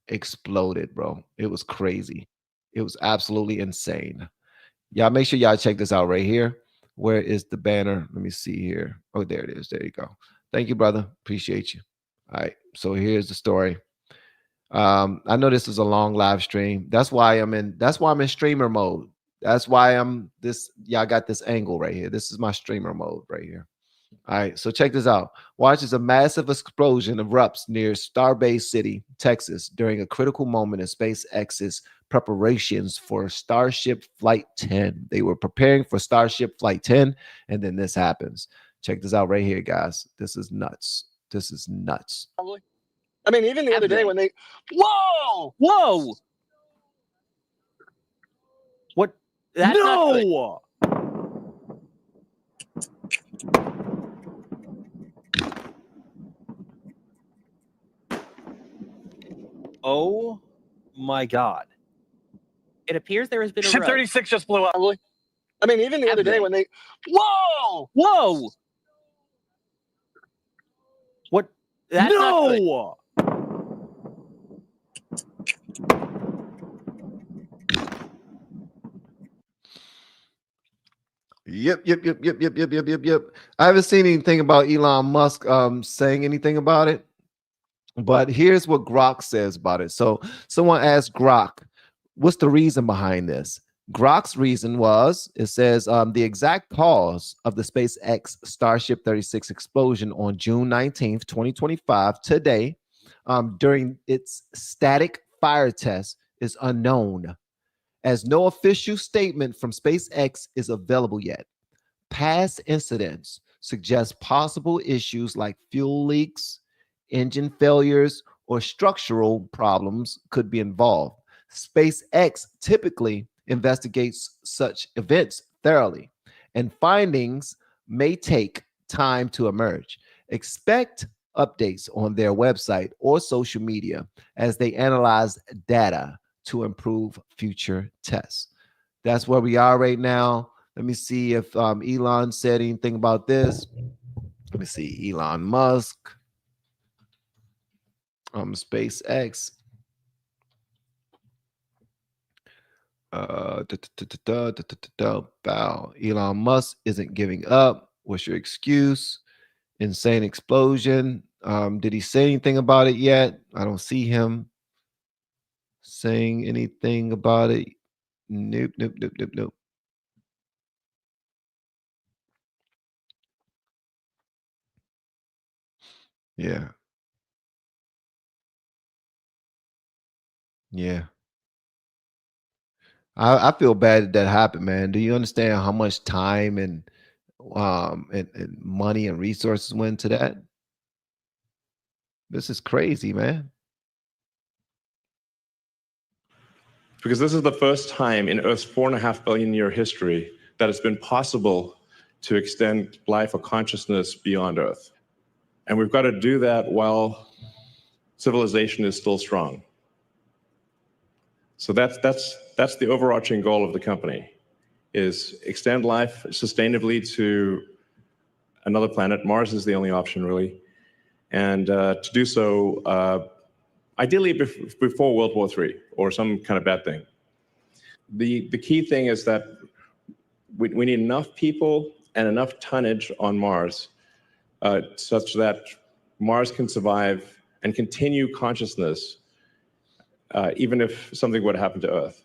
exploded, bro. It was crazy. It was absolutely insane. Y'all make sure y'all check this out right here. Where is the banner? Let me see here. Oh, there it is. There you go. Thank you, brother. Appreciate you. All right. So here's the story. I know this is a long live stream. That's why I'm in streamer mode. That's why y'all got this angle right here. This is my streamer mode right here. All right, so check this out. Watch as a massive explosion erupts near Starbase City, Texas, during a critical moment in SpaceX's preparations for Starship Flight 10. They were preparing for Starship Flight 10, and then this happens. Check this out right here, guys. This is nuts. This is nuts. I mean, even the other day when they, whoa, what? That's no. Oh my God! It appears there has been a Ship 36 just blew up. I mean, even the other day when they, whoa, what? That's no. Yep. I haven't seen anything about Elon Musk saying anything about it, but here's what Grok says about it. So someone asked Grok, what's the reason behind this? Grok's reason was, it says, the exact cause of the SpaceX Starship 36 explosion on June 19th, 2025, today, during its static fire test is unknown, as no official statement from SpaceX is available yet. Past incidents suggest possible issues like fuel leaks, engine failures, or structural problems could be involved. SpaceX typically investigates such events thoroughly, and findings may take time to emerge. Expect updates on their website or social media as they analyze data to improve future tests. That's where we are right now. Let me see if Elon said anything about this. Let me see. Elon Musk, SpaceX. Bow. Elon Musk isn't giving up. What's your excuse? Insane explosion. Did he say anything about it yet? I don't see him saying anything about it. Nope. Yeah. I feel bad that happened, man. Do you understand how much time and money and resources went to that? This is crazy, man. Because this is the first time in Earth's 4.5 billion year history that it's been possible to extend life or consciousness beyond Earth. And we've got to do that while civilization is still strong. So that's the overarching goal of the company, is extend life sustainably to another planet. Mars is the only option, really. And to do so, ideally before World War III or some kind of bad thing. The key thing is that we need enough people and enough tonnage on Mars such that Mars can survive and continue consciousness even if something would happen to Earth.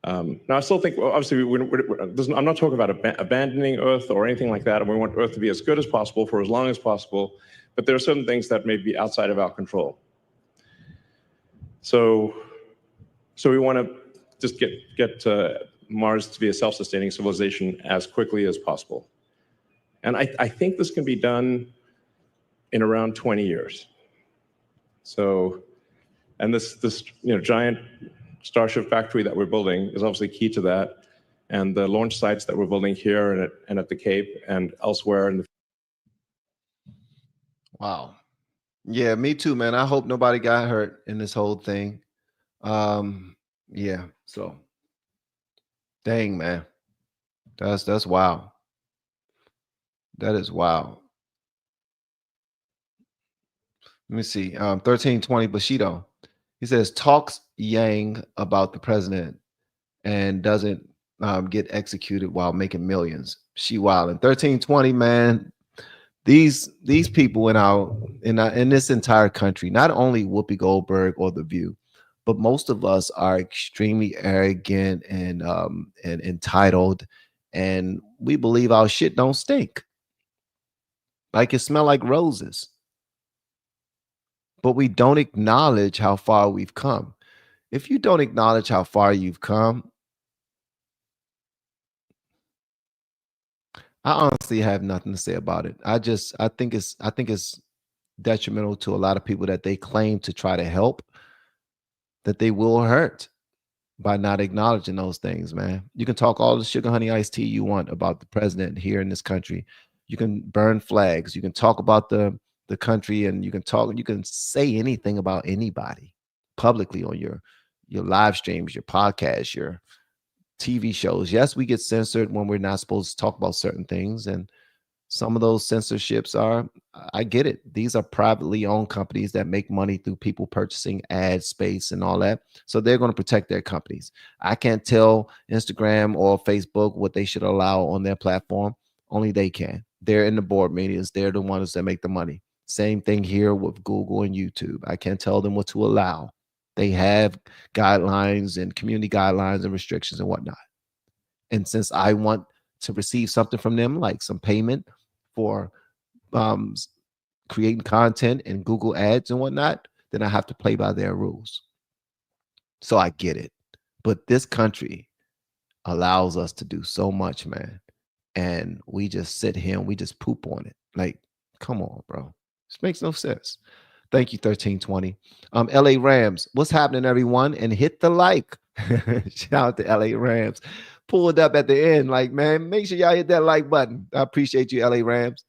Now, I still think, obviously, I'm not talking about abandoning Earth or anything like that. And we want Earth to be as good as possible for as long as possible. But there are certain things that may be outside of our control. So we want to just get Mars to be a self-sustaining civilization as quickly as possible. And I think this can be done in around 20 years. So, and this giant Starship factory that we're building is obviously key to that. And the launch sites that we're building here and at the Cape and elsewhere. Wow. Yeah, me too, man. I hope nobody got hurt in this whole thing. Yeah, so dang, man. That's wow. That is wow. Let me see. 1320 Bushido. He says talks Yang about the president and doesn't get executed while making millions. She wild. And 1320, man. These people in this entire country, not only Whoopi Goldberg or The View, but most of us are extremely arrogant and entitled, and we believe our shit don't stink. Like it smell like roses. But we don't acknowledge how far we've come. If you don't acknowledge how far you've come, I honestly have nothing to say about it. I think it's detrimental to a lot of people that they claim to try to help, that they will hurt by not acknowledging those things, man. You can talk all the sugar honey iced tea you want about the president here in this country. You can burn flags. You can talk about the country, and you can say anything about anybody publicly on your live streams, your podcasts, your TV shows. Yes, we get censored when we're not supposed to talk about certain things, and some of those censorships I get it. These are privately owned companies that make money through people purchasing ad space and all that. So they're going to protect their companies. I can't tell Instagram or Facebook what they should allow on their platform. Only they can. They're in the board meetings. They're the ones that make the money. Same thing here with Google and YouTube. I can't tell them what to allow. They have guidelines and community guidelines and restrictions and whatnot. And since I want to receive something from them, like some payment for creating content and Google ads and whatnot, then I have to play by their rules. So I get it. But this country allows us to do so much, man. And we just sit here and we just poop on it. Like, come on, bro. This makes no sense. Thank you, 1320. LA Rams, what's happening, everyone? And hit the like. Shout out to LA Rams. Pulled up at the end, like, man, make sure y'all hit that like button. I appreciate you, LA Rams.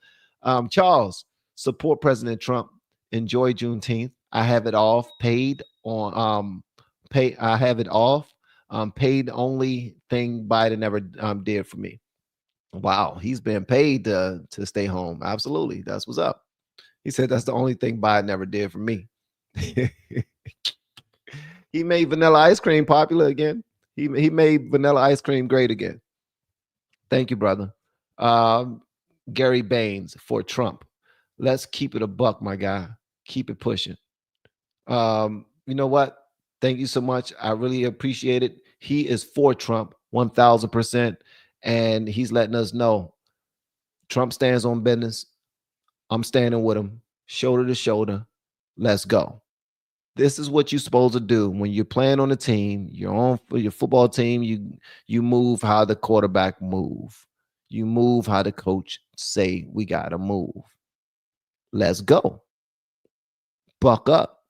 Charles, Support President Trump. Enjoy Juneteenth. I have it off. Paid on I have it off. Paid only thing Biden ever did for me. Wow, he's been paid to stay home. Absolutely, that's what's up. He said that's the only thing Biden ever did for me. He made vanilla ice cream popular again. He made vanilla ice cream great again. Thank you, brother. Gary Baines for Trump. Let's keep it a buck, my guy. Keep it pushing. You know what? Thank you so much. I really appreciate it. He is for Trump 1000%. And he's letting us know Trump stands on business. I'm standing with him, shoulder to shoulder. Let's go. This is what you're supposed to do when you're playing on a team. You're on for your football team. You move how the quarterback move. You move how the coach say we gotta move. Let's go. Buck up.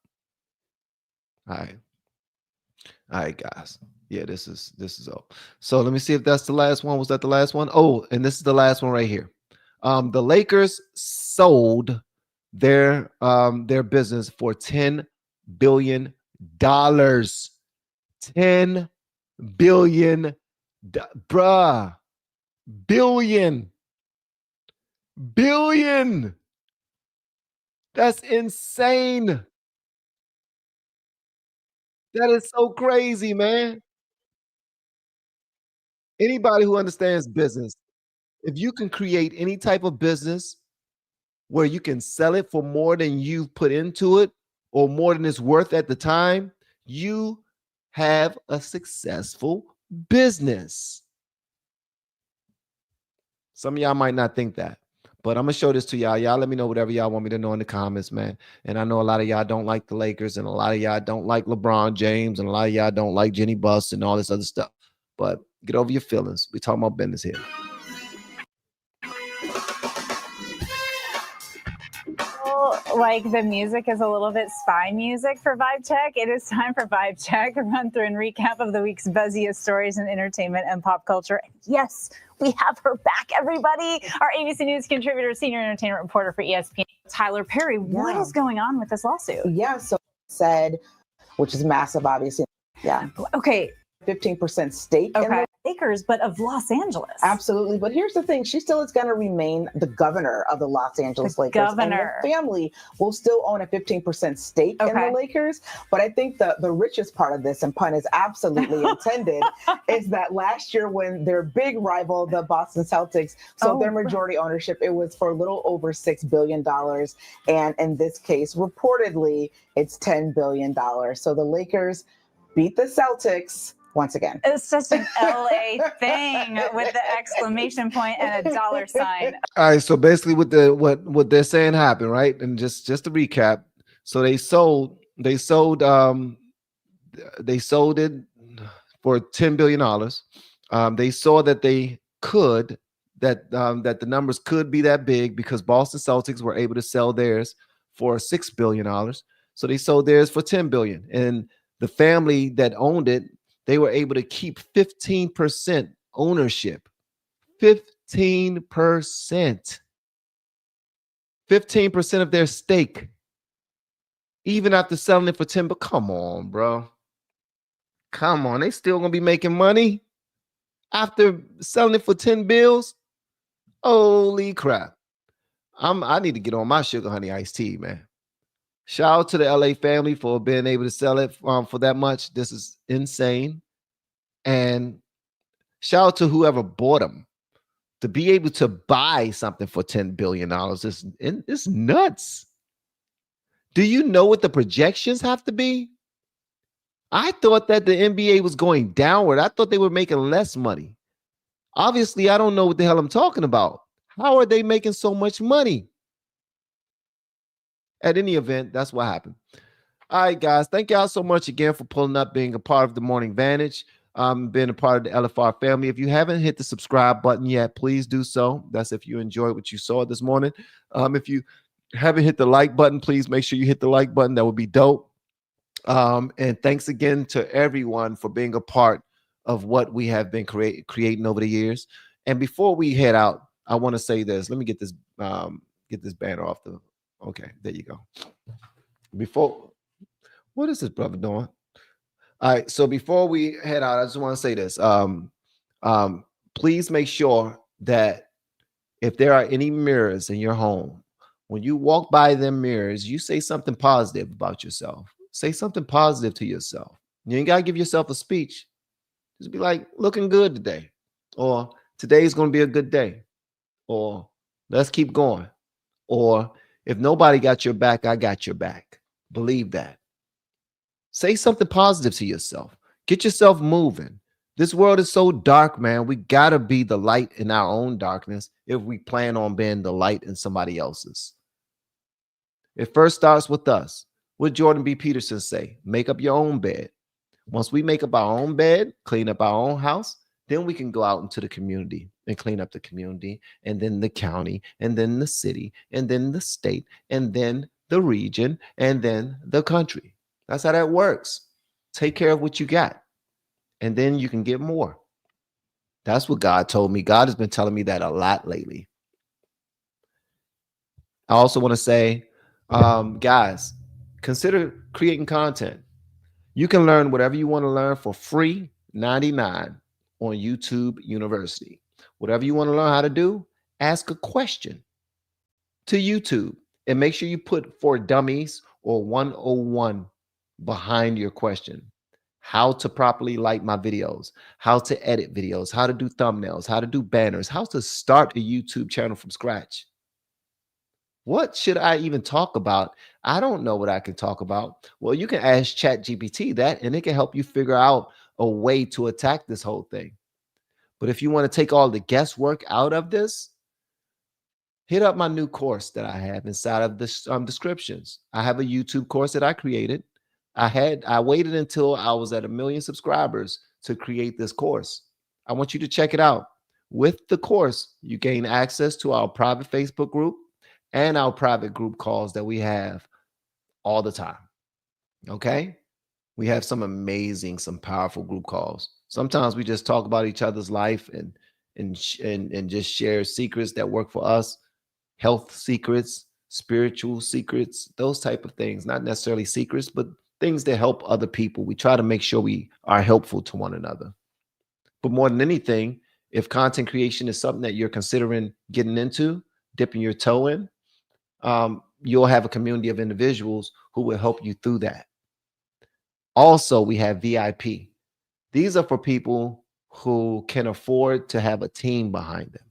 All right, guys. Yeah, this is all. So let me see if that's the last one. Was that the last one? Oh, and this is the last one right here. The Lakers sold their business for $10 billion. $10 billion, bruh. Billion. That's insane. That is so crazy, man. Anybody who understands business, if you can create any type of business where you can sell it for more than you put into it or more than it's worth at the time, you have a successful business. Some of y'all might not think that, but I'm going to show this to y'all. Y'all let me know whatever y'all want me to know in the comments, man. And I know a lot of y'all don't like the Lakers, and a lot of y'all don't like LeBron James, and a lot of y'all don't like Jenny Buss and all this other stuff. But get over your feelings. We're talking about business here. Like the music is a little bit spy music for Vibe Check. It is time for Vibe Check, a run through and recap of the week's buzziest stories in entertainment and pop culture. Yes, we have her back, everybody. Our ABC News contributor, senior entertainment reporter for ESPN, Tyler Perry. What is going on with this lawsuit? Yeah, so said, which is massive, obviously. Yeah. Okay. 15% stake in the Lakers, but of Los Angeles. Absolutely. But here's the thing. She still is going to remain the governor of the Los Angeles Lakers. Governor. And the family will still own a 15% stake in the Lakers. But I think the richest part of this, and pun is absolutely intended, is that last year when their big rival, the Boston Celtics, sold their majority ownership, it was for a little over $6 billion. And in this case, reportedly, it's $10 billion. So the Lakers beat the Celtics once again. It's such an LA thing with the exclamation point and a dollar sign. All right, so basically what they're saying happened, right? And just to recap, so they sold it for $10 billion. They saw that that the numbers could be that big because Boston Celtics were able to sell theirs for $6 billion. So they sold theirs for $10 billion. And the family that owned it, they were able to keep 15% ownership. 15%. 15% of their stake. Even after selling it for 10, but come on, bro. Come on. They still gonna be making money after selling it for 10 bills. Holy crap. I need to get on my sugar honey iced tea, man. Shout out to the LA family for being able to sell it for that much. This is insane. And shout out to whoever bought them. To be able to buy something for $10 billion is nuts. Do you know what the projections have to be? I thought that the NBA was going downward. I thought they were making less money. Obviously, I don't know what the hell I'm talking about. How are they making so much money? At any event, that's what happened. All right, guys. Thank y'all so much again for pulling up, being a part of the Morning Vantage, being a part of the LFR family. If you haven't hit the subscribe button yet, please do so. That's if you enjoyed what you saw this morning. If you haven't hit the like button, please make sure you hit the like button. That would be dope. And thanks again to everyone for being a part of what we have been creating over the years. And before we head out, I want to say this. Let me get this banner off the Okay, there you go. Before, what is this brother doing? All right, so before we head out, I just want to say this. Please make sure that if there are any mirrors in your home, when you walk by them mirrors, you say something positive about yourself. Say something positive to yourself. You ain't got to give yourself a speech. Just be like, looking good today. Or today's going to be a good day. Or let's keep going. Or if nobody got your back, I got your back. Believe that. Say something positive to yourself. Get yourself moving. This world is so dark, man. We got to be the light in our own darkness if we plan on being the light in somebody else's. It first starts with us. What Jordan B. Peterson say? Make up your own bed. Once we make up our own bed, clean up our own house, then we can go out into the community and clean up the community, and then the county, and then the city, and then the state, and then the region, and then the country. That's how that works. Take care of what you got, and then you can get more. That's what God told me. God has been telling me that a lot lately. I also want to say, guys, consider creating content. You can learn whatever you want to learn for free, 99 on YouTube University. Whatever you want to learn how to do, ask a question to YouTube and make sure you put for dummies or 101 behind your question. How to properly light my videos, how to edit videos, how to do thumbnails, how to do banners, how to start a YouTube channel from scratch. What should I even talk about? I don't know what I can talk about. Well, you can ask ChatGPT that, and it can help you figure out a way to attack this whole thing. But if you want to take all the guesswork out of this, hit up my new course that I have inside of the descriptions. I have a YouTube course that I created. I waited until I was at 1 million subscribers to create this course. I want you to check it out. With the course, you gain access to our private Facebook group and our private group calls that we have all the time. Okay? We have some amazing, some powerful group calls. Sometimes we just talk about each other's life and just share secrets that work for us, health secrets, spiritual secrets, those type of things. Not necessarily secrets, but things that help other people. We try to make sure we are helpful to one another. But more than anything, if content creation is something that you're considering getting into, dipping your toe in, you'll have a community of individuals who will help you through that. Also, we have VIP. These are for people who can afford to have a team behind them.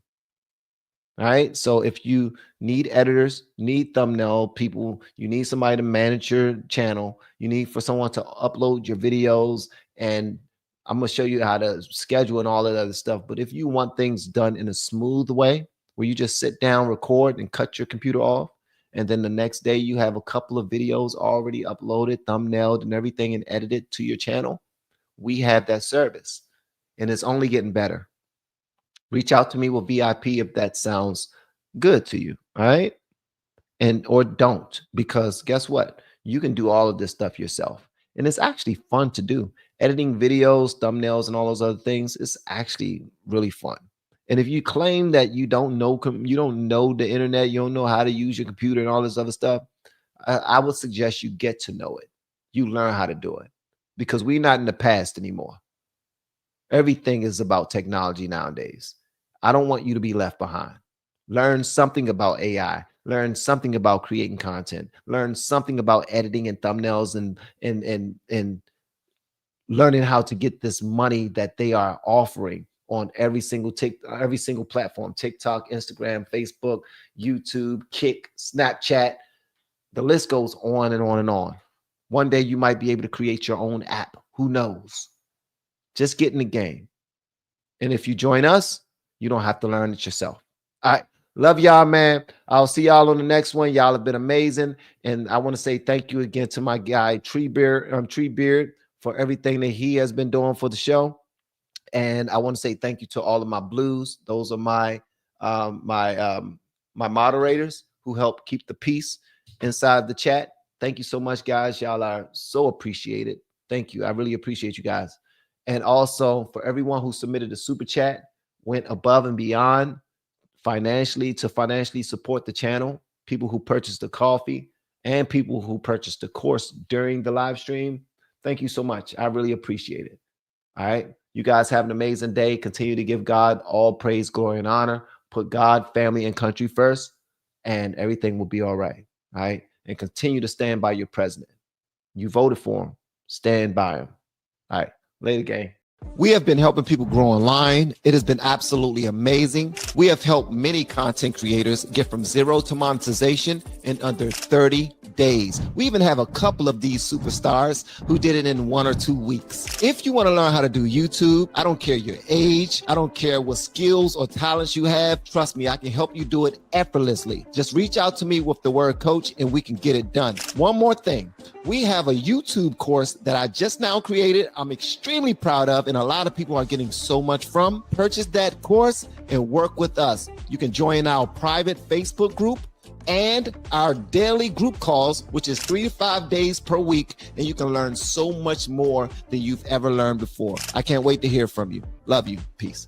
All right. So if you need editors, need thumbnail people, you need somebody to manage your channel, you need for someone to upload your videos, and I'm going to show you how to schedule and all that other stuff. But if you want things done in a smooth way, where you just sit down, record, and cut your computer off, and then the next day you have a couple of videos already uploaded, thumbnailed, and everything, and edited to your channel, we have that service, and it's only getting better. Reach out to me with VIP if that sounds good to you, all right? And or don't, because guess what? You can do all of this stuff yourself, and it's actually fun to do. Editing videos, thumbnails, and all those other things is actually really fun. And if you claim that you don't know the internet, you don't know how to use your computer and all this other stuff, I would suggest you get to know it. You learn how to do it, because we're not in the past anymore. Everything is about technology nowadays. I don't want you to be left behind. Learn something about AI. Learn something about creating content. Learn something about editing and thumbnails and learning how to get this money that they are offering on every single platform: TikTok, Instagram, Facebook, YouTube, Kick, Snapchat. The list goes on and on and on. One day you might be able to create your own app. Who knows? Just get in the game. And if you join us, you don't have to learn it yourself. All right. Love y'all, man. I'll see y'all on the next one. Y'all have been amazing. And I want to say thank you again to my guy, Treebeard, for everything that he has been doing for the show. And I want to say thank you to all of my blues. Those are my moderators who help keep the peace inside the chat. Thank you so much, guys. Y'all are so appreciated. Thank you. I really appreciate you guys. And also for everyone who submitted a super chat, went above and beyond financially to support the channel. people who purchased the coffee, and people who purchased the course during the live stream. Thank you so much. I really appreciate it. All right. You guys have an amazing day. Continue to give God all praise, glory, and honor. Put God, family, and country first, and everything will be all right. All right. And continue to stand by your president. You voted for him. Stand by him. All right. Later, gang. We have been helping people grow online. It has been absolutely amazing. We have helped many content creators get from zero to monetization in under 30 days. We even have a couple of these superstars who did it in 1 or 2 weeks. If you want to learn how to do YouTube, I don't care your age, I don't care what skills or talents you have. Trust me, I can help you do it effortlessly. Just reach out to me with the word coach and we can get it done. One more thing. We have a YouTube course that I just now created. I'm extremely proud of, and a lot of people are getting so much from. Purchase that course and work with us. You can join our private Facebook group and our daily group calls, which is 3 to 5 days per week, and you can learn so much more than you've ever learned before. I can't wait to hear from you. Love you. Peace.